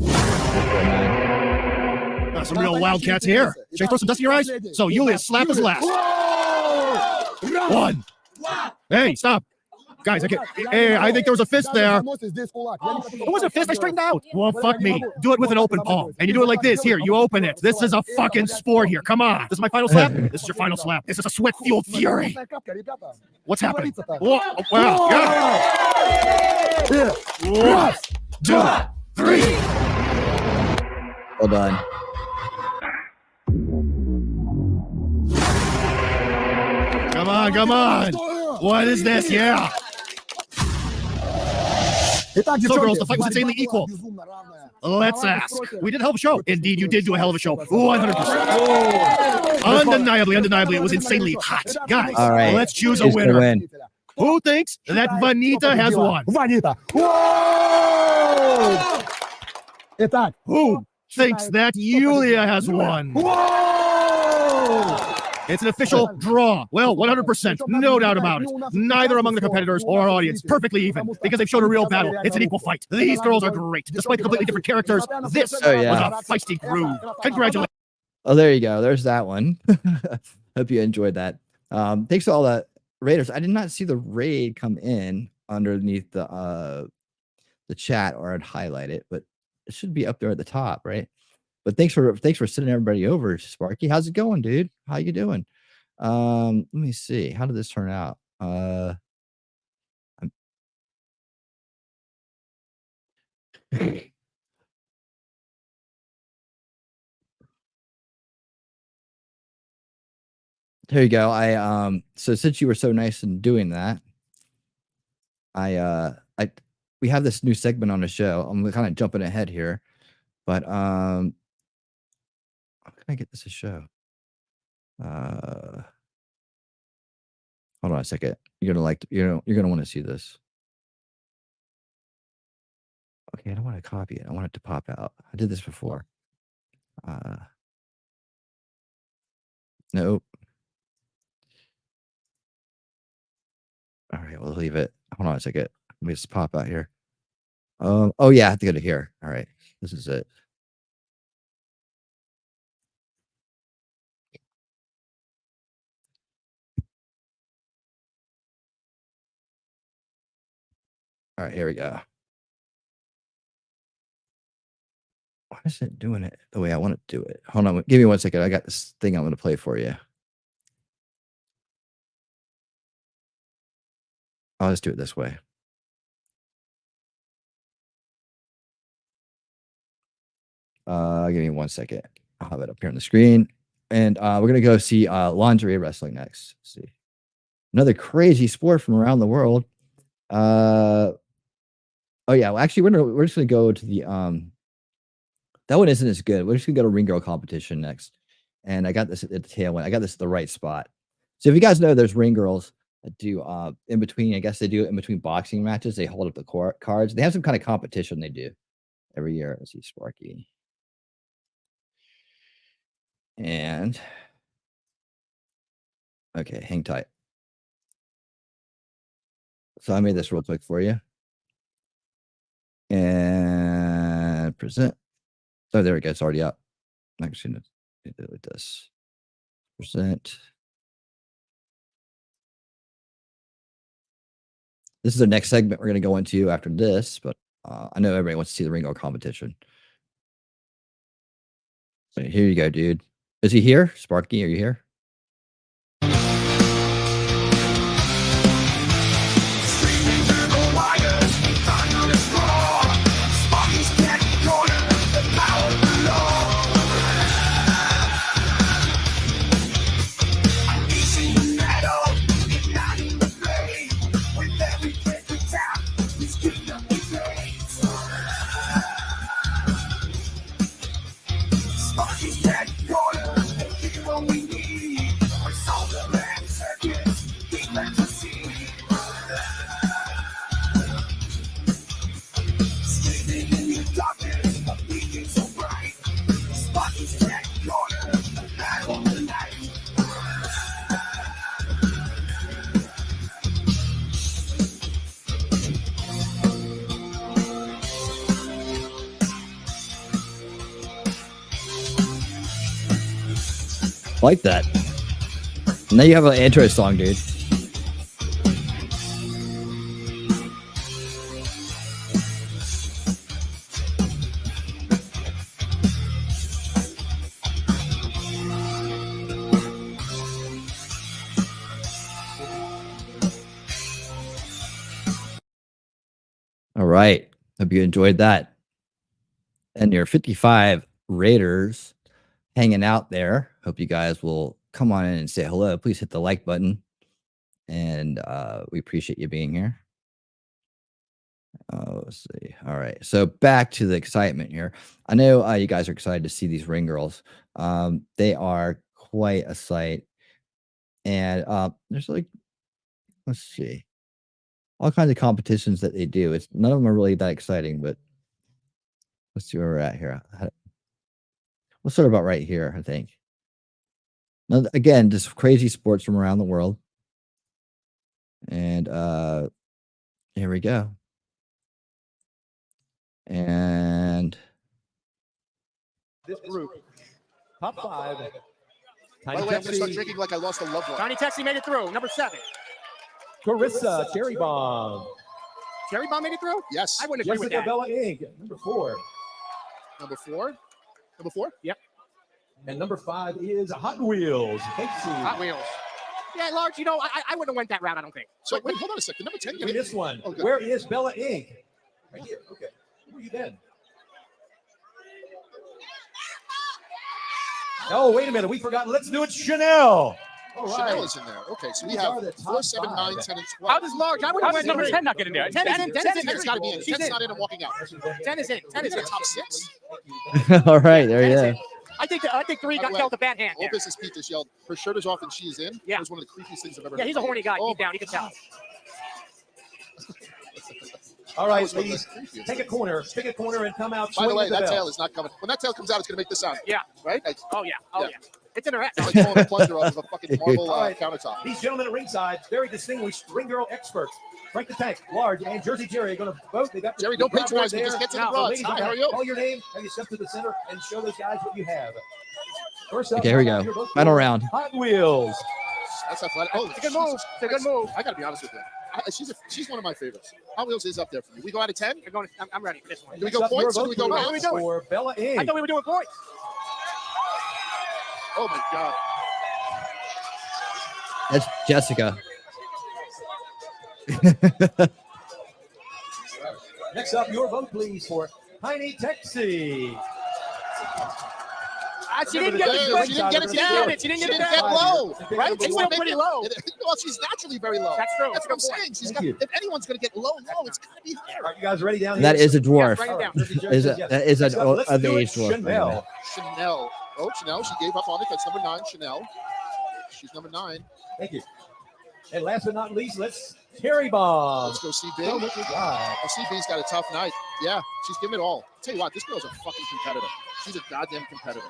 4-9.
Some real wildcats here. Should I throw some dust in your eyes? So Julia's slap is last. 1. Hey, stop. Guys, I think there was a fist there. It wasn't a fist. I straightened out. Well, fuck me. Do it with an open palm. And you do it like this. Here, you open it. This is a fucking sport here. Come on. This is my final slap. This is your final slap. This is a sweat-fueled fury. What's happening? Whoa, wow. Yeah. 1, 2, 3.
Well done.
Come on. What is this? Yeah. So, girls, the fight was insanely equal. Let's ask. We did a hell of a show. Indeed, you did do a hell of a show. 100%. Undeniably, it was insanely hot. Guys,
all right,
let's choose a winner.
Win.
Who thinks that Vanita has won?
Vanita.
Who thinks that Julia has won? It's an official draw. Well, 100%. No doubt about it. Neither among the competitors or our audience. Perfectly even. Because they've shown a real battle. It's an equal fight. These girls are great. Despite the completely different characters, this was a feisty groove. Congratulations.
Oh, there you go. There's that one. Hope you enjoyed that. Thanks to all the raiders. I did not see the raid come in underneath the the chat, or I'd highlight it, but it should be up there at the top, right? But thanks for sending everybody over, Sparky. How's it going, dude? How you doing? Let me see. How did this turn out? There you go. So since you were so nice in doing that, we have this new segment on the show. I'm kind of jumping ahead here, but how can I get this a show? Hold on a second. You're gonna want to see this. Okay, I don't want to copy it. I want it to pop out. I did this before. Nope. All right, we'll leave it. Hold on a second. Let me just pop out here. Oh yeah, I have to go to here. All right, this is it. All right, here we go. Why is it doing it the way I want it to do it? Hold on, give me 1 second. I got this thing I'm going to play for you. I'll just do it this way. Give me 1 second. I'll have it up here on the screen. And we're going to go see lingerie wrestling next. Let's see. Another crazy sport from around the world. Oh, yeah. Well, actually, we're just going to go to the... that one isn't as good. We're just going to go to ring girl competition next. And I got this at the tail end. I got this at the right spot. So if you guys know, there's ring girls that do in between. I guess they do it in between boxing matches. They hold up the cards. They have some kind of competition they do every year. Let's see, Sparky. And okay, hang tight. So I made this real quick for you. And present. Oh, there we go. It's already up. I'm actually going to do it like this. Present. This is the next segment we're going to go into after this, but I know everybody wants to see the ring girl competition. So here you go, dude. Is he here? Sparky, are you here? Like that. Now you have an intro song, dude. All right. Hope you enjoyed that. And your 55 Raiders hanging out there. Hope you guys will come on in and say hello. Please hit the like button. And we appreciate you being here. Let's see. All right. So back to the excitement here. I know you guys are excited to see these ring girls. They are quite a sight. And there's like, let's see, all kinds of competitions that they do. None of them are really that exciting, but let's see where we're at here. We'll start about right here, I think. Now, again, just crazy sports from around the world. And here we go. And
this group, top 5.
By the way, I'm going to start drinking like I lost a loved one.
Tiny Texie made it through. Number 7. Carissa Cherry Bomb.
Cherry Bomb made it through?
Yes.
I wouldn't agree with
Jessica
that.
Bella Inc. Number 4.
Number 4? Number 4?
Yep.
And number 5 is Hot Wheels.
Hot Wheels. Yeah, Large, you know, I wouldn't have went that route, I don't think.
So wait, hold on a second. Number 10.
Give me this one.
Oh, good.
Where is Bella Inc.? Right here. Okay. Where you been? Oh, wait a minute. We forgot. Let's do it, Chanel. All right.
Chanel is in there. Okay, so we
These
have
are the top
4, 7, 9,
5.
10, and 12.
How does Large? I would have went number 10 not get in there. 10 is in. 10 is in.
10's got to be in.
She's
10's
in.
not in and walking out.
10 is in. 10 is in.
Top 6.
All right, there you go.
I think 3 got dealt a bad hand
All
there.
business Pete just yelled, her shirt is off and she's in.
Yeah.
It was one of the creepiest things I've ever
Yeah,
heard.
he's a horny guy.
Oh,
Deep down, you can tell.
All right,
That was
ladies.
one of the creepiest
Take a corner. Pick a corner and come out.
By the
swing
way,
the
that
bell.
tail is not coming. When that tail comes out, it's going to make this sound.
Yeah.
Right?
Oh, yeah. Oh, yeah. It's in her ass.
It's like pulling a plunger off of a fucking marble
All right.
countertop.
These gentlemen at ringside, very distinguished ring girl experts. Frank the Tank, Large, and Jersey Jerry are going to vote. They got
Jerry, don't
the crowd
patronize me.
right
Just
there.
get to the
Now,
broads.
ladies,
Hi,
okay,
how are you?
call your name. Have you step to the center and show those guys what you have. First up,
Okay, here we go.
your vote
Final
for
round.
Hot Wheels.
That's athletic. Oh,
It's a good move. It's a good move.
I got to be honest with you. She's one of my favorites. Hot Wheels is up there for you. We go out of 10?
I'm ready for this one.
Do we go points or do we go
What are we
rounds?
doing?
For Bella Inc.
I thought we were doing points.
Oh, my God.
That's Jessica.
Next up, your vote, please, for Tiny Texie.
She didn't get
She didn't get it down.
She didn't
She
get it
didn't
down.
get low, right?
It's still pretty low.
Well, she's naturally very low.
That's true.
That's what I'm saying. She's got.
you.
If anyone's going to get low, it's got to be
All
higher.
right, you guys ready down here?
That is a dwarf.
Write it down.
That is
Next
an
up, let's
of
do it,
age dwarf.
Chanel.
Chanel. Oh, Chanel. She gave up on it. That's number 9. Chanel. She's number 9.
Thank you. And last but not least, let's Cherry Bomb.
Let's go CB.
Oh, look at that.
Oh, CB's got a tough night. Yeah, she's giving it all. Tell you what, this girl's a fucking competitor. She's a goddamn competitor.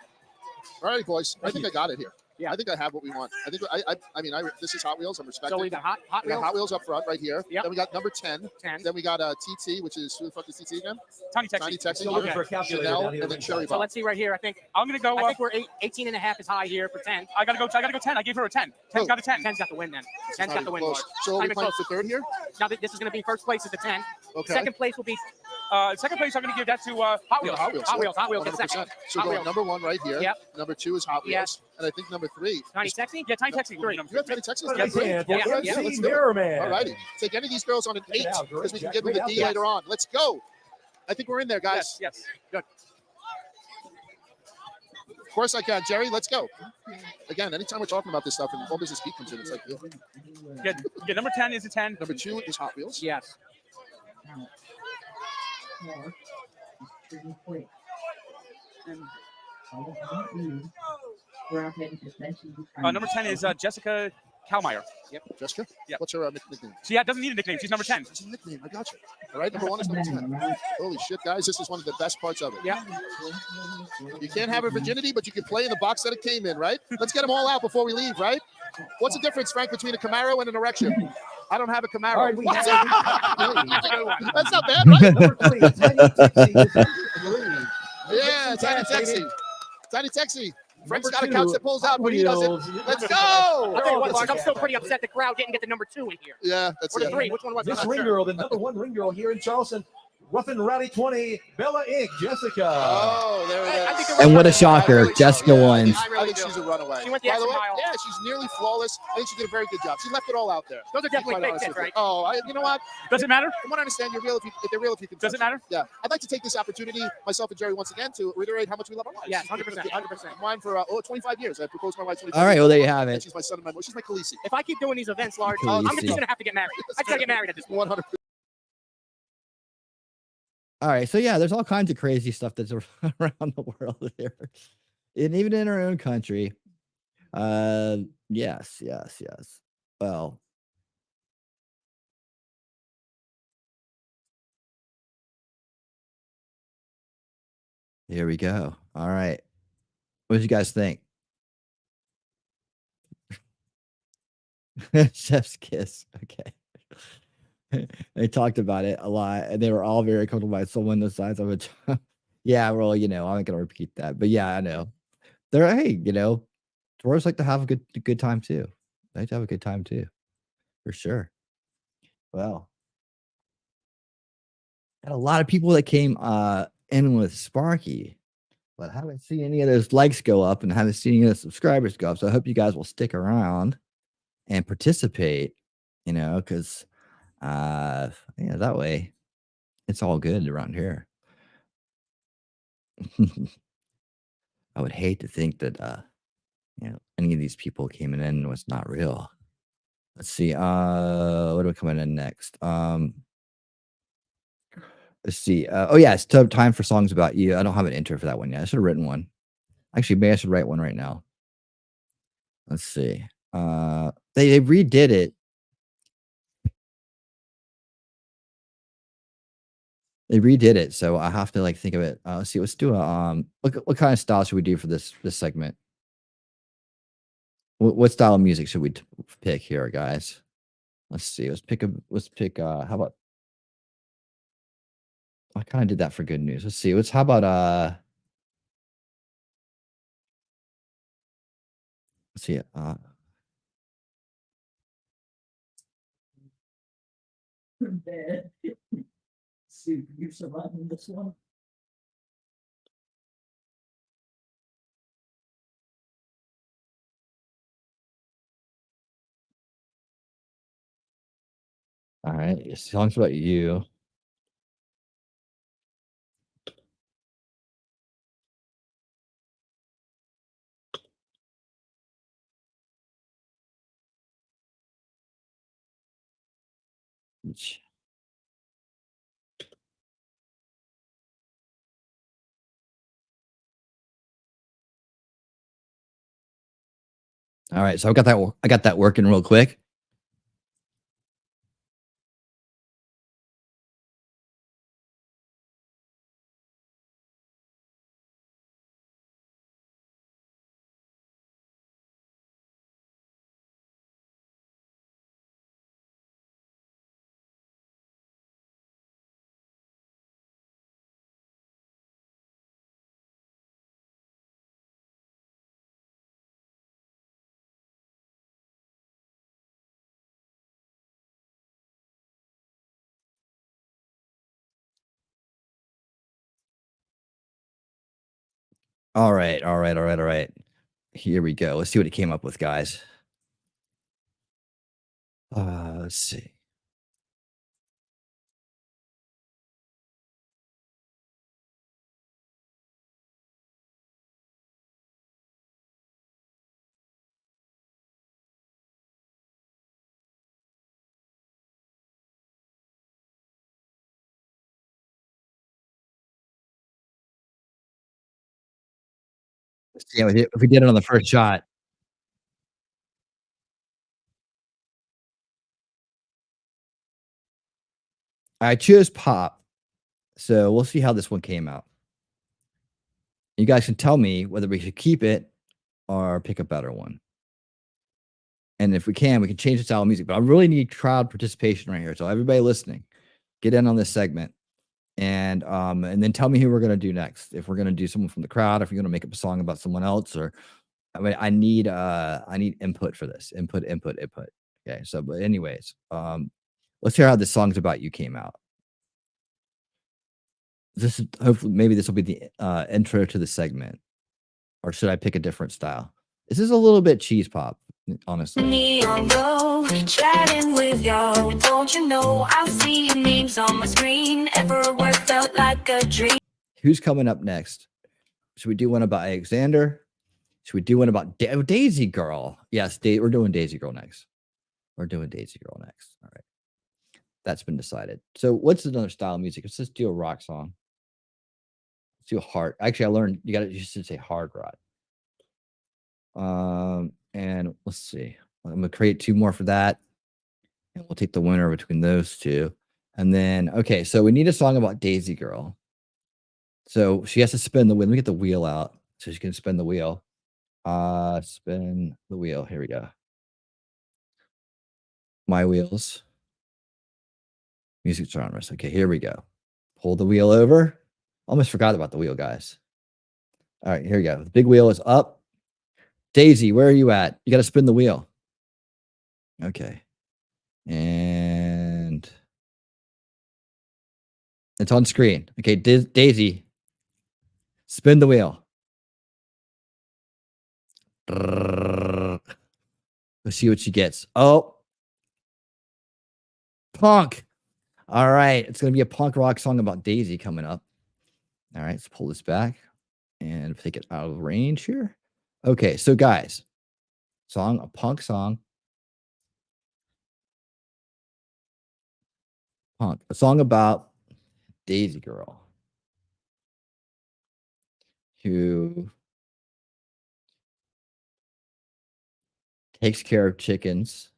All right, boys. I think I got it here.
Yeah.
I think I have what we want. I think this is Hot Wheels. I'm respecting.
So we got Hot
We got
Wheels.
Hot Wheels up front right here.
Yep.
Then we got number 10.
10.
Then we got TT, which is who the fuck is TT again?
Tiny Texas.
Tiny Texas.
Still looking for a calculator
Chanel,
down here.
and then Cherry
So
Bomb.
let's see right here. I think I think we're 18 and a half is high here for 10. I gotta go 10. I gave her a 10. 10's got a 10. 10's got the win then. 10's got the win.
Close.
Mark.
So are
Not
we
even
playing
close.
for third here?
Now this is going to be first place is the 10.
Okay.
Second place will be second place. I'm going to give that to Hot Wheels.
Hot Wheels.
Hot Wheels. Hot Wheels. Is
100%.
second.
So
Hot
going
Wheels.
number 1 right here.
Yep.
Number 2 is Hot Wheels.
Yes.
And I think number 3.
Tiny Texie? Yeah, Tiny Texie. 3.
You have Tiny Texas?
Right hand for
Yeah, yeah,
MC
let's do it.
Mirror Man.
All righty. Take any of these girls on an 8
out,
because we can
Jack.
give them
Great
the D
outfit.
later on. Let's go. I think we're in there, guys.
Yes. Good.
Of course I can. Jerry, let's go. Again, anytime we're talking about this stuff and All Business Geek comes in, it's like,
Yeah, number 10 is a 10.
number 2 is Hot Wheels.
Yes. Number 10 is Jessica Kalmeyer. Yep.
Jessica?
Yep.
What's her nickname?
She doesn't need a nickname. She's number 10.
It's a nickname. I got you. All right, number 1 is number 10. Holy shit, guys. This is one of the best parts of it.
Yeah.
You can't have a virginity, but you can play in the box that it came in, right? Let's get them all out before we leave, right? What's the difference, Frank, between a Camaro and an erection? I don't have a Camaro.
All right, we
What's
have-
up? That's not bad, right?
Number 3, Tiny Texie.
Yeah, Tiny Texie. Tiny Texie. Frank's got a
Number
couch that pulls out,
Hot
but he doesn't.
Wheels.
Let's go!
I'll tell you what, Mark, I'm still pretty upset the crowd didn't get the number 2 in here.
Yeah, that's
Or the
it.
3. Which one was it?
This
I'm not
ring
sure.
girl, the number 1 ring girl here in Charleston, Rough and Rowdy 20, Bella Inc., Jessica.
Oh, there it
I
is.
think
And what a
I
shocker.
really-
Jessica
yeah,
won.
I think she's a runaway.
She went the
By the
extra
way,
mile.
yeah, she's nearly flawless. I think she did a very good job. She left it all out there.
Those are definitely
Quite
fake
honest
tits,
with you.
right?
Oh, you know what?
Does it matter?
From what I understand, you're real if they're real if you can.
Does it matter?
Yeah. I'd like to take this opportunity, myself and Jerry, once again, to reiterate how much we love our wives.
Yes, 100%. 100%.
Mine for 25 years. I proposed to my wife 25
All right, well, there you have
And
it.
she's my son and she's my Khaleesi.
If I keep doing these events large,
Cool,
I'm
you
just
see.
going to have to get married. I just got to get married at this point.
100%.
All right, so yeah, there's all kinds of crazy stuff that's around the world here, and even in our own country. Yes. Well, here we go. All right, what did you guys think? Chef's kiss. Okay. They talked about it a lot, and they were all very comfortable by someone the size of a. Yeah, well, I'm not gonna repeat that, but yeah, I know. They're dwarves like to have a good time too. They like to have a good time too, for sure. Well, Got a lot of people that came in with Sparky, but I haven't seen any of those likes go up and haven't seen any of the subscribers go up. So I hope you guys will stick around and participate, you know, because yeah, that way it's all good around here. I would hate to think that you know, any of these people came in was not real. Let's see. What are we coming in next? Let's see. Oh yeah, it's time for songs about you. I don't have an intro for that one yet. I should have written one. Actually, maybe I should write one right now. Let's see. They redid it. They redid it, so I have to like think of it. Let's see. Let's do a what kind of style should we do for this segment? What style of music should we pick here, guys? Let's see. Let's pick. How about? I kind of did that for good news. Let's see. How about let's see.
See, you surviving this one?
All right. Songs about you. All right, so I got that working real quick. All right. Here we go. Let's see what it came up with, guys. Let's see. Let's see if we did it on the first shot. I chose pop, so we'll see how this one came out. You guys can tell me whether we should keep it or pick a better one. And if we can change the style of music. But I really need crowd participation right here. So everybody listening, get in on this segment, and then tell me who we're gonna do next. If we're gonna do someone from the crowd, if you're gonna make up a song about someone else, or I mean, I need input for this. Input. Okay. So, but anyways, let's hear how the songs about you came out. This is hopefully maybe this will be the intro to the segment, or should I pick a different style? This is a little bit cheese pop, honestly.
Neon glow, chatting with y'all. Don't you know I'll see your names on my screen. Everywhere felt like a dream.
Who's coming up next? Should we do one about Alexander? Should we do one about Daisy Girl? Yes, we're doing Daisy Girl next. All right. That's been decided. So what's another style of music? Let's just do a rock song. Let's do a hard. Actually, I learned you should say hard rock. And let's see. I'm gonna create 2 more for that. And we'll take the winner between those 2. And then, okay, so we need a song about Daisy Girl. So she has to spin the wheel. Let me get the wheel out so she can spin the wheel. Spin the wheel. Here we go. My wheels. Music genres. Okay, here we go. Pull the wheel over. Almost forgot about the wheel, guys. All right, here we go. The big wheel is up. Daisy, where are you at? You got to spin the wheel. Okay. And It's on screen. Okay, Daisy, spin the wheel. Let's see what she gets. Oh, punk. All right, it's going to be a punk rock song about Daisy coming up. All right, let's pull this back and take it out of range here. Okay, so guys, a punk song. Punk, a song about Daisy girl who takes care of chickens.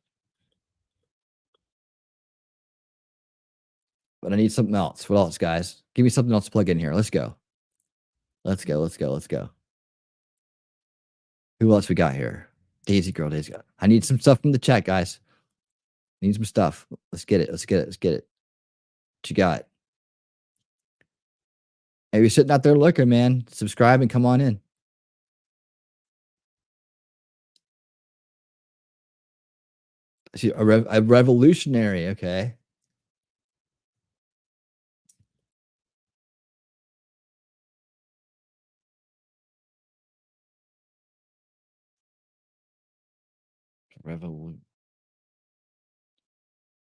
But I need something else. What else, guys? Give me something else to plug in here. Let's go. Let's go. Let's go. Let's go. Who else we got here? Daisy girl, Daisy girl. I need some stuff from the chat, guys. I need some stuff. Let's get it. Let's get it. Let's get it. What you got? Hey, you're sitting out there looking, man. Subscribe and come on in. See, a revolutionary. Okay. All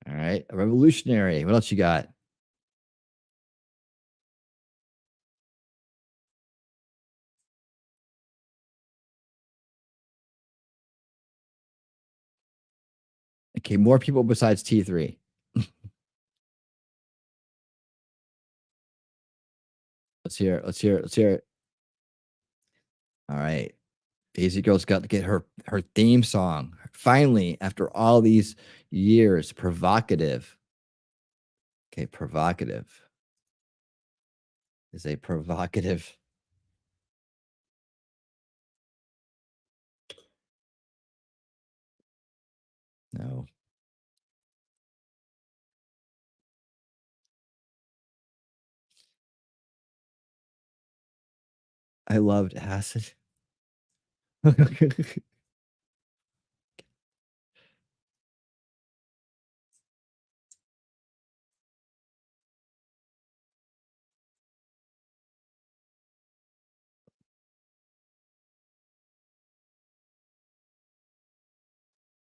right, a revolutionary. What else you got? Okay, more people besides T3. Let's hear it. Let's hear it. Let's hear it. All right. Daisy Girl's got to get her theme song. Finally, after all these years, provocative. Okay, provocative. Is a provocative. No. I loved acid.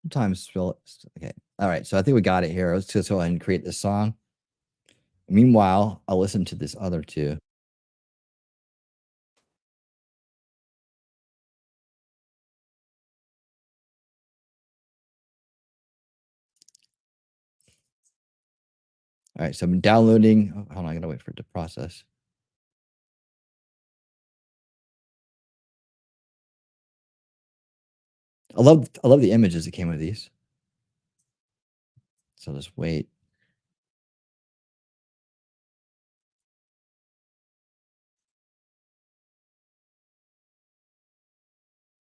Sometimes okay. All right. So I think we got it here. Let's just go ahead and create this song. Meanwhile, I'll listen to this other two. All right, so I'm downloading. Oh, hold on, I gotta wait for it to process. I love the images that came with these. So just wait.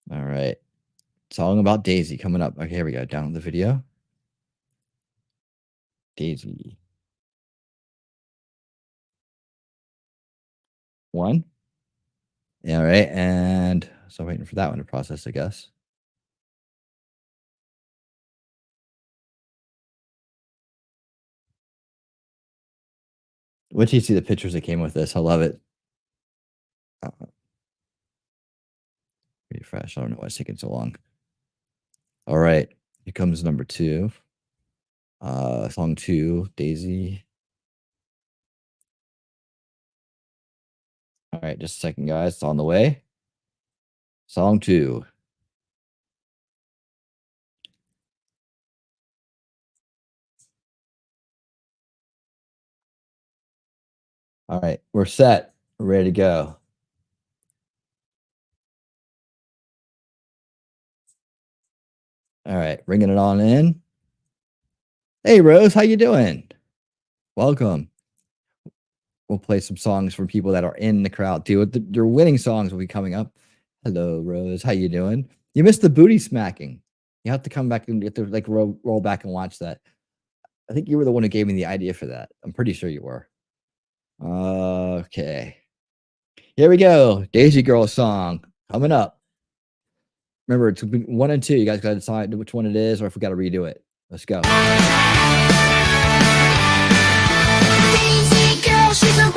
All right. Song about Daisy coming up. Okay, here we go. Download the video. Daisy. 1. Yeah, all right. And so waiting for that one to process, I guess. Wait till you see the pictures that came with this. I love it. Refresh. I don't know why it's taking so long. All right. Here comes number 2. Song 2, Daisy. All right, just a second, guys. It's on the way. Song 2. All right, we're set. We're ready to go. All right, bringing it on in. Hey, Rose, how you doing? Welcome. We'll play some songs from people that are in the crowd too. Your winning songs will be coming up. Hello, Rose. How you doing? You missed the booty smacking. You have to come back and get to like roll back and watch that. I think you were the one who gave me the idea for that. I'm pretty sure you were. Okay. Here we go. Daisy Girl song coming up. Remember, it's 1 and 2. You guys got to decide which one it is or if we got to redo it. Let's go.
Daisy girl, she's a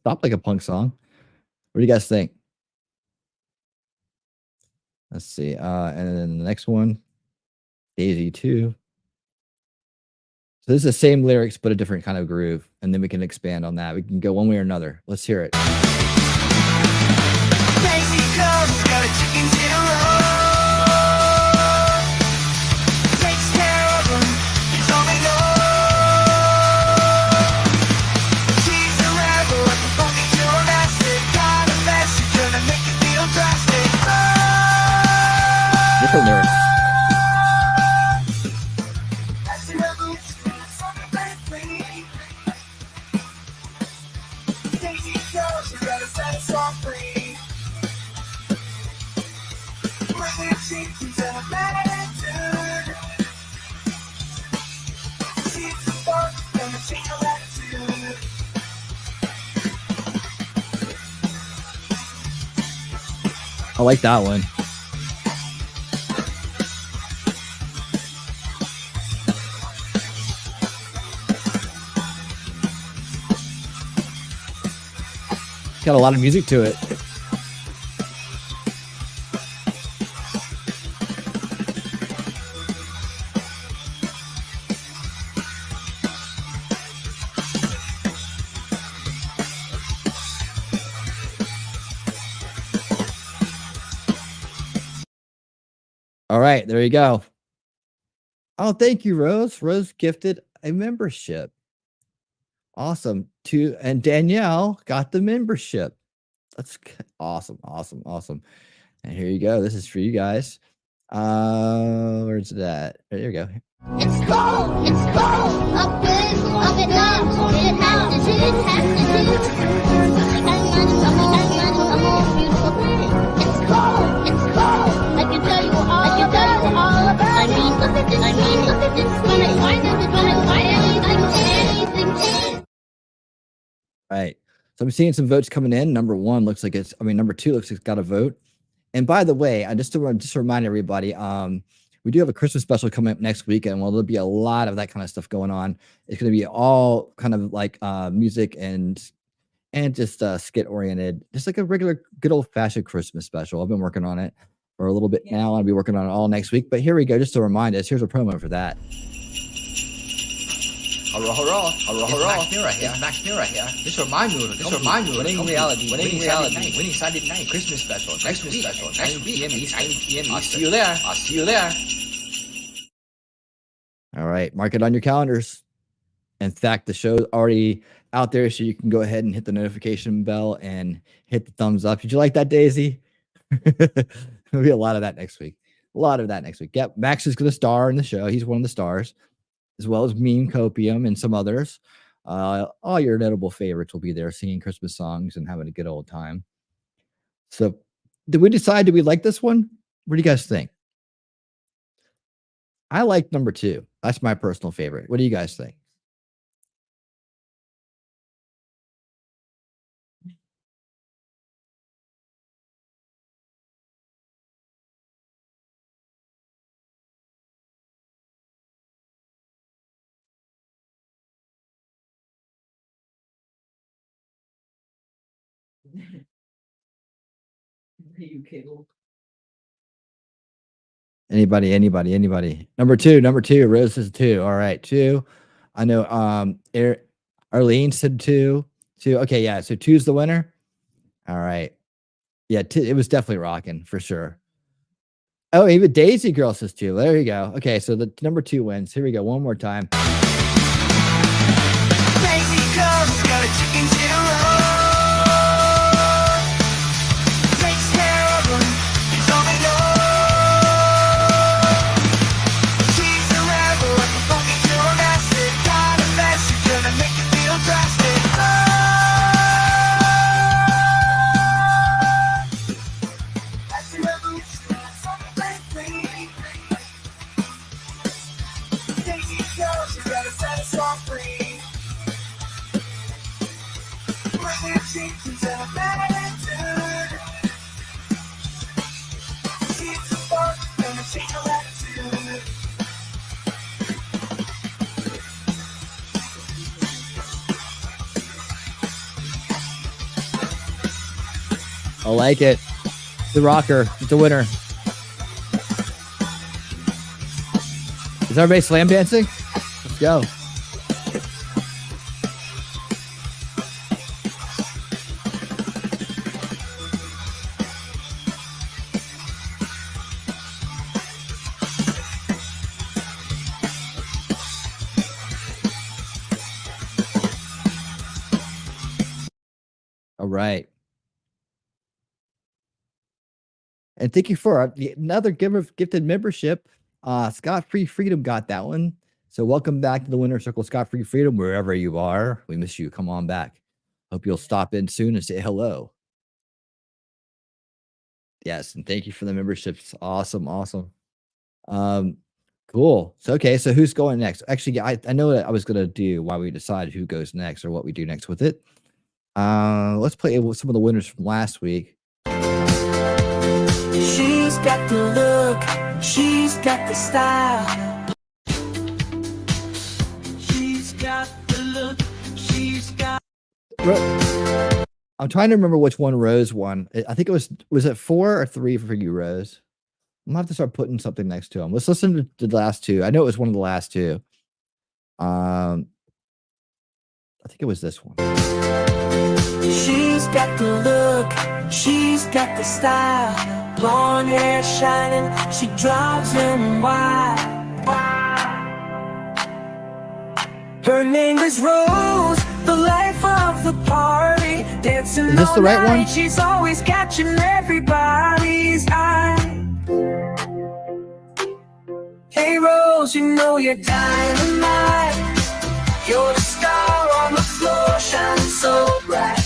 Stop like a punk song. What do you guys think? Let's see. And then the next one, Daisy 2. So this is the same lyrics, but a different kind of groove. And then we can expand on that. We can go one way or another. Let's hear it.
Daisy comes, got a chicken dinner roll. Takes care of them, it's all they know. She's a rebel, like a fucking gymnastic. Kind of mess, she's gonna make you feel drastic.
Different lyrics.
That's a revolution, it's on the free. Daisy comes, you gotta set us all free. Bring your chickens and a attitude. She's the spark, gonna change your attitude.
I like that one. Got a lot of music to it. All right, there you go. Oh, thank you, Rose. Rose gifted a membership. Awesome. And Danielle got the membership. That's awesome, awesome, awesome. And here you go. This is for you guys. Where's that? There you go.
It's cold, up and down, it happens, It's cold, I can tell you all about it. Look at this, when I find anything.
Right. So I'm seeing some votes coming in. Number 2 looks like it's got a vote. And by the way, I just to remind everybody, we do have a Christmas special coming up next weekend. Well, there'll be a lot of that kind of stuff going on. It's going to be all kind of like music and just skit oriented, just like a regular good old fashioned Christmas special. I've been working on it for a little bit now. I'll be working on it all next week. But here we go, just to remind us. Here's a promo for that.
Hurrah, hurrah, hurrah, hurrah. It's Max Mira here. This reminds me of winning reality, winning Saturday night, Christmas special, next week, 9 p.m. East. I'll see you there.
All right, mark it on your calendars. In fact, the show's already out there, so you can go ahead and hit the notification bell and hit the thumbs up. Did you like that, Daisy? There'll be a lot of that next week. Yep, Max is going to star in the show. He's one of the stars, as well as Meme Copium and some others. All your notable favorites will be there singing Christmas songs and having a good old time. So did we like this one? What do you guys think? I like number 2. That's my personal favorite. What do you guys think? Anybody? Number two. Rose is 2. All right, 2. I know. Arlene said 2. Okay, yeah. So 2's the winner. All right. Yeah, it was definitely rocking for sure. Oh, even Daisy Girl says 2. There you go. Okay, so the number 2 wins. Here we go. One more time.
Daisy comes, got a chicken dinner roll. Takes care of them, it's all they know. She's a rebel, like a fucking gymnastic. Kind of mess, she's gonna make you feel drastic. That's the revolution, that's on the free. Daisy comes, you gotta set us all free. Bring it
I like it. The rocker. It's a winner. Is everybody slam dancing? Let's go. All right. And thank you for another gifted membership. Scott Free Freedom got that one. So welcome back to the Winner Circle, Scott Free Freedom, wherever you are. We miss you. Come on back. Hope you'll stop in soon and say hello. Yes, and thank you for the memberships. Awesome, awesome. Cool. So okay, so who's going next? Actually, I know that I was gonna do while we decide who goes next or what we do next with it. Let's play with some of the winners from last week.
She's got the look, she's got the style. She's got the look, she's got.
I'm trying to remember which one Rose won. I think it was it 4 or 3 for you, Rose? I'm gonna have to start putting something next to them. Let's listen to the last two. I know it was one of the last two. I think it was this one.
She's got the look, she's got the style. Blonde hair shining, she drives him wild. Her name is Rose, the life of the party. Dancing
is this the right one?
She's always catching everybody's eye. Hey Rose, you know you're dynamite. You're the star on the floor, shining so bright.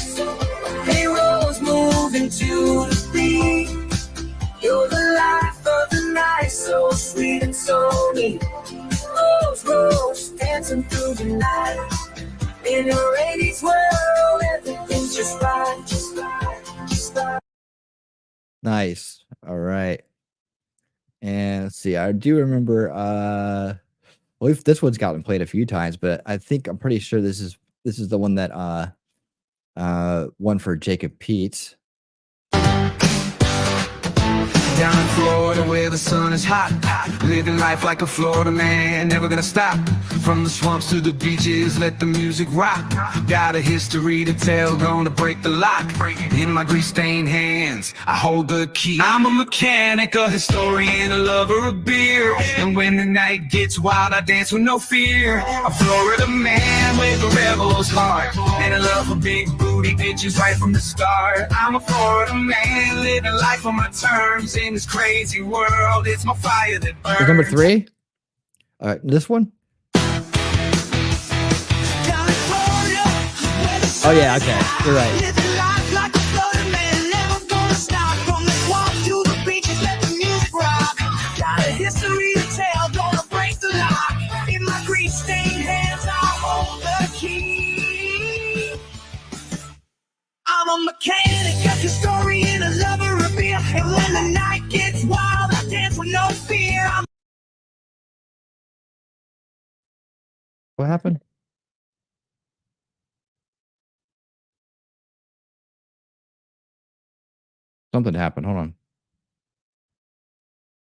Hey Rose, moving to the beat. You're the life of the night, so sweet and so neat. Rose, Rose, dancing through the night. In your 80s world, everything's just right, just right, just right.
Nice. All right. And let's see. I do remember. Well, if this one's gotten played a few times, but I'm pretty sure this is the one that won for Jacob Peets.
Down in Florida where the sun is hot, living life like a Florida man, never gonna stop. From the swamps to the beaches, let the music rock. Got a history to tell, gonna break the lock. In my grease-stained hands, I hold the key. I'm a mechanic, a historian, a lover of beer. And when the night gets wild, I dance with no fear. A Florida man with a rebel's heart, and a love for big booty bitches right from the start. I'm a Florida man, living life on my terms. In this crazy world, it's my fire that burns.
Is number 3? All right, this one. Oh yeah, okay, you're right.
Living life like a Florida man, never gonna stop. From the swamp to the beaches, let the music rock. Got a history to tell, gonna break the lock. In my grease-stained hands, I'll hold the key. I'm a mechanic, a historian, a lover of beer. And when the night gets wild, I dance with no fear.
What happened? Something happened. Hold on.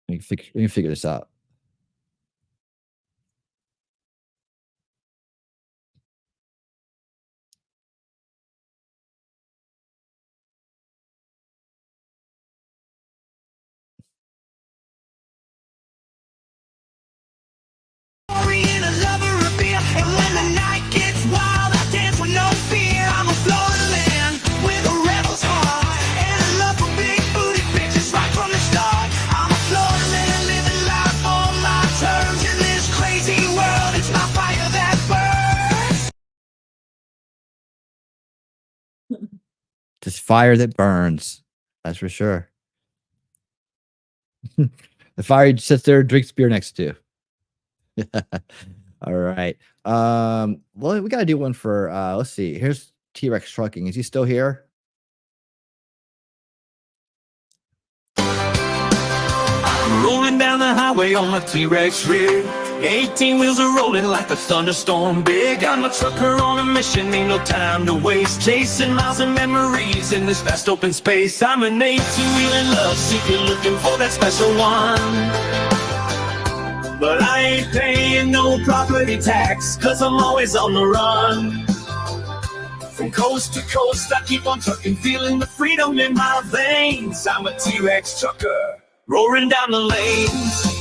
Let me figure this out.
Historian, a lover of beer. And when the night gets wild, I dance with no fear. I'm a Florida man with a rebel's heart, and a love for big booty bitches right from the start. I'm a Florida man living life on my terms. In this crazy world, it's my fire that burns.
Just fire that burns. That's for sure. The fire you sits there and drinks beer next to. All right. Well, we gotta do one for let's see. Here's T-Rex Trucking. Is he still here?
Rolling down the highway on my T-Rex rear. 18 wheels are rolling like a thunderstorm big. I'm a trucker on a mission, ain't no time to waste. Chasing miles and memories in this vast open space. I'm an 18-wheeling love seeker looking for that special one. But I ain't paying no property tax, cause I'm always on the run. From coast to coast, I keep on trucking, feeling the freedom in my veins. I'm a T-Rex trucker, roaring down the lanes.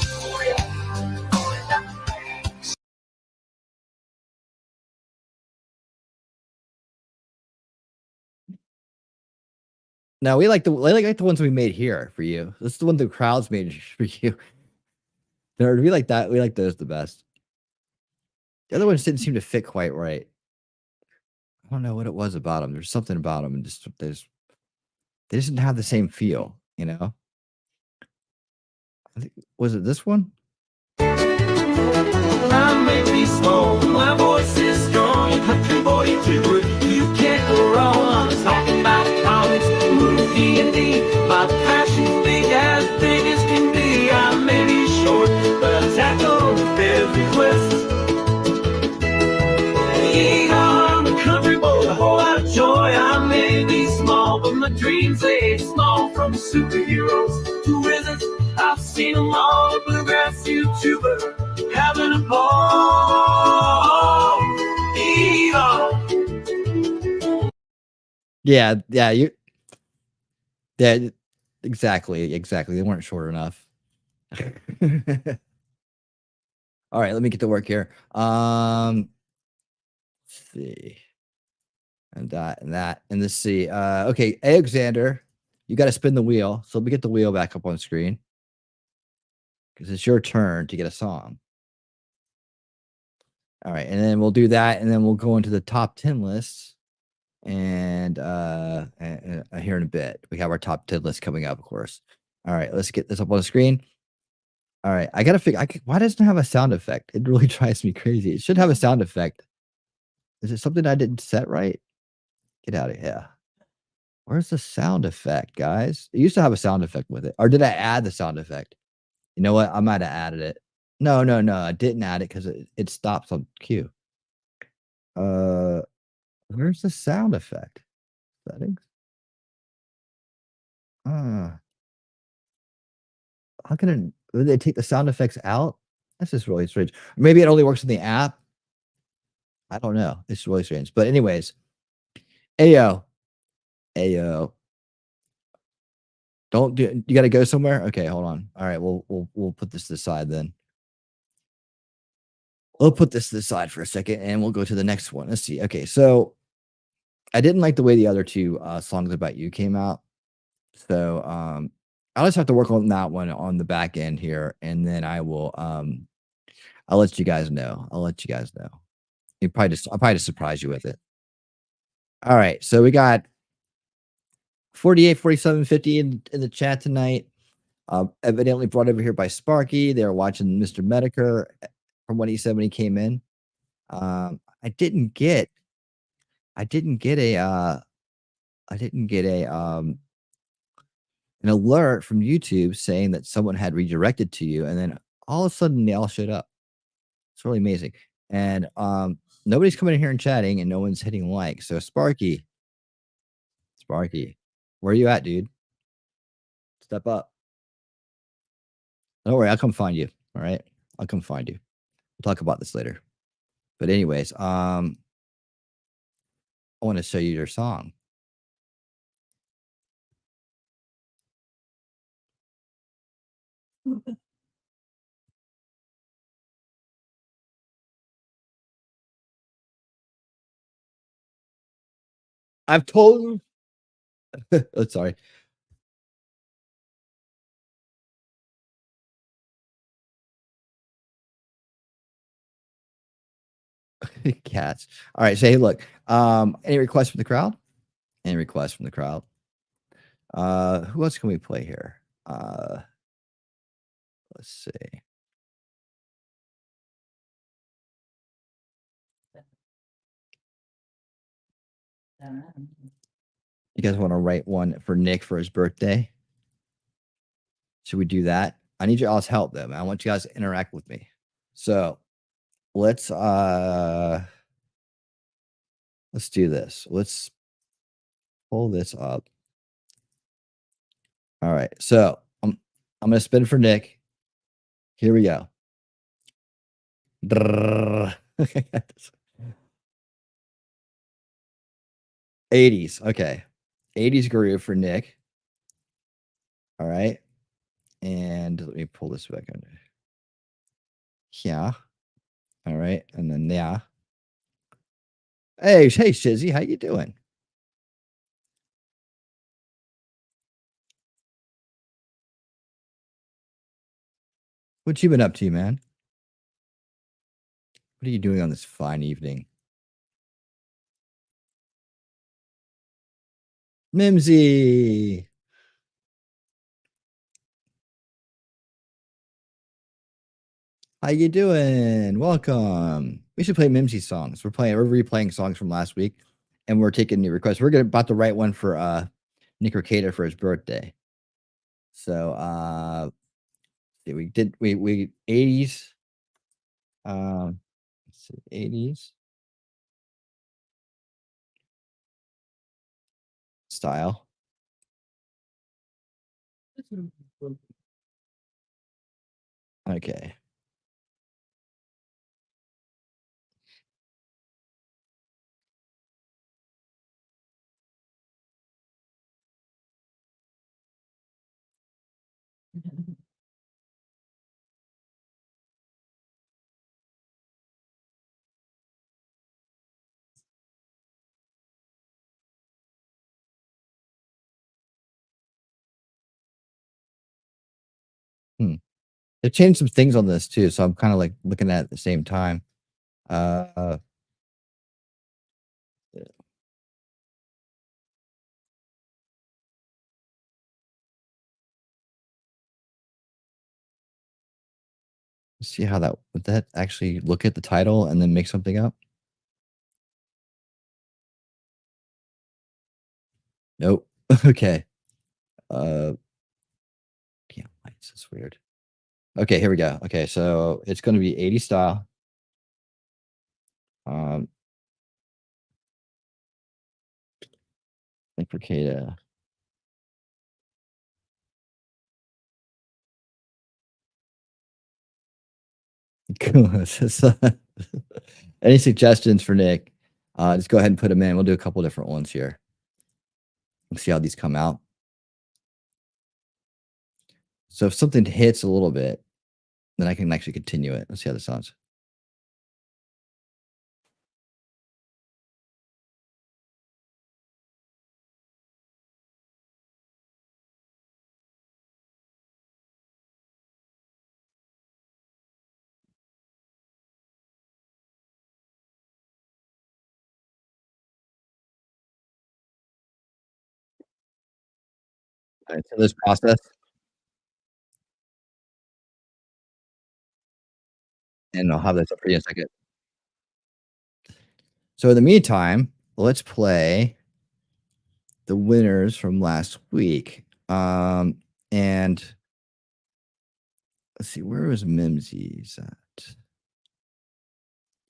No, we like the ones we made here for you. This is the one the crowds made for you. We like that. We like those the best. The other ones didn't seem to fit quite right. I don't know what it was about them. There's something about them, and just they didn't have the same feel, you know. I think, was it this one?
I may be small, my voice is strong. Country boy, you can't go wrong. I'm talking about comics, movie, and D. My passion's big as can be. I may be short, but I tackle every quest. I'm a country boy, a whole lot of joy. I may be small, but my dreams they small. From superheroes to wizards, I've seen them all. A bluegrass YouTuber having a ball.
Yeah, exactly. They weren't short enough. All right, let me get to work here. Let's see. And that, and let's see. Okay, Alexander, you got to spin the wheel. So let me get the wheel back up on screen, because it's your turn to get a song. All right, and then we'll do that, and then we'll go into the top 10 lists. And here in a bit, we have our top 10 list coming up, of course. All right, let's get this up on the screen. All right, I gotta figure. Why doesn't it have a sound effect? It really drives me crazy. It should have a sound effect. Is it something I didn't set right? Get out of here. Where's the sound effect, guys? It used to have a sound effect with it. Or did I add the sound effect? You know what? I might have added it. No. I didn't add it because it stops on cue. Where's the sound effect? Settings? How can they take the sound effects out? That's just really strange. Maybe it only works in the app. I don't know. It's really strange. But anyways, Ayo. Don't do. You got to go somewhere. Okay, hold on. All right, we'll put this to the side then. We'll put this to the side for a second, and we'll go to the next one. Let's see. Okay, so I didn't like the way the other two songs about you came out. So I'll just have to work on that one on the back end here, and then I will I'll let you guys know. I'll probably just surprise you with it. All right, so we got 48, 47, 50 in the chat tonight. Evidently brought over here by Sparky. They're watching Mr. Medicare from what he said when he came in. I didn't get an alert from YouTube saying that someone had redirected to you, and then all of a sudden they all showed up. It's really amazing. And nobody's coming in here and chatting, and no one's hitting like. So Sparky, where are you at, dude? Step up. Don't worry, I'll come find you. All right, I'll come find you. We'll talk about this later. But anyways, I want to show you your song. I've told him. Oh, sorry. Cats. All right. So hey, look. Any requests from the crowd? Any requests from the crowd? Who else can we play here? Let's see. You guys want to write one for Nick for his birthday? Should we do that? I need your all's help though, man. I want you guys to interact with me. So let's do this. Let's pull this up. All right. So I'm gonna spin for Nick. Here we go. 80s. Okay. 80s groove for Nick. All right. And let me pull this back under. Yeah. All right. And then yeah. Hey, Shizzy, how you doing? What you been up to, man? What are you doing on this fine evening? Mimsy. How you doing? Welcome. We should play Mimsy songs. We're replaying songs from last week, and we're taking new requests. We're about to write one for Nick Ricada for his birthday. So we 80s. Let's see, 80s style. Okay. They've changed some things on this too, so I'm kind of like looking at it at the same time. Let's see how that would that actually look at the title and then make something up. Nope. Okay. Yeah, lights is weird. Okay, here we go. Okay, so it's going to be 80 style. Nick Ricada. Cool. So, any suggestions for Nick? Just go ahead and put them in. We'll do a couple different ones here. Let's see how these come out. So if something hits a little bit, then I can actually continue it. Let's see how this sounds. All right, so this process. And I'll have this up for you in a second. So in the meantime, let's play the winners from last week. And let's see, where was Mimsy's at?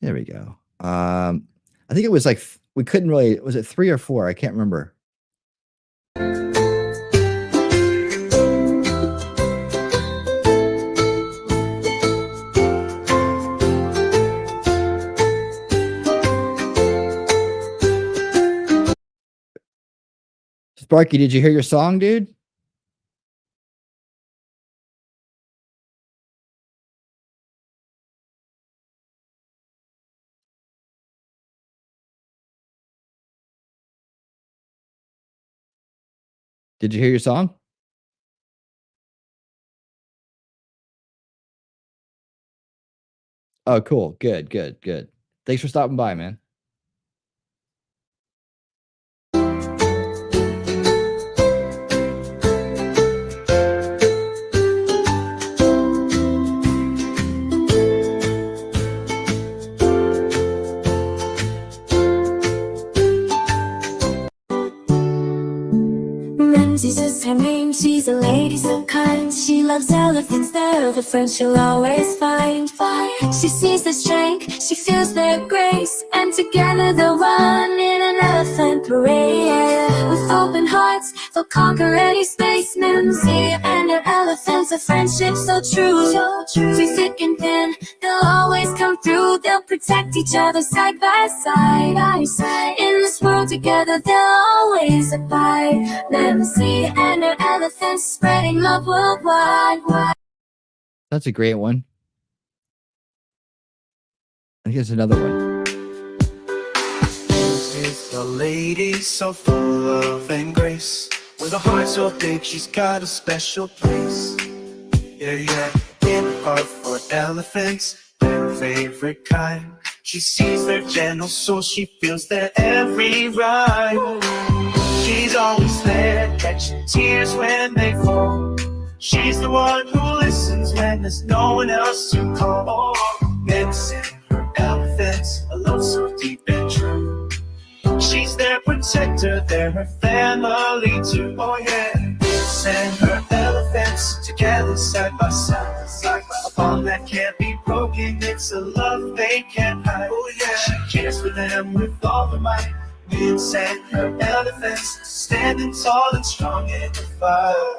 There we go. I think it was like we couldn't really. Was it 3 or 4? I can't remember. Sparky, did you hear your song, dude? Did you hear your song? Oh, cool. Good, good, good. Thanks for stopping by, man.
She's just her name, she's a lady so kind. She loves elephants, they're the friends she'll always find. She sees their strength, she feels their grace, and together they'll run in an elephant parade. With open hearts, they'll conquer any space. Mimsy and her elephants, a friendship so true. Through thick and thin, they'll always come through. They'll protect each other side by side. In this world together, they'll always abide. Mimsy and her elephants, spreading love worldwide.
That's a great one. I think there's another one.
Is a lady so full of and grace, with a heart so big she's got a special place. Yeah, in her heart for elephants, their favorite kind. She sees their gentle soul, she feels their every rhyme. She's always there, catching tears when they fall. She's the one who listens when there's no one else to call. Nymphs and her elephants, a love so deep and true. She's their protector, they're her family too. Oh yeah, nymphs and her elephants, together side by side. A bond that can't be broken, it's a love they can't hide. Oh yeah, she cares for them with all her might. Nymphs and her elephants, standing tall and strong in the fight.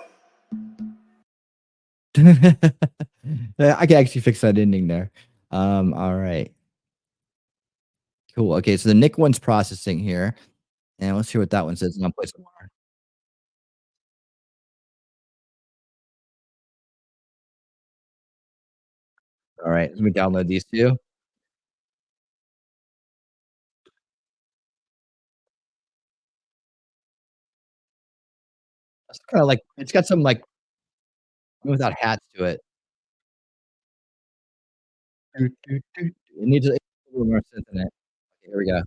I can actually fix that ending there. All right. Cool. Okay, so the Nick one's processing here. And let's hear what that one says. And I'll play some more. All right, let me download these two. It's kind of like, it's got some like without hats to it. It needs a little more synth in it. Okay, here we go.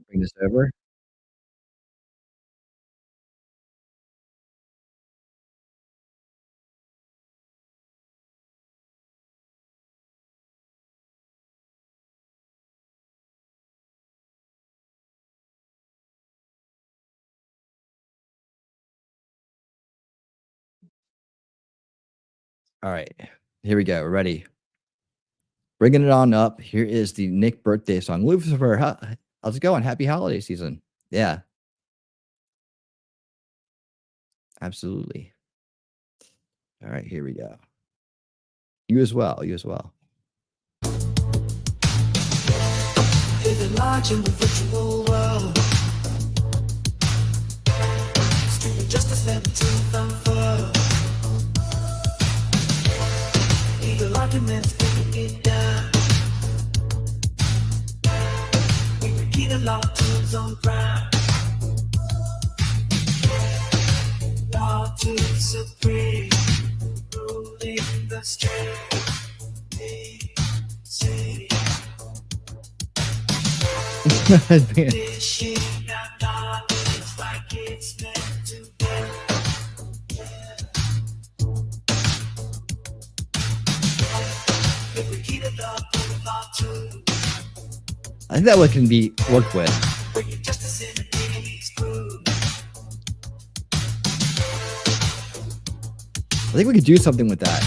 Bring this over. All right, here we go. Ready? Bringing it on up. Here is the Nick birthday song. Lucifer, how's it going? Happy holiday season. Yeah. Absolutely. All right, here we go. You as well. You as well.
Living large in the virtual world, streaming justice never to unfurl. Legal arguments, breaking it down. We repeat a law tunes on ground. Law to supreme, ruling the street. Say. Dishing out knowledge like it's meant to be. If we keep it up, we'll fall too.
I think that one can be worked with.
Bringing justice in these crew.
I think we could do something with that.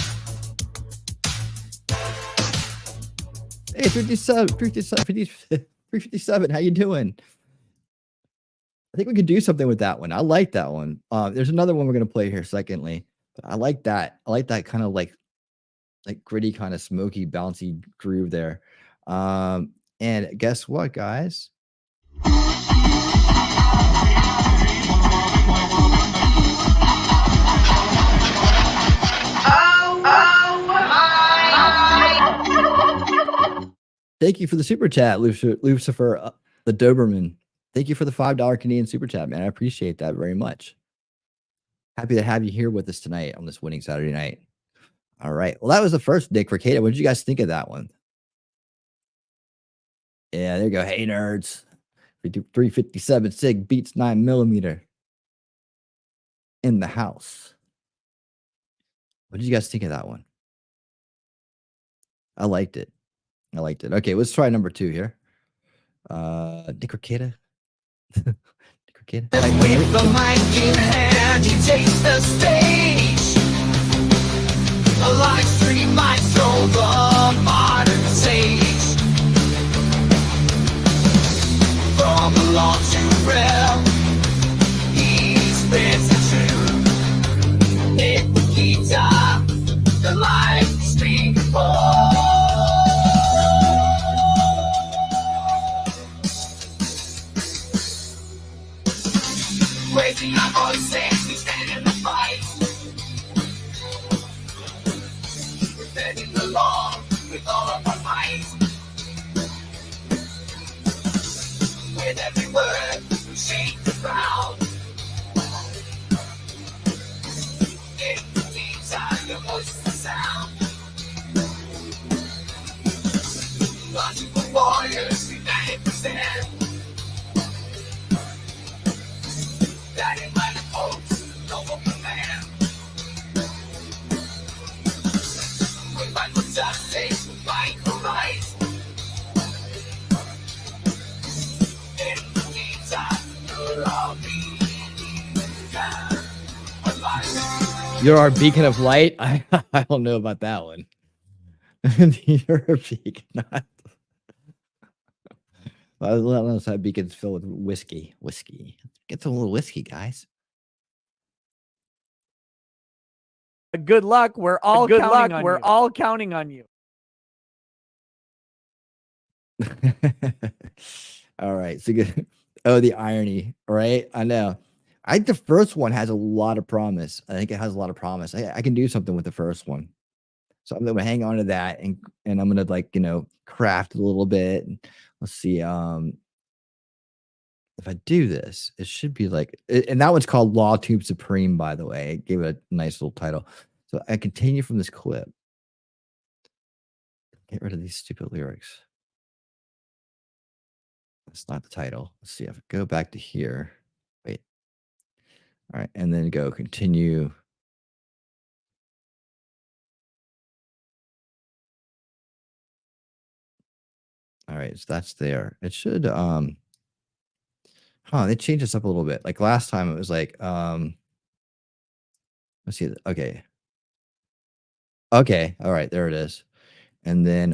Hey, 357, how you doing? I think we could do something with that one. I like that one. There's another one we're gonna play here secondly. But I like that. I like that kind of like gritty, kind of smoky, bouncy groove there. And guess what, guys? Thank you for the super chat, Lucifer, the Doberman. Thank you for the $5 Canadian super chat, man. I appreciate that very much. Happy to have you here with us tonight on this winning Saturday night. All right. Well, that was the first Nick for Kata. What did you guys think of that one? Yeah, there you go. Hey, nerds. 357 SIG beats 9mm in the house. What did you guys think of that one? I liked it. I liked it. Okay, let's try number 2 here. Nick Ricada. Nick Cricket.
With the mic in hand, he takes the stage. A live stream might show the modern stage. From the law to real, he spits the truth. Hit the guitar, the live stream raising our voices, we stand in the fight. Defending the law with all of our might. With every word, we shake the ground. In the meantime, your voice is the sound. Logical warriors, united we stand. Guided by the hopes, noble command. We fight for justice, we fight for right. In the meantime, you'll all be alive.
You're our beacon of light. I don't know about that one. You're a beacon. Unless that beacon's filled with whiskey. Get some little whiskey, guys.
Good luck. We're all counting on you.
All right. So good. Oh, the irony, right? I know. I think the first one has a lot of promise. I think it has a lot of promise. I can do something with the first one. So I'm gonna hang on to that and I'm gonna, like, craft a little bit. Let's see. If I do this, it should be like, and that one's called Law Tube Supreme, by the way. I gave it a nice little title. So I continue from this clip. Get rid of these stupid lyrics. That's not the title. Let's see if I go back to here. Wait. All right. And then go continue. All right. So that's there. It should, they changed this up a little bit. Like last time it was like, let's see. Okay. Okay. All right. There it is. And then,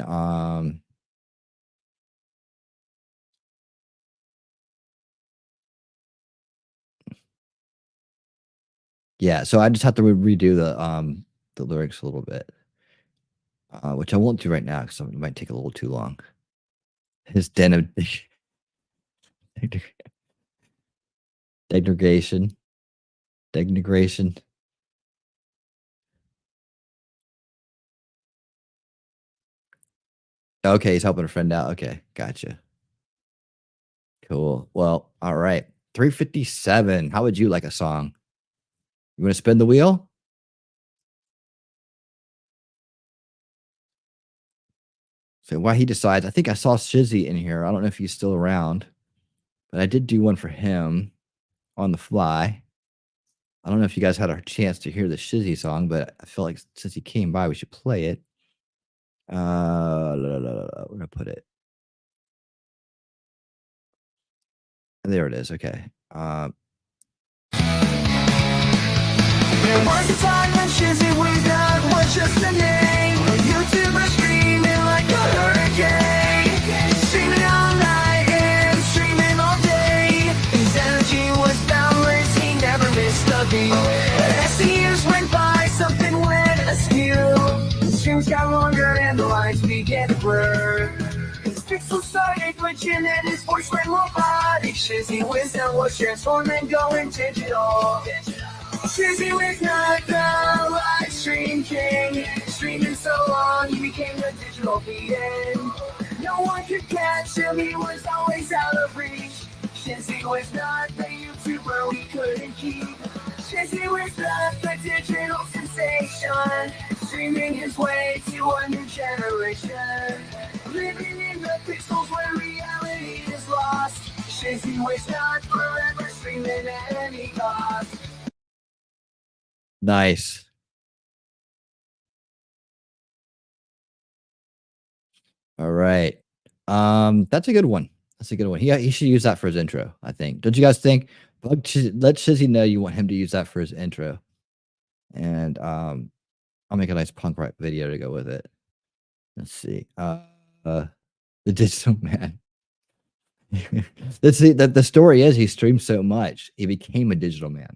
yeah, so I just have to redo the lyrics a little bit, which I won't do right now because it might take a little too long. His den of degradation. Okay, he's helping a friend out. Okay, gotcha. Cool. Well, all right. 357. How would you like a song? You want to spin the wheel? So while he decides, I think I saw Shizzy in here. I don't know if he's still around, but I did do one for him on the fly. I don't know if you guys had a chance to hear the Shizzy song, but I feel like since he came by, we should play it. Where do I put it? There it is. Okay.
There was a time when Shizzy was just a name. A YouTuber streaming like a hurricane. Streaming all night and streaming all day. His energy was boundless, he never missed a beat. As the years went by, something went askew. The streams got longer and the lines began to blur. His pixels started glitching and his voice went robotic. Shizzy wisdom was transforming, going digital. Shizzy was not the live stream king. Streaming so long, he became a digital being. No one could catch him, he was always out of reach. Shizzy was not the YouTuber we couldn't keep. Shizzy was not the digital sensation. Streaming his way to a new generation. Living in the pixels where reality is lost. Shizzy was not forever streaming at any cost.
Nice. All right. That's a good one. That's a good one. He should use that for his intro, I think. Don't you guys think? let Shizzy know you want him to use that for his intro. And I'll make a nice punk rock video to go with it. Let's see. The digital man. Let's see. The story is he streamed so much, he became a digital man.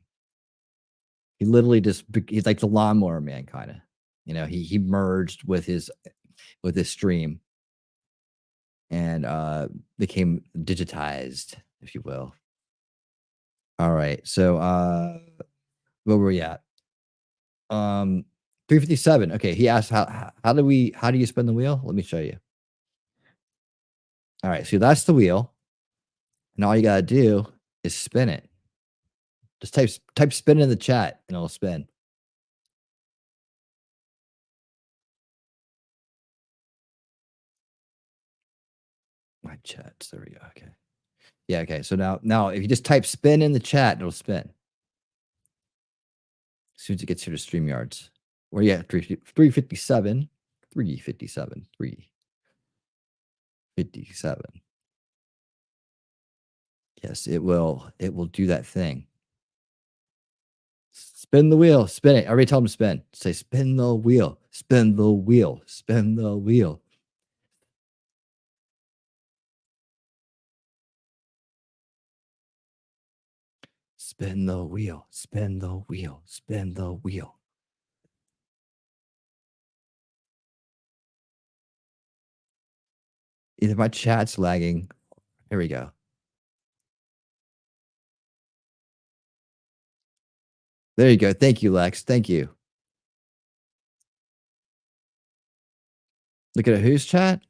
He literally he's like the lawnmower man, kind of. You know, he merged with his stream and became digitized, if you will. All right. So where were we at? 357. Okay, he asked how do you spin the wheel? Let me show you. All right, so that's the wheel. And all you gotta do is spin it. Just type spin in the chat and it'll spin. My chats, there we go. Okay. Yeah, okay. So now if you just type spin in the chat, it'll spin. As soon as it gets here to StreamYards. Where you at? 357. 357. 357. Yes, it will do that thing. Spin the wheel, spin it. I already told him to spin. Say spin the wheel, spin the wheel, spin the wheel. Spin the wheel, spin the wheel, spin the wheel. Either my chat's lagging. Here we go. There you go. Thank you, Lex. Thank you. Look at whose chat?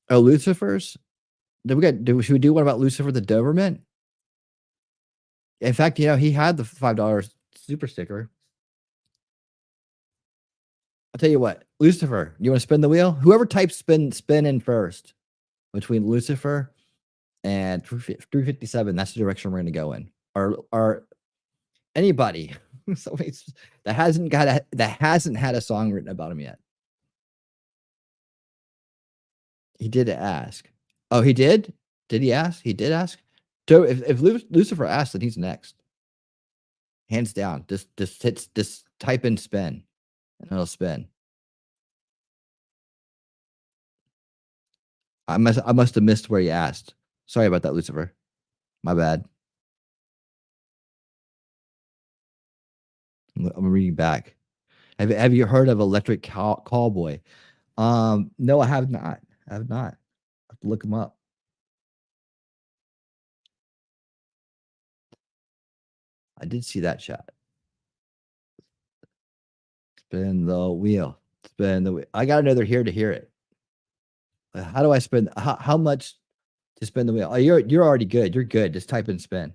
Oh, Lucifer's? Should we do one about Lucifer the Doberman? In fact, you know, he had the $5 super sticker. I'll tell you what, Lucifer, you want to spin the wheel? Whoever types spin in first between Lucifer and 357, that's the direction we're going to go in. Or anybody that hasn't had a song written about him yet. He did ask. Oh, he did? Did he ask? He did ask. So if Lucifer asked, then he's next. Hands down. Just type in spin and it'll spin. I must have missed where you asked. Sorry about that, Lucifer. My bad. I'm reading back. Have you heard of Electric Callboy? No, I have not. I have not. I have to look him up. I did see that shot. Spin the wheel. Spin the wheel. I gotta know they're here to hear it. How do I spin? How much to spin the wheel? Oh, you're already good. You're good. Just type in spin.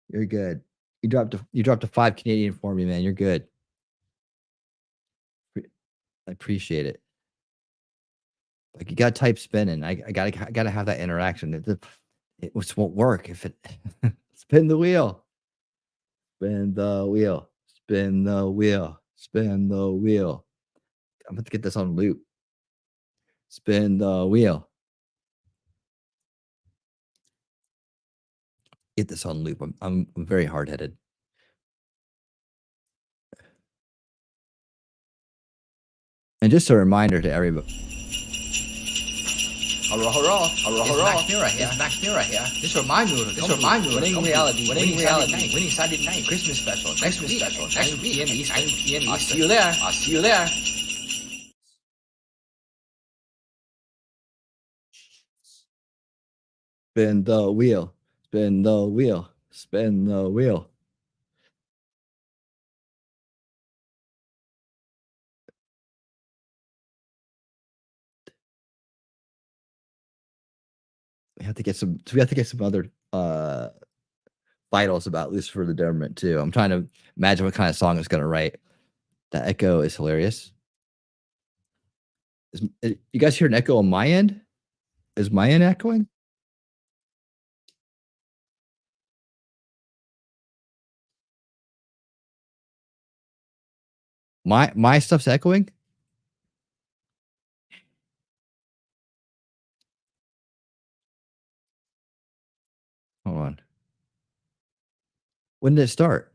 You're good. You dropped a 5 Canadian for me, man. You're good. I appreciate it. Like you gotta type spin in. I gotta have that interaction. It just won't work if it spin the wheel. Spin the wheel. Spin the wheel. Spin the wheel. I'm going to get this on loop. Spin the wheel. Get this on loop. I'm very hard-headed. And just a reminder to everybody.
Hurrah, hurrah, hurrah, hurrah. It's Max Mirror here. This is my mood. This is my mood. Winning reality. Winning Saturday night. Christmas special. Next week. 9 p.m. East. I'll see you there. I'll see you there.
Spin the wheel. Spin the wheel. Spin the wheel. We have to get some other vitals about Lucifer the Doberman too. I'm trying to imagine what kind of song it's gonna write. The echo is hilarious. You guys hear an echo on my end? Is my end echoing? My stuff's echoing? Hold on. When did it start?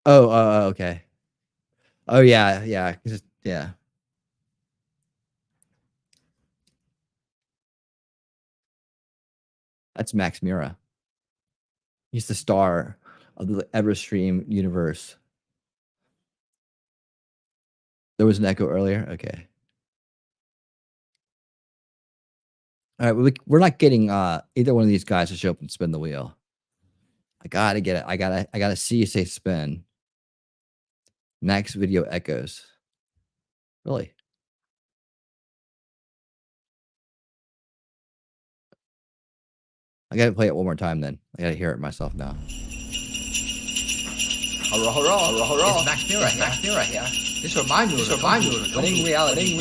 Oh, okay. Oh yeah, yeah, yeah. That's Max Mira. He's the star of the LiveStream universe. There was an echo earlier. Okay. All right, we're not getting either one of these guys to show up and spin the wheel. I gotta get it. I gotta see you say spin. Max video echoes. Really? I gotta play it one more time then. I gotta hear it myself now.
Hurrah, hurrah, hurrah, hurrah. It's Max Mira here. Max Mira here. This is my noodle. This is my noodle. Winning reality.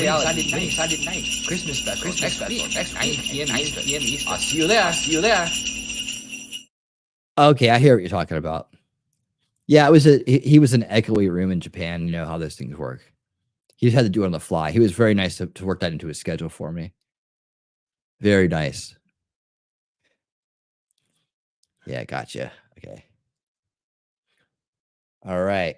Saturday night. Christmas special. Next week. 9 p.m. Eastern. I'll see you there. See you there.
Okay, I hear what you're talking about. Yeah, it was he was in an echoey room in Japan. You know how those things work. He just had to do it on the fly. He was very nice to work that into his schedule for me. Very nice. Yeah, gotcha. Okay. All right.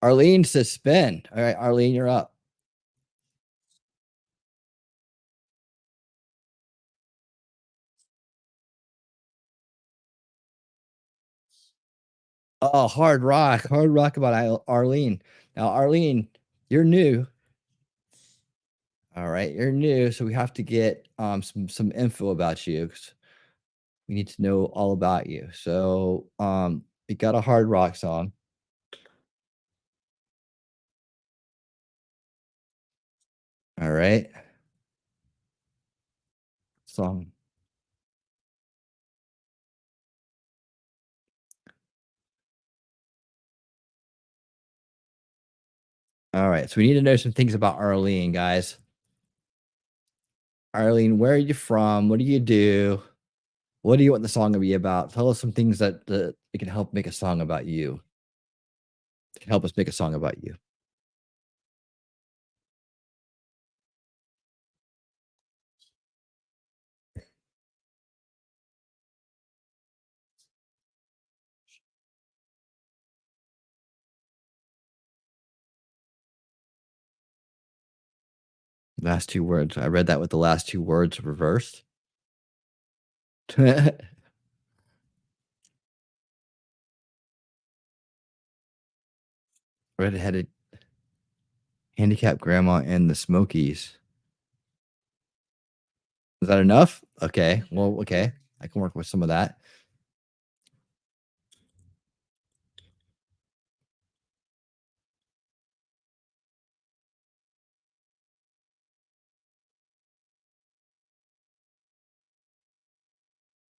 Arlene says spin. All right, Arlene, you're up. Oh, hard rock about Arlene. Now, Arlene, you're new. All right, you're new, so we have to get some info about you. We need to know all about you. So, we got a hard rock song. All right. Song. All right, so we need to know some things about Arlene, guys. Arlene, where are you from? What do you do? What do you want the song to be about? Tell us some things that it can help make a song about you. It can help us make a song about you. Last two words. I read that with the last two words reversed. Red-headed handicapped grandma and the Smokies. Is that enough? Okay. Well, okay. I can work with some of that.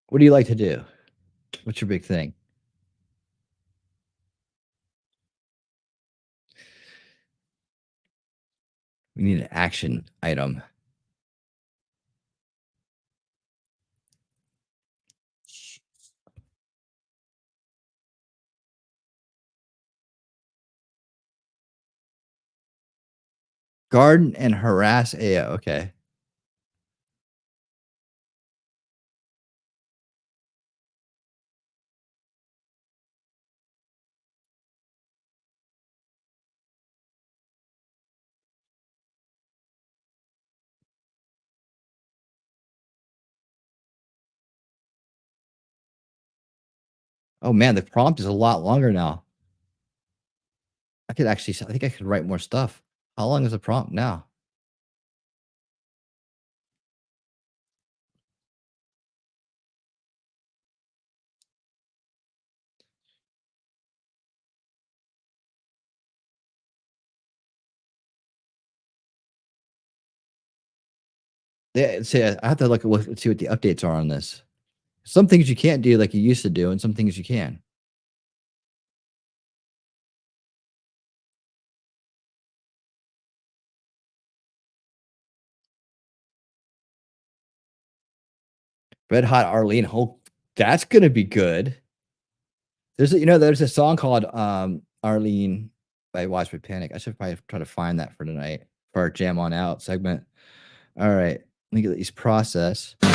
What do you like to do? What's your big thing? We need an action item. Garden and harass Aya. Okay. Oh man, the prompt is a lot longer now. I think I could write more stuff. How long is the prompt now? Yeah, see, I have to look at see what the updates are on this. Some things you can't do like you used to do, and some things you can. Red Hot Arlene. Oh, that's gonna be good. There's a song called Arlene by Widespread Panic. I should probably try to find that for tonight for our Jam On Out segment. All right, let me get these process. I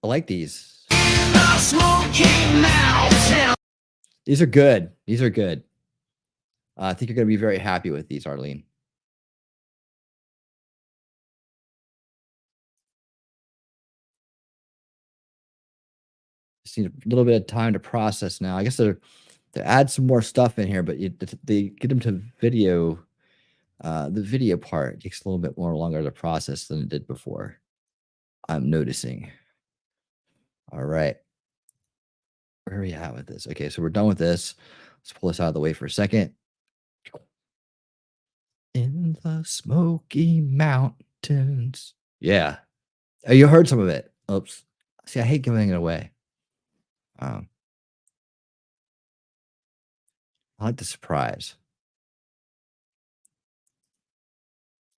like these. These are good. These are good. I think you're going to be very happy with these, Arlene. Just need a little bit of time to process now. I guess they add some more stuff in here, but they get them to video. The video part takes a little bit more longer to process than it did before. I'm noticing. All right. Where are we at with this? Okay, so we're done with this. Let's pull this out of the way for a second. In the Smoky Mountains. Yeah. Oh, you heard some of it. Oops. See, I hate giving it away. I like the surprise.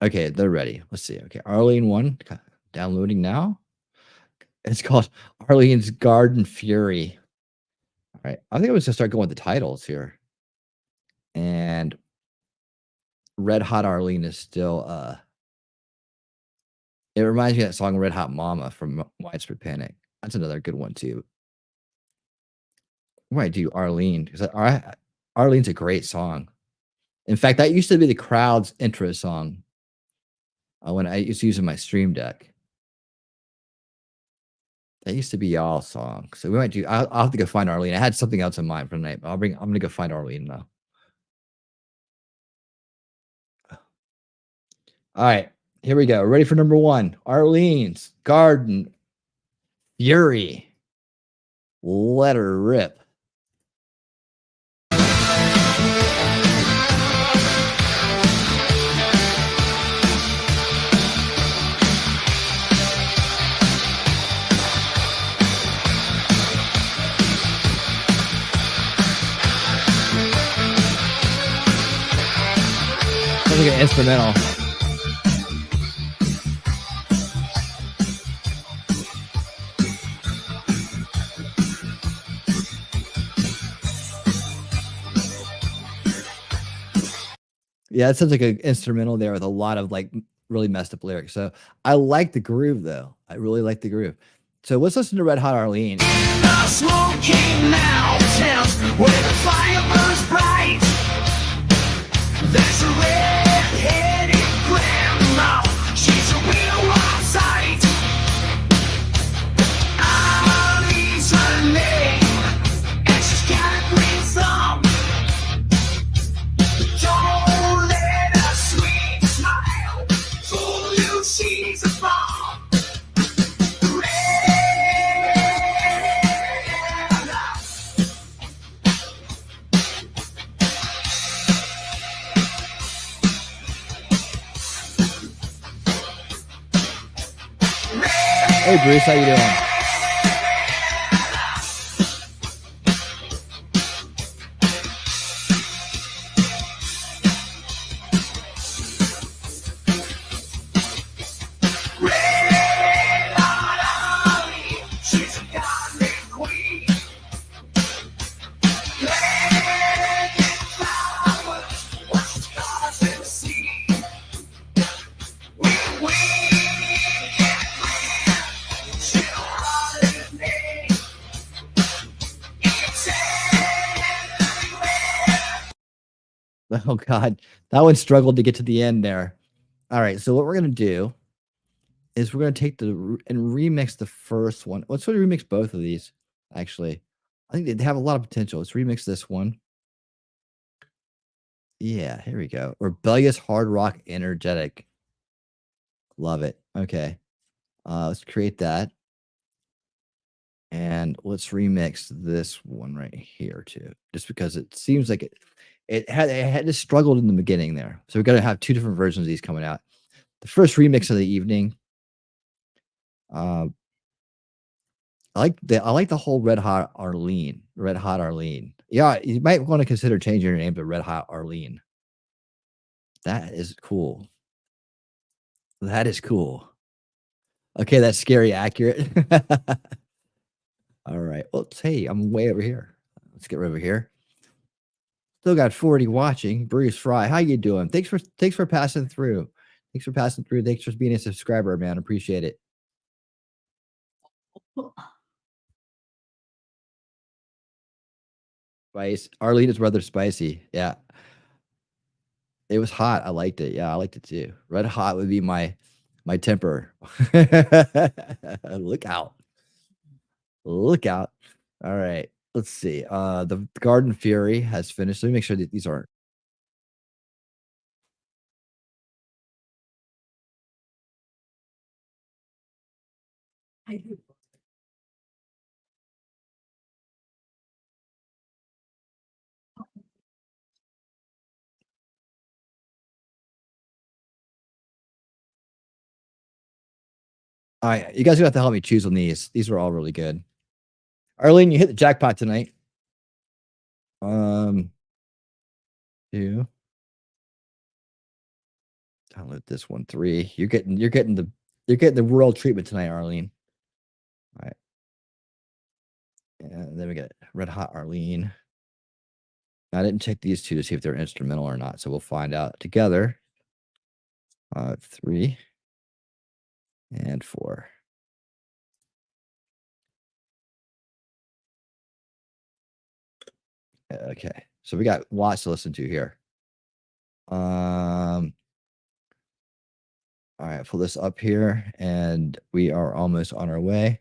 Okay, they're ready. Let's see. Okay, Arlene 1. Downloading now. It's called Arlene's Garden Fury. All right. I think I was going to start going with the titles here. And Red Hot Arlene is still it reminds me of that song Red Hot Mama from Widespread Panic. That's another good one too. I might do Arlene because Arlene's a great song. In fact, that used to be the crowd's intro song when I used to use it in my stream deck. That used to be y'all's song. So we might do. I'll have to go find Arlene. I had something else in mind for tonight, but I'm gonna go find Arlene now. All right, here we go. Ready for number 1. Arlene's Garden Fury. Let her rip. Sounds like an instrumental. Yeah, it sounds like an instrumental there with a lot of like really messed up lyrics. So I like the groove though. I really like the groove. So let's listen to Red Hot Arlene.
The Smoky Mountains where the fire burns bright. There's a red-headed grandma. She's a real wild sight. Arlene's her name, and she's got a green thumb. Don't let a sweet smile fool you. She's a bomb.
Hey Bruce, how you doing? Oh God, that one struggled to get to the end there. All right, so what we're gonna do is we're gonna take and remix the first one. Let's sort of remix both of these. Actually, I think they have a lot of potential. Let's remix this one. Yeah, here we go. Rebellious hard rock energetic. Love it. Okay, let's create that, and let's remix this one right here too, just because it seems like it had just struggled in the beginning there. So we're gonna have 2 different versions of these coming out. The first remix of the evening. I like the whole Red Hot Arlene. Red Hot Arlene. Yeah, you might want to consider changing your name to Red Hot Arlene. That is cool. That is cool. Okay, that's scary accurate. All right. Well, hey, I'm way over here. Let's get over here. Still got 40 watching. Bruce Fry, how you doing? Thanks for passing through. Thanks for passing through. Thanks for being a subscriber, man. Appreciate it. Spice. Arlene is rather spicy. Yeah. It was hot. I liked it. Yeah, I liked it too. Red hot would be my temper. Look out. Look out. All right. Let's see. The Garden Fury has finished. Let me make sure that these aren't. All right, you guys are gonna have to help me choose on these. These were all really good. Arlene, you hit the jackpot tonight. Two. Download this one. 3. You're getting the royal treatment tonight, Arlene. All right. And then we got Red Hot Arlene. I didn't check these two to see if they're instrumental or not, so we'll find out together. 3 and 4. Okay, so we got lots to listen to here. All right, pull this up here, and we are almost on our way.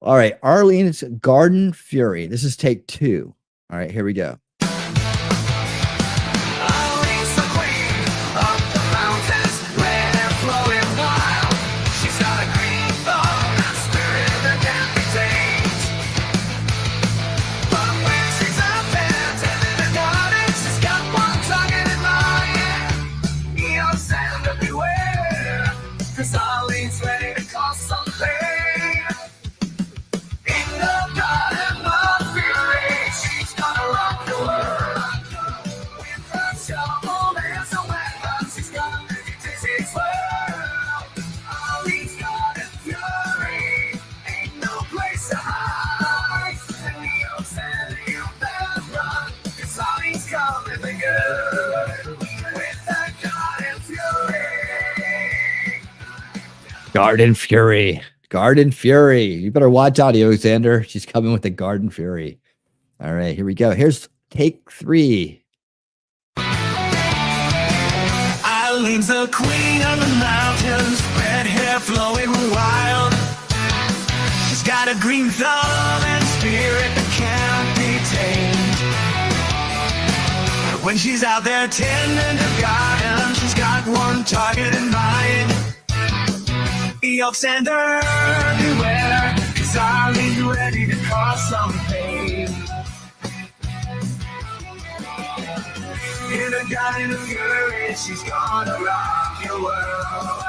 All right, Arlene's Garden Fury. This is take 2. All right, here we go. Garden Fury. Garden Fury. You better watch out, Alexander. She's coming with the Garden Fury. All right, here we go. Here's take 3.
Eileen's the queen of the mountains, red hair flowing wild. She's got a green thumb and spirit that can't be tamed. When she's out there tending the garden, she's got one target in mind. Alexander, beware, 'cause Eileen's ready to cause some pain. In a garden of fury, she's gonna rock your world.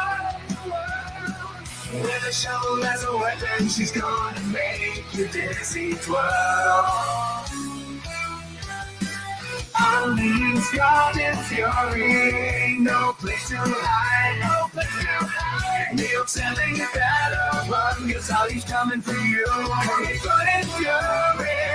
With a shovel as a weapon, she's gonna make you dizzy twirl. Eileen's Garden Fury, no place to hide, no place to hide. Neil telling you better run, 'cause Eileen's coming for you. Garden Fury.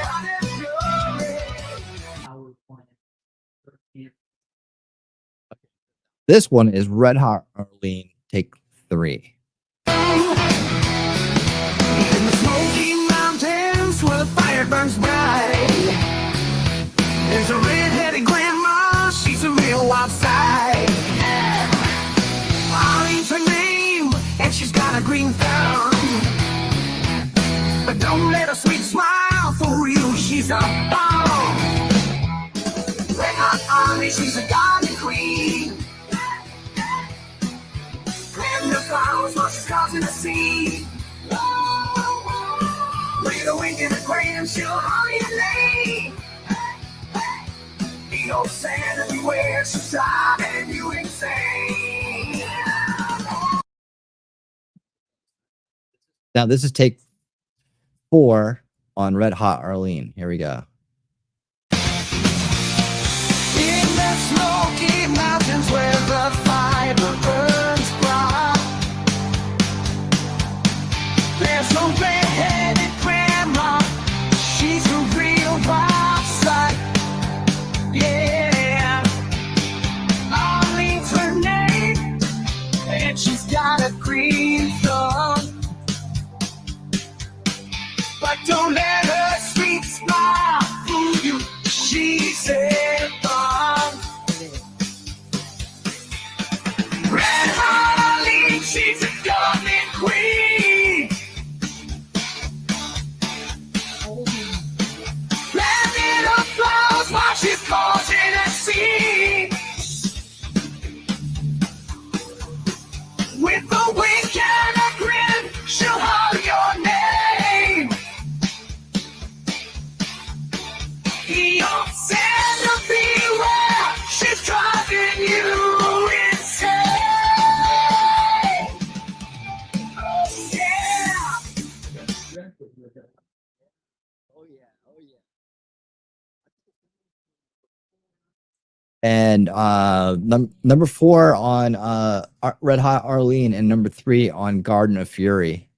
This one is Red Hot Arlene, take 3.
In the Smoky Mountains where the fire burns bright, there's a red-headed grandma, she's a real wild sight. Eileen's her name, and she's got a green thumb. But don't let her sweet smile fool you, she's a bomb. Red Hot Arlene, she's a garden queen. Plant the flowers while she's causing a scene. With a wink and a grin, she'll holler your name. The old Santa beware, she's driving you insane.
Now, this is take 4 on Red Hot Arlene. Here we go.
Smoky mountains where the fiber burns bright. There's a red-headed grandma, she's a real wild sight. Yeah, Arlene's her name, and she's got a green thumb. But don't let her sweet smile fool you, she's a bomb. Red hot Arlene, she's a golden queen. Planting her flowers while she's causing a scene. With a wink and a grin, she'll holler your name. Santa, beware, she's driving you insane. Oh yeah.
And number 4 on Red Hot Arlene, and number 3 on Garden of Fury.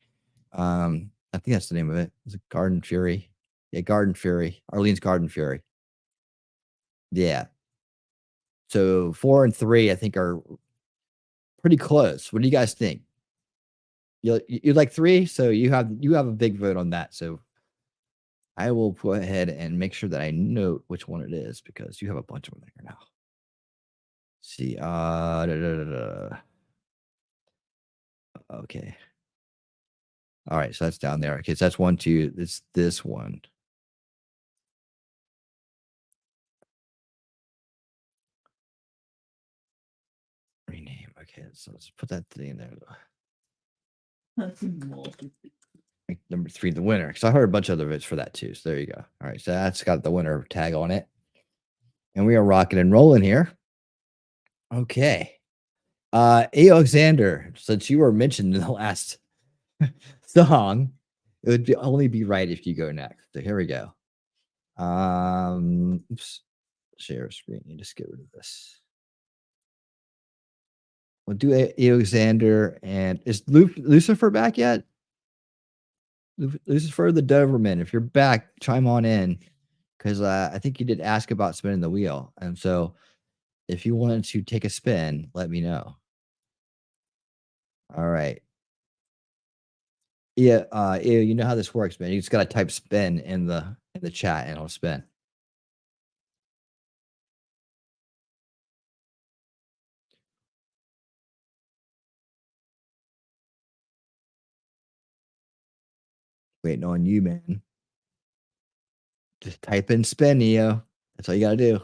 I think that's the name of it. Is it Garden Fury? Yeah, Garden Fury. Arlene's Garden Fury. Yeah. So 4 and 3, I think, are pretty close. What do you guys think? You like 3, so you have a big vote on that. So I will go ahead and make sure that I note which one it is, because you have a bunch of them here now. See, okay. All right, so that's down there. Okay, so that's 1, 2. It's this one. Rename. Okay, so let's put that thing in there. Make number 3 the winner, because I heard a bunch of other votes for that too. So there you go. All right, so that's got the winner tag on it, and we are rocking and rolling here. Okay, Alexander, since you were mentioned in the last song, it would only be right if you go next. So here we go. Oops, share screen. You just get rid of this. We'll do Alexander. And is Lucifer back yet? Lucifer the Doberman, if you're back, chime on in, because I think you did ask about spinning the wheel, and so if you wanted to take a spin, let me know. All right. Yeah, you know how this works, man. You just gotta type spin in the chat, and it'll spin. Waiting on you, man. Just type in spin, Neo. That's all you gotta do.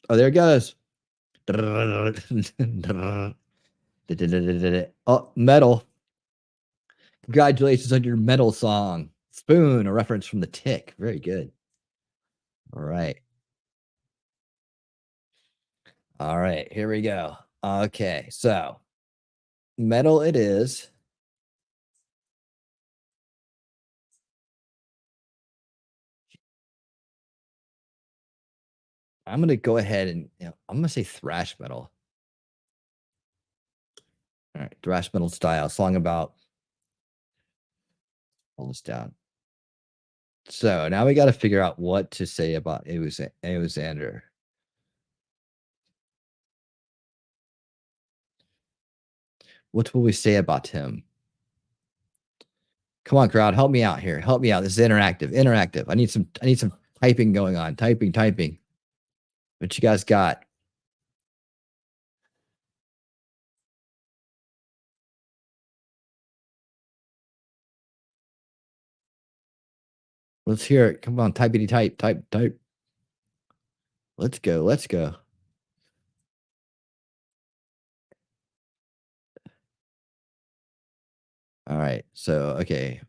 Oh, there it goes. Oh, metal. Congratulations on your metal song. Spoon, a reference from the Tick. Very good. All right. All right, here we go. Okay, so metal it is. I'm going to go ahead and, I'm going to say thrash metal. All right, thrash metal style, song about, hold this down. So now we got to figure out what to say about Alexander. What will we say about him? Come on, crowd, help me out here. Help me out. This is interactive. I need some typing going on. Typing. What you guys got? Let's hear it. Come on, type. Let's go. All right. So, okay.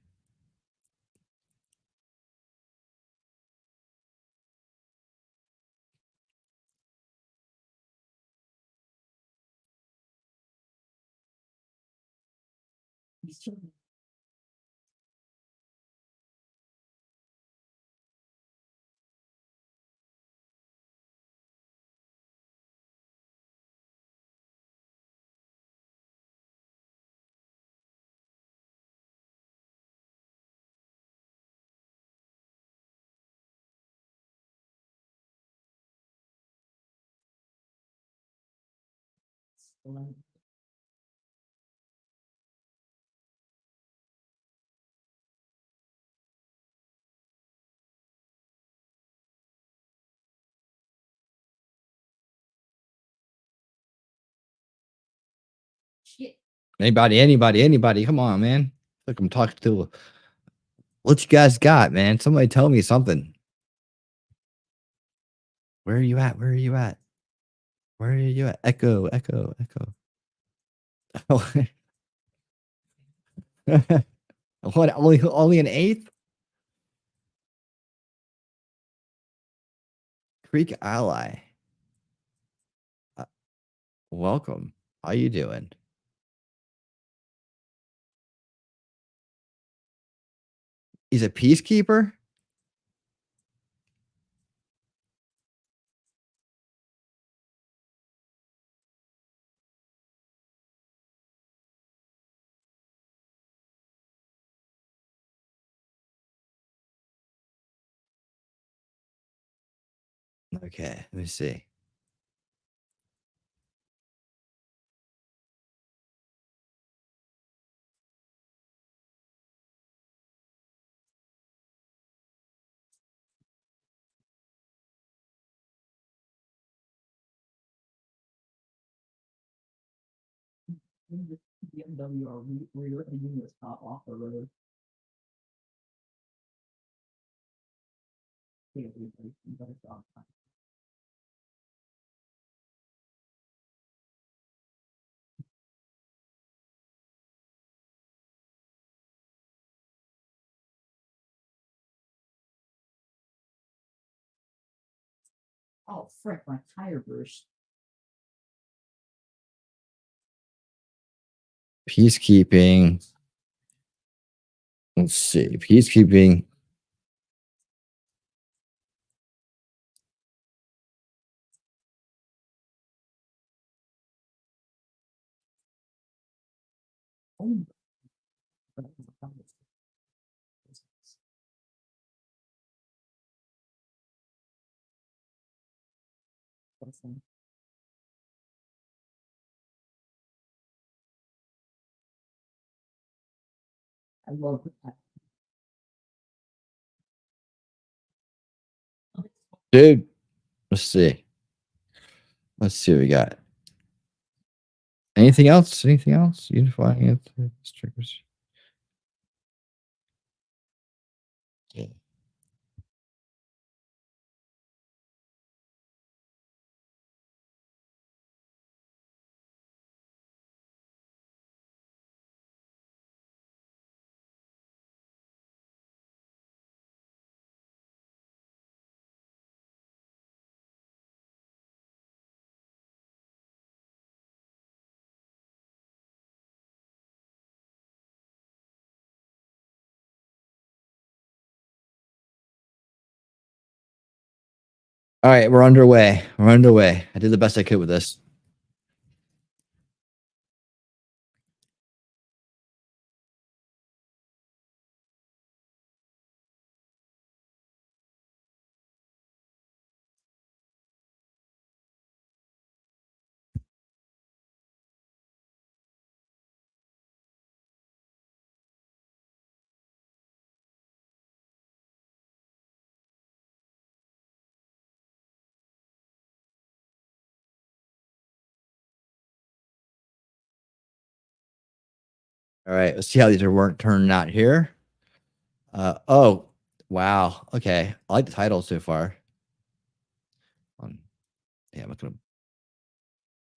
Anybody. Come on, man. Look, I'm talking to. What you guys got, man? Somebody tell me something. Where are you at? Where are you at? Where are you at? Echo. What? Only an eighth? Creek Ally. Welcome. How you doing? He's a peacekeeper? Okay, let me see. Oh, frick, my tire burst. Peacekeeping. Let's see. Peacekeeping. I love that. Dude, let's see. Let's see what we got. Anything else? Anything else? Unifying it. Triggers. Yeah. All right, we're underway. I did the best I could with this. All right, let's see how these weren't turning out here. Oh, wow. Okay, I like the title so far. Yeah, I'm gonna.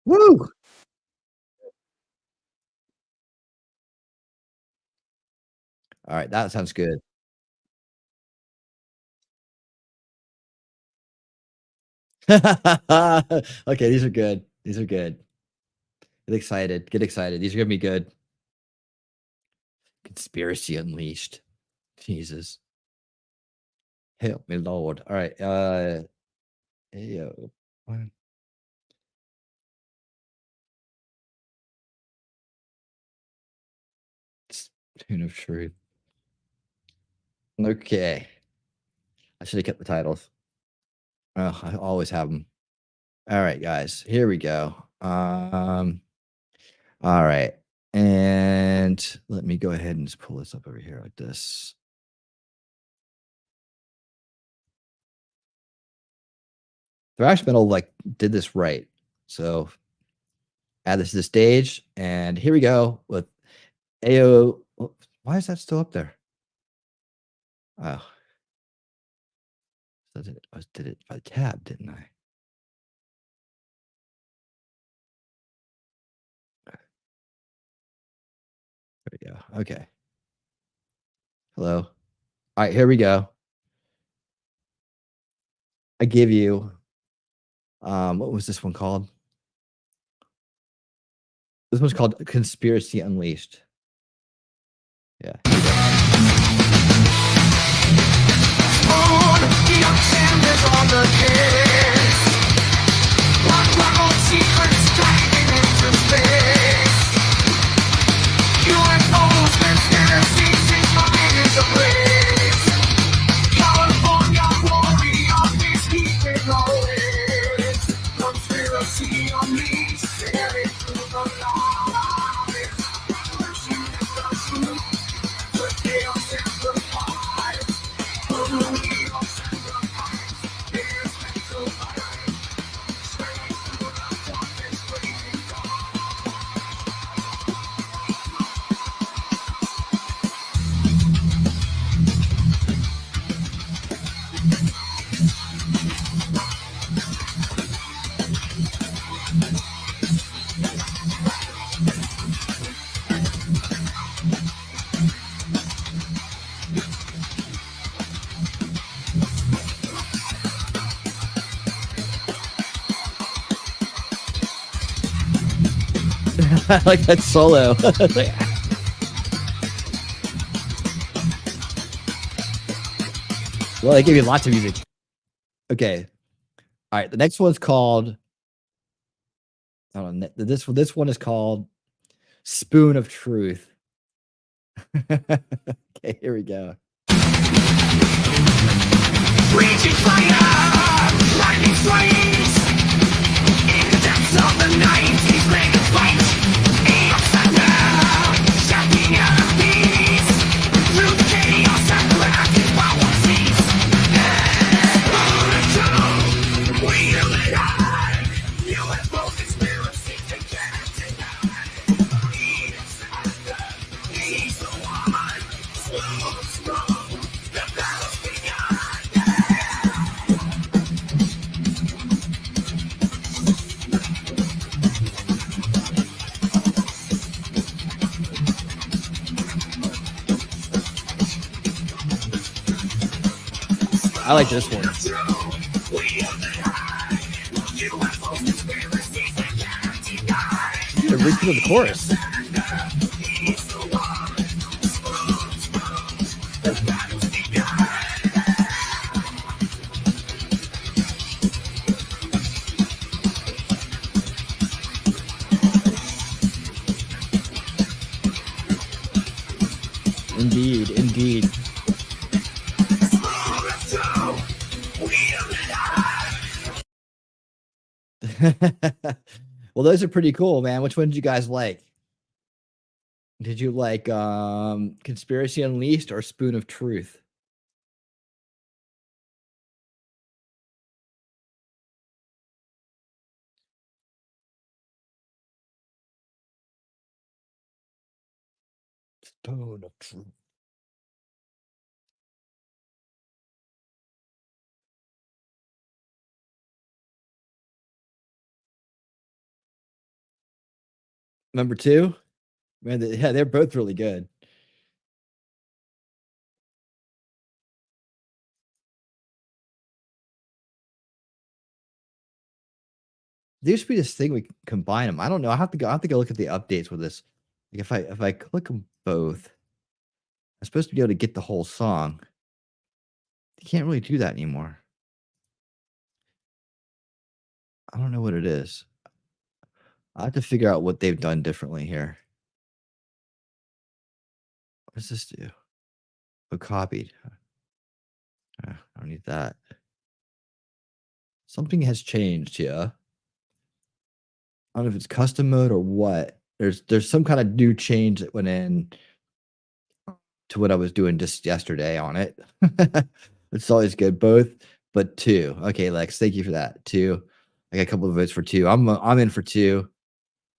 Woo! All right, that sounds good. Okay, these are good. These are good. Get excited. Get excited. These are gonna be good. Conspiracy Unleashed. Jesus. Help me, Lord. All right. Yo. What? Tune of Truth. Okay. I should have kept the titles. Oh, I always have them. All right, guys. Here we go. All right. And let me go ahead and just pull this up over here like this. Thrash metal like did this right. So add this to the stage, and here we go with AO. Why is that still up there? Oh, I did it by tab, didn't I? There we go. Okay. Hello. All right, here we go. I give you. What was this one called? This one's called Conspiracy Unleashed. Yeah. I like that solo. Well, they gave you lots of music. Okay. All right. The next one's called. Hold on. This one is called Spoon of Truth. Okay, here we go.
Reaching fire, lightning flames. In the depths of the night, he's ready to fight. Upside down, shouting out of peace. Through the chaos and collective power sees. We live high. UFO conspiracy they can't deny. He's the one. Strong. The battle's begun.
I like this one. They're repeating the chorus. Indeed, indeed. Well, those are pretty cool, man. Which one did you guys like? Did you like Conspiracy Unleashed or Spoon of Truth? Spoon of Truth. Number two? Man, yeah, they're both really good. There used to be this thing we can combine them. I don't know. I have to go look at the updates with this. Like if I click them both, I'm supposed to be able to get the whole song. You can't really do that anymore. I don't know what it is. I have to figure out what they've done differently here. What does this do? Oh, copied. I don't need that. Something has changed here. I don't know if it's custom mode or what. there's some kind of new change that went in to what I was doing just yesterday on it. It's always good, both, but 2. Okay, Lex, thank you for that. 2. I got a couple of votes for 2. I'm in for 2.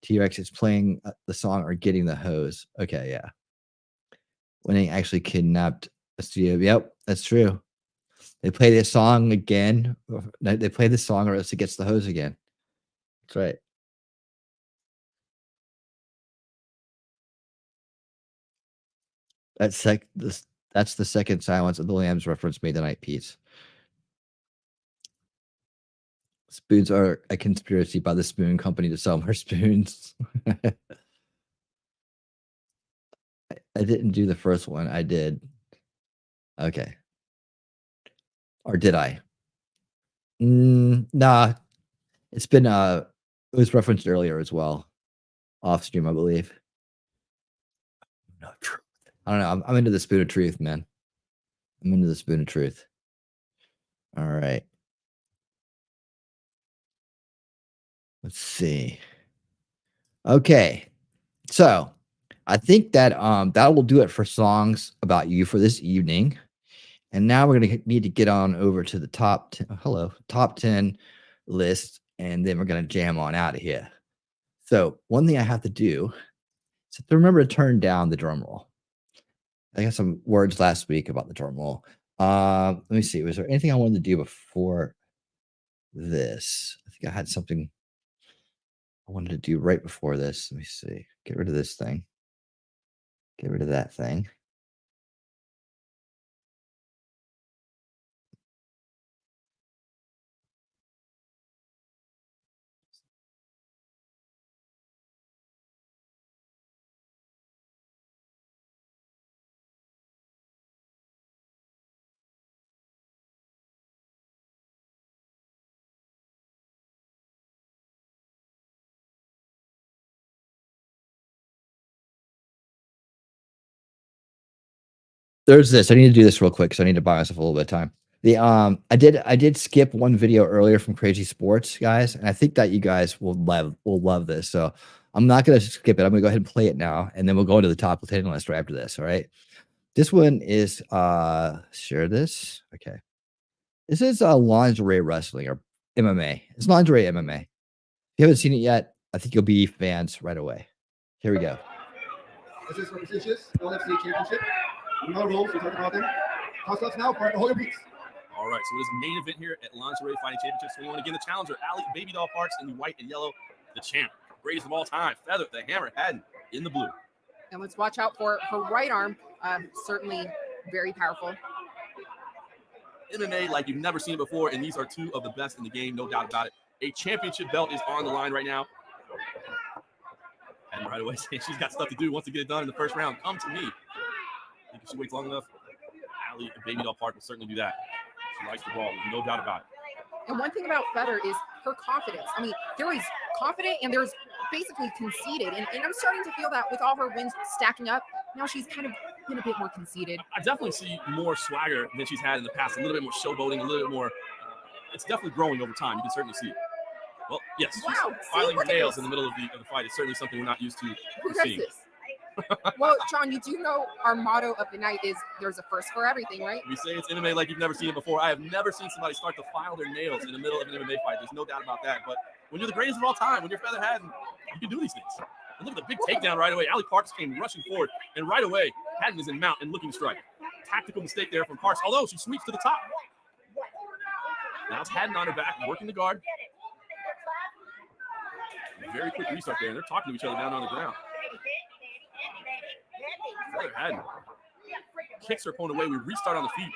T-Rex is playing the song or getting the hose. Okay, yeah. Winning actually kidnapped a studio. Yep, that's true. They play this song again. They play this song or else it gets the hose again. That's right. That's the second silence of the Lambs reference made the night piece. Spoons are a conspiracy by the Spoon Company to sell more spoons. I didn't do the first one. I did. Okay. Or did I? Nah. It's been it was referenced earlier as well. Off stream, I believe. No truth. I don't know. I'm into the spoon of truth, man. I'm into the spoon of truth. All right. Let's see. Okay. So I think that that will do it for songs about you for this evening. And now we're going to need to get on over to the top 10 list, and then we're going to jam on out of here. So one thing I have to do is to remember to turn down the drum roll. I got some words last week about the drum roll. Let me see. Was there anything I wanted to do before this? I think I had something I wanted to do right before this. Let me see. Get rid of this thing. Get rid of that thing. There's this. I need to do this real quick because I need to buy myself a little bit of time. The I did skip one video earlier from Crazy Sports, guys, and I think that you guys will love this. So I'm not gonna skip it. I'm gonna go ahead and play it now, and then we'll go into the top 10 list right after this. All right. This one is share this. Okay. This is lingerie wrestling or MMA. It's lingerie MMA. If you haven't seen it yet, I think you'll be fans right away. Here we go.
This is for prestigious LFC Championship. No rules, we talk about them. Toss now, partner, hold your beats.
All right, so this main event here at Lingerie Fighting Championships. We want to give the challenger, Ali Baby Doll Parks in the white and yellow, the champ, greatest of all time, Feather, the Hammer Haddon in the blue.
And let's watch out for her right arm. Certainly very powerful.
MMA like you've never seen it before, and these are two of the best in the game, no doubt about it. A championship belt is on the line right now. And right away saying she's got stuff to do, wants to get it done in the first round. Come to me. I think if she waits long enough, Ali Baby Doll Park will certainly do that. She likes the ball, no doubt about it.
And one thing about Feather is her confidence. I mean, there is confident and there's basically conceited. And I'm starting to feel that with all her wins stacking up. Now she's kind of been a bit more conceited.
I definitely see more swagger than she's had in the past. A little bit more showboating, a little bit more. It's definitely growing over time. You can certainly see it. Well, yes,
wow,
filing her nails in the middle of the fight is certainly something we're not used to seeing.
Well, John, you do know our motto of the night is there's a first for everything, right?
We say it's MMA like you've never seen it before. I have never seen somebody start to file their nails in the middle of an MMA fight. There's no doubt about that. But when you're the greatest of all time, when you're Feather Haddon, you can do these things. And look at the big takedown right away. Ali Parks came rushing forward, and right away, Haddon is in mount and looking strike. Tactical mistake there from Parks, although she sweeps to the top. Now it's Haddon on her back, working the guard. Very quick restart there, and they're talking to each other down on the ground. Feather Haddon kicks her opponent away. We restart on the feet.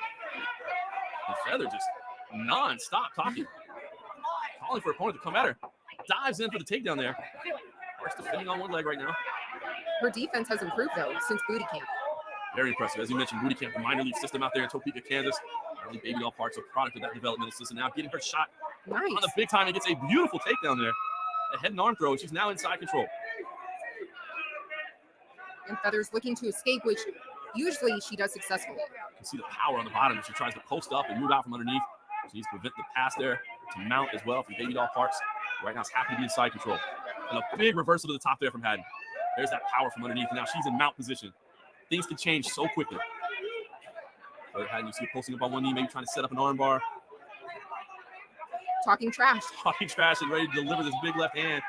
And Feather just non-stop talking. Calling for her opponent to come at her. Dives in for the takedown there. Parks defending on one leg right now.
Her defense has improved, though, since booty camp.
Very impressive. As you mentioned, booty camp, the minor league system out there in Topeka, Kansas. Ali Baby Doll Parks, a product of that developmental system. Now getting her shot on the big time and gets a beautiful takedown there. A head and arm throw. She's now inside control.
And Feather's looking to escape, which usually she does successfully.
You can see the power on the bottom as she tries to post up and move out from underneath. She needs to prevent the pass there to mount as well from Baby Doll Parks. Right now, it's happy to be inside control. And a big reversal to the top there from Haddon. There's that power from underneath. And now she's in mount position. Things can change so quickly. Feather Haddon, you see her posting up on one knee, maybe trying to set up an arm bar.
Talking trash.
Talking trash and ready to deliver this big left hand.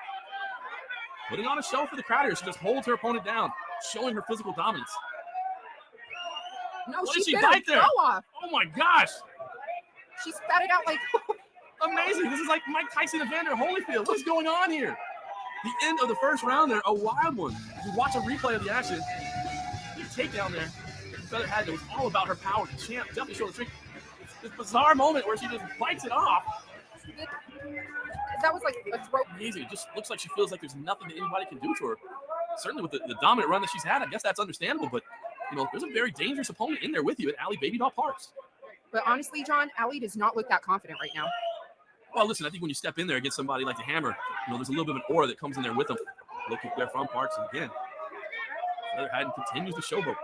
Putting on a show for the crowd here. She just holds her opponent down, showing her physical dominance.
No,
What
she
did she
bit her
bite there?
toe off.
Oh my gosh.
She spat it out like
amazing. This is like Mike Tyson and Evander Holyfield. What's going on here? The end of the first round there, a wild one. You watch a replay of the action. Big takedown there. Feather Haddon, it was all about her power. The champ definitely showed the trick. This bizarre moment where she just bites it off.
That was like a throat.
Amazing. It just looks like she feels like there's nothing that anybody can do to her. Certainly with the dominant run that she's had, I guess that's understandable. But, you know, there's a very dangerous opponent in there with you at Allie Baby Doll Parks.
But honestly, John, Allie does not look that confident right now.
Well, listen, I think when you step in there against somebody like the Hammer, you know, there's a little bit of an aura that comes in there with them. Look at there from Parks. And again, Feather Haddon continues to showboat.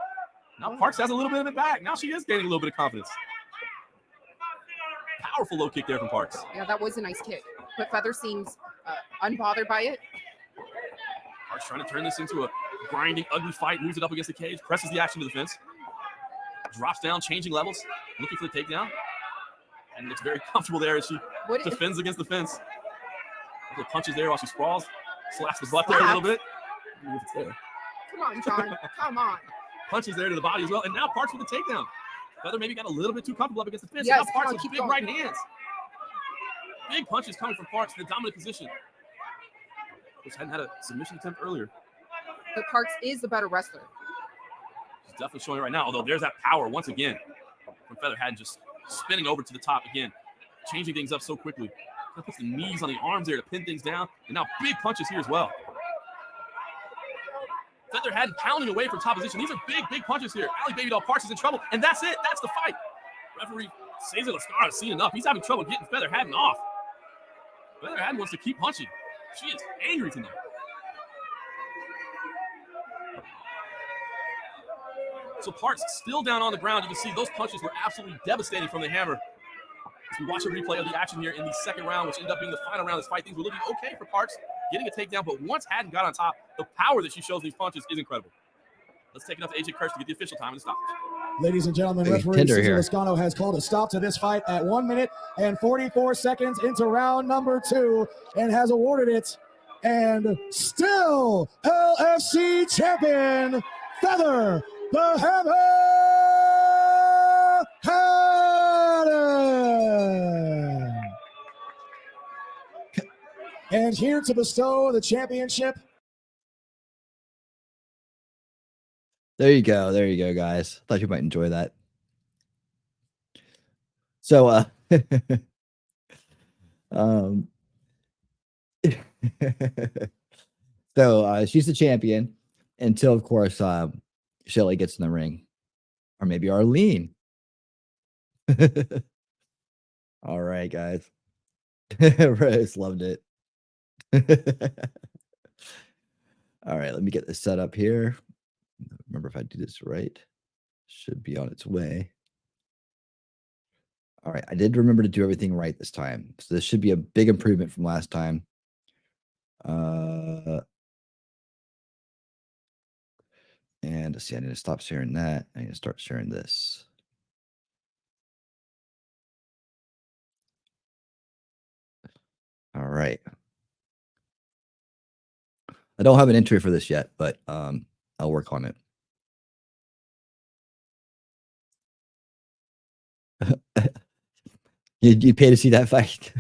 Now Parks has a little bit of it back. Now she is gaining a little bit of confidence. Powerful low kick there from Parks.
Yeah, that was a nice kick. But Feather seems unbothered by it.
Parks trying to turn this into a grinding, ugly fight. Moves it up against the cage. Presses the action to the fence. Drops down, changing levels. Looking for the takedown. And looks very comfortable there as she defends against the fence. Little punches there while she sprawls. Slaps the butt there a little bit. If it's there.
Come on, John. Come on.
Punches there to the body as well. And now Parks with the takedown. Feather maybe got a little bit too comfortable up against the fence.
Yes,
and now Parks
come
with
on,
big right hands. Big punches coming from Parks in the dominant position. Just hadn't had a submission attempt earlier.
But Parks is the better wrestler.
She's definitely showing it right now. Although there's that power once again from Feather Haddon, just spinning over to the top again. Changing things up so quickly. Puts the knees on the arms there to pin things down. And now big punches here as well. Feather Haddon pounding away from top position. These are big punches here. Allie Baby Doll Parks is in trouble, and that's it. That's the fight. Referee Cesar Lascar has seen enough. He's having trouble getting Feather Haddon off. Feather Haddon wants to keep punching. She is angry tonight. So Parks still down on the ground. You can see those punches were absolutely devastating from the Hammer. As we watch a replay of the action here in the second round, which ended up being the final round of this fight, things were looking okay for Parks, getting a takedown, but once Haddon got on top, the power that she shows in these punches is incredible. Let's take it up to AJ Kirsch to get the official time and stoppage.
Ladies and gentlemen, referee Cesar Lascano has called a stop to this fight at 1 minute and 44 seconds into round number 2 and has awarded it. And still LFC champion, Feather the Hammer Haddon. And here to bestow the championship.
There you go, guys. Thought you might enjoy that. So, she's the champion until, of course, Shelly gets in the ring, or maybe Arlene. All right, guys. Rose loved it. All right, let me get this set up here. Remember, if I do this right, should be on its way. All right, I did remember to do everything right this time. So this should be a big improvement from last time. And let's see, I need to stop sharing that. I need to start sharing this. All right. I don't have an entry for this yet, but I'll work on it. You'd pay to see that fight.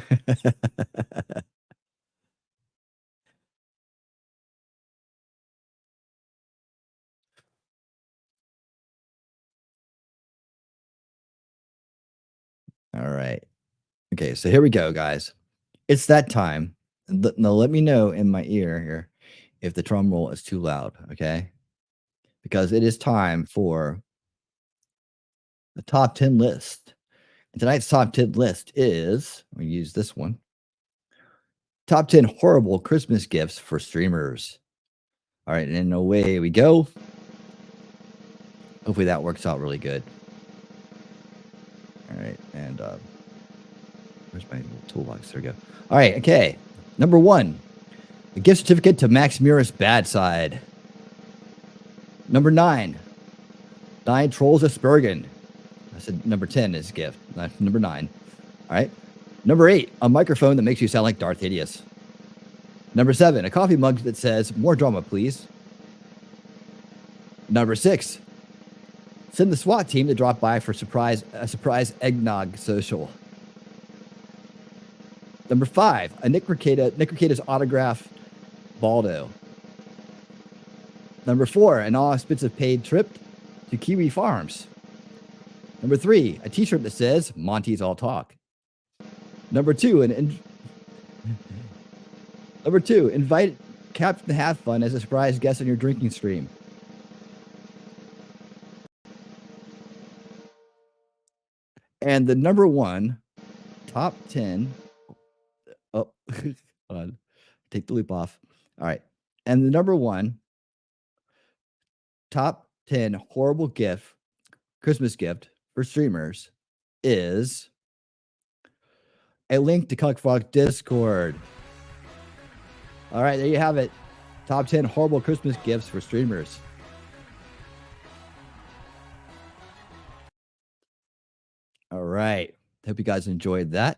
All right. Okay, so here we go, guys. It's that time. Now let me know in my ear here if the drum roll is too loud, okay? Because it is time for the top 10 list. And tonight's top 10 list is, we use this one, top 10 horrible Christmas gifts for streamers. All right, and away we go. Hopefully that works out really good. All right, and where's my little toolbox? There we go. All right, okay. Number 1, a gift certificate to Max Muris Bad Side. Number 9. 9 Trolls of Spurgen. I said number 10 is gift. Number 9. All right. Number 8, a microphone that makes you sound like Darth Hideous. Number 7, a coffee mug that says, more drama, please. Number 6, send the SWAT team to drop by for a surprise eggnog social. Number 5, a Nick Rekieta's autograph Baldo. Number 4, an all-expensive paid trip to Kiwi Farms. Number 3, a t-shirt that says, Monty's All Talk. Number 2, invite Captain Have Fun as a surprise guest on your drinking stream. And the number 1 top 10. Oh, hold on. Take the loop off. All right. And the number 1 top 10 horrible Christmas gift for streamers is a link to Cuckfuck Discord. All right, there you have it. Top 10 horrible Christmas gifts for streamers. All right. Hope you guys enjoyed that.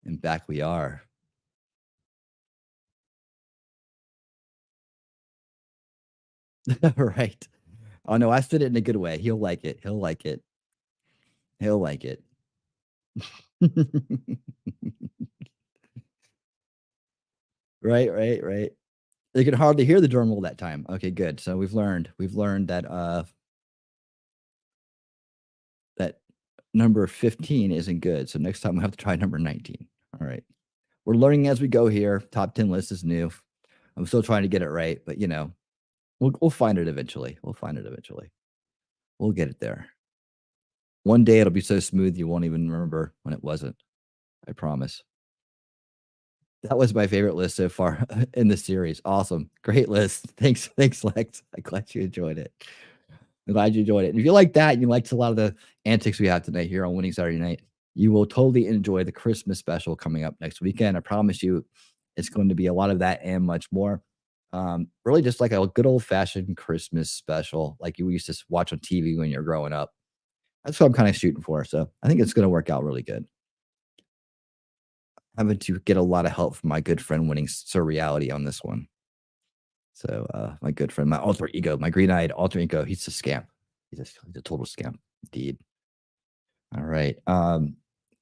And back we are. Right. Oh, no, I said it in a good way. He'll like it. He'll like it. He'll like it. Right. They could hardly hear the drum roll that time. Okay, good. So we've learned that that number 15 isn't good. So next time we have to try number 19. All right. We're learning as we go here. Top 10 list is new. I'm still trying to get it right, but you know, we'll find it eventually. We'll get it there. One day it'll be so smooth you won't even remember when it wasn't. I promise. That was my favorite list so far in the series. Awesome. Great list. Thanks, Lex. I'm glad you enjoyed it. I'm glad you enjoyed it. And if you like that, and you liked a lot of the antics we have tonight here on Winning Saturday Night, you will totally enjoy the Christmas special coming up next weekend. I promise you it's going to be a lot of that and much more. Really just like a good old-fashioned Christmas special like you used to watch on TV when you're growing up. That's what I'm kind of shooting for. So I think it's going to work out really good. I'm having to get a lot of help from my good friend Winning Sir Reality on this one. So my good friend, my alter ego, my green-eyed alter ego, he's a scam. He's a total scam. Indeed. All right.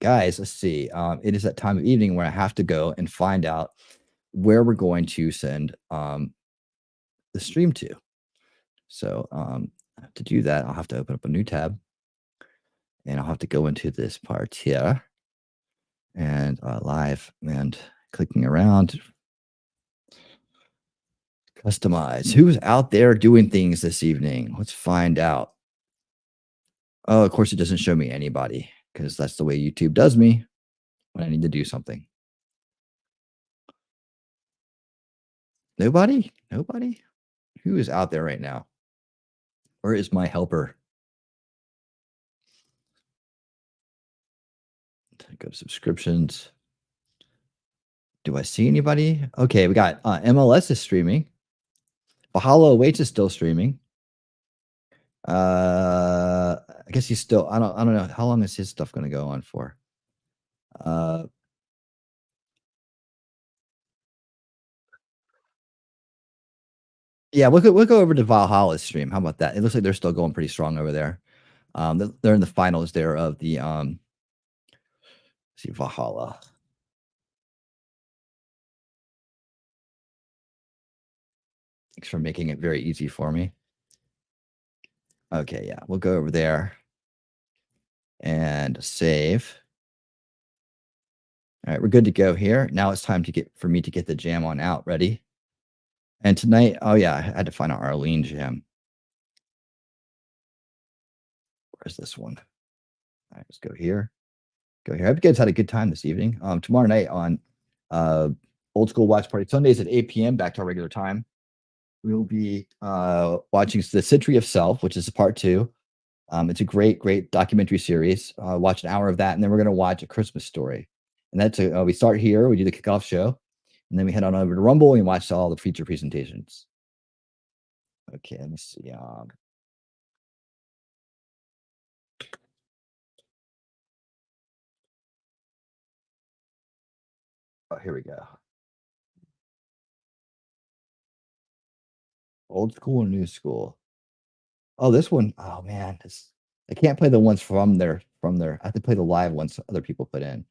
Guys, let's see. It is that time of evening where I have to go and find out where we're going to send the stream to. So to do that, I'll have to open up a new tab. And I'll have to go into this part here. And live and clicking around. Customize. Who's out there doing things this evening? Let's find out. Oh, of course, it doesn't show me anybody because that's the way YouTube does me when I need to do something. Nobody? Who is out there right now? Where is my helper? Go to subscriptions. Do I see anybody? Okay, we got MLS is streaming. Bahalo Awaits is still streaming. I guess he's still. I don't know how long is his stuff going to go on for. Yeah, we'll go over to Valhalla's stream. How about that? It looks like they're still going pretty strong over there. They're in the finals there of the see Valhalla. Thanks for making it very easy for me. Okay, yeah, we'll go over there and save. All right, we're good to go here. Now it's time for me to get the jam on out. Ready? And tonight, oh yeah, I had to find our Arlene jam. Where's this one? All right, let's go here. I hope you guys had a good time this evening. Tomorrow night on Old School Watch Party Sundays at 8 p.m. back to our regular time. We will be watching The Century of Self, which is part 2. It's a great documentary series. Watch an hour of that, and then we're going to watch A Christmas Story. And that's we start here. We do the kickoff show, And then we head on over to Rumble and watch all the feature presentations. Okay, let me see. Oh, here we go. Old school and new school. Oh, this one. Oh man, I can't play the ones from there. I have to play the live ones other people put in.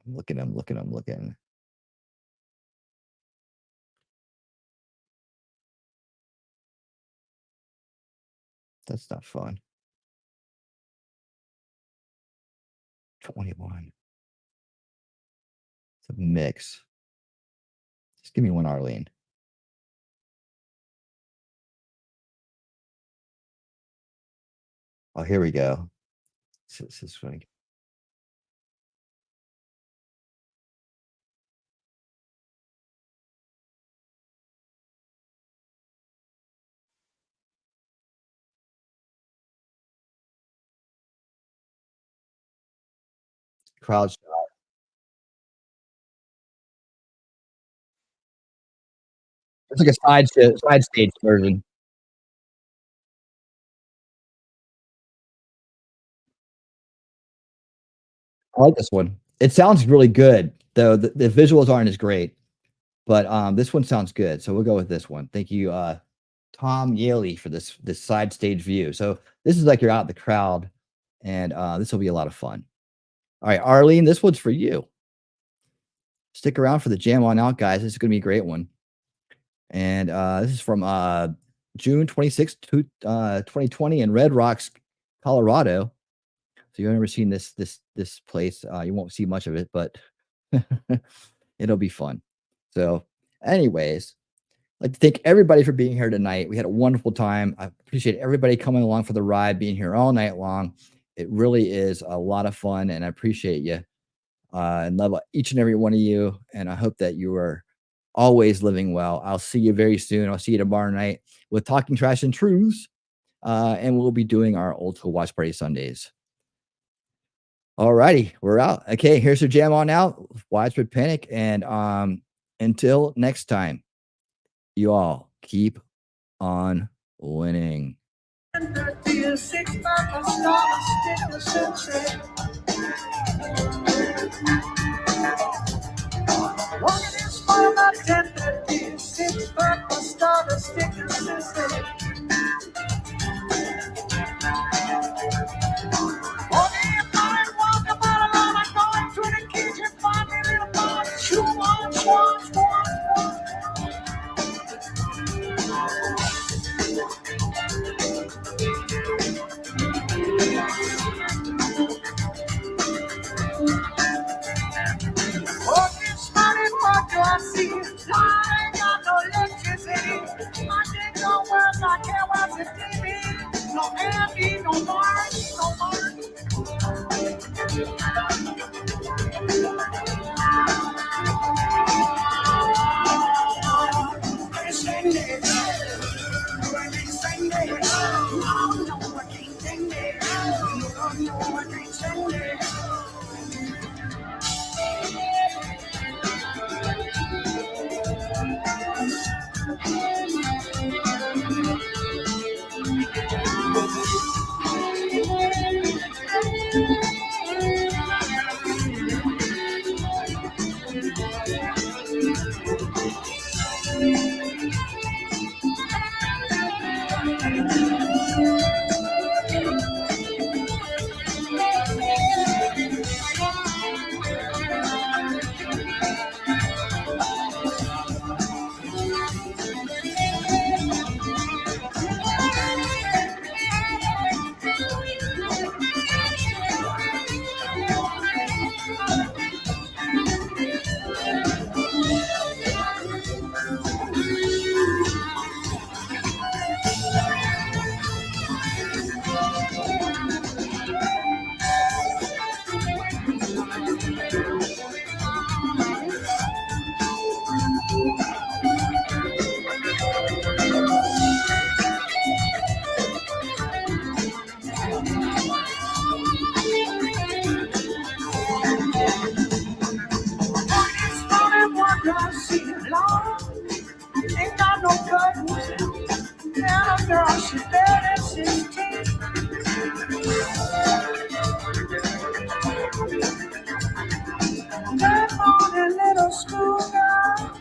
I'm looking. That's not fun. 21. It's a mix. Just give me one, Arlene. Oh, here we go. This is funny. Crowd shot. It's like a side stage version. I like this one. It sounds really good, though the visuals aren't as great. But this one sounds good, so we'll go with this one. Thank you, Tom Yaley, for this side stage view. So this is like you're out in the crowd, and this will be a lot of fun. All right, Arlene, this one's for you. Stick around for the Jam On Out, guys. This is going to be a great one. And this is from June 26th, 2020 in Red Rocks, Colorado. So you've never seen this place. You won't see much of it, but it'll be fun. So anyways, I'd like to thank everybody for being here tonight. We had a wonderful time. I appreciate everybody coming along for the ride, being here all night long. It really is a lot of fun, and I appreciate you and love each and every one of you. And I hope that you are always living well. I'll see you very soon. I'll see you tomorrow night with Talking Trash and Truths. And we'll be doing our old school watch party Sundays. All righty, we're out. Okay, here's your Jam On Out, Widespread Panic. And until next time, you all keep on winning.
That morning, little schoolgirl.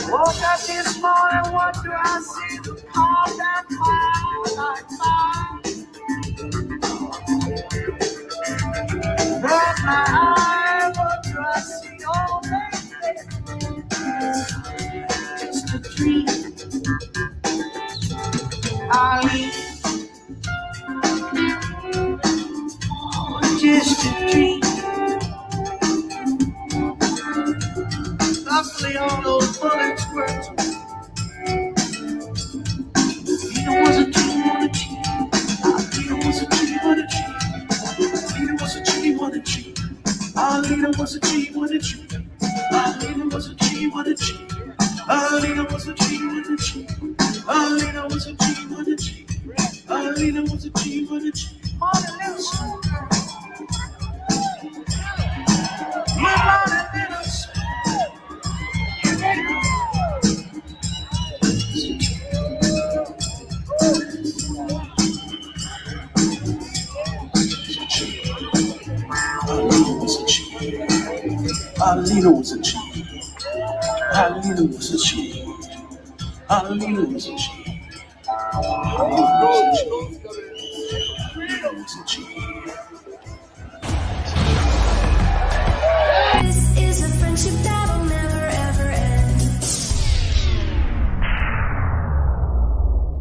Woke up this morning, what do I see? All that twilight fire. But my eye, what do I see? Oh, baby, just a dream. Just a dream. Luckily, all those bullets worked. It was a dream on a dream. It was a dream on a dream. It was a dream on a dream. It was a dream on a dream. It was a dream on a dream. It was a dream on a dream. It was a dream on a dream. It was a dream on a dream. Alina was a cheat. Alina was a cheat. Alina was a cheat. Alina was a cheat.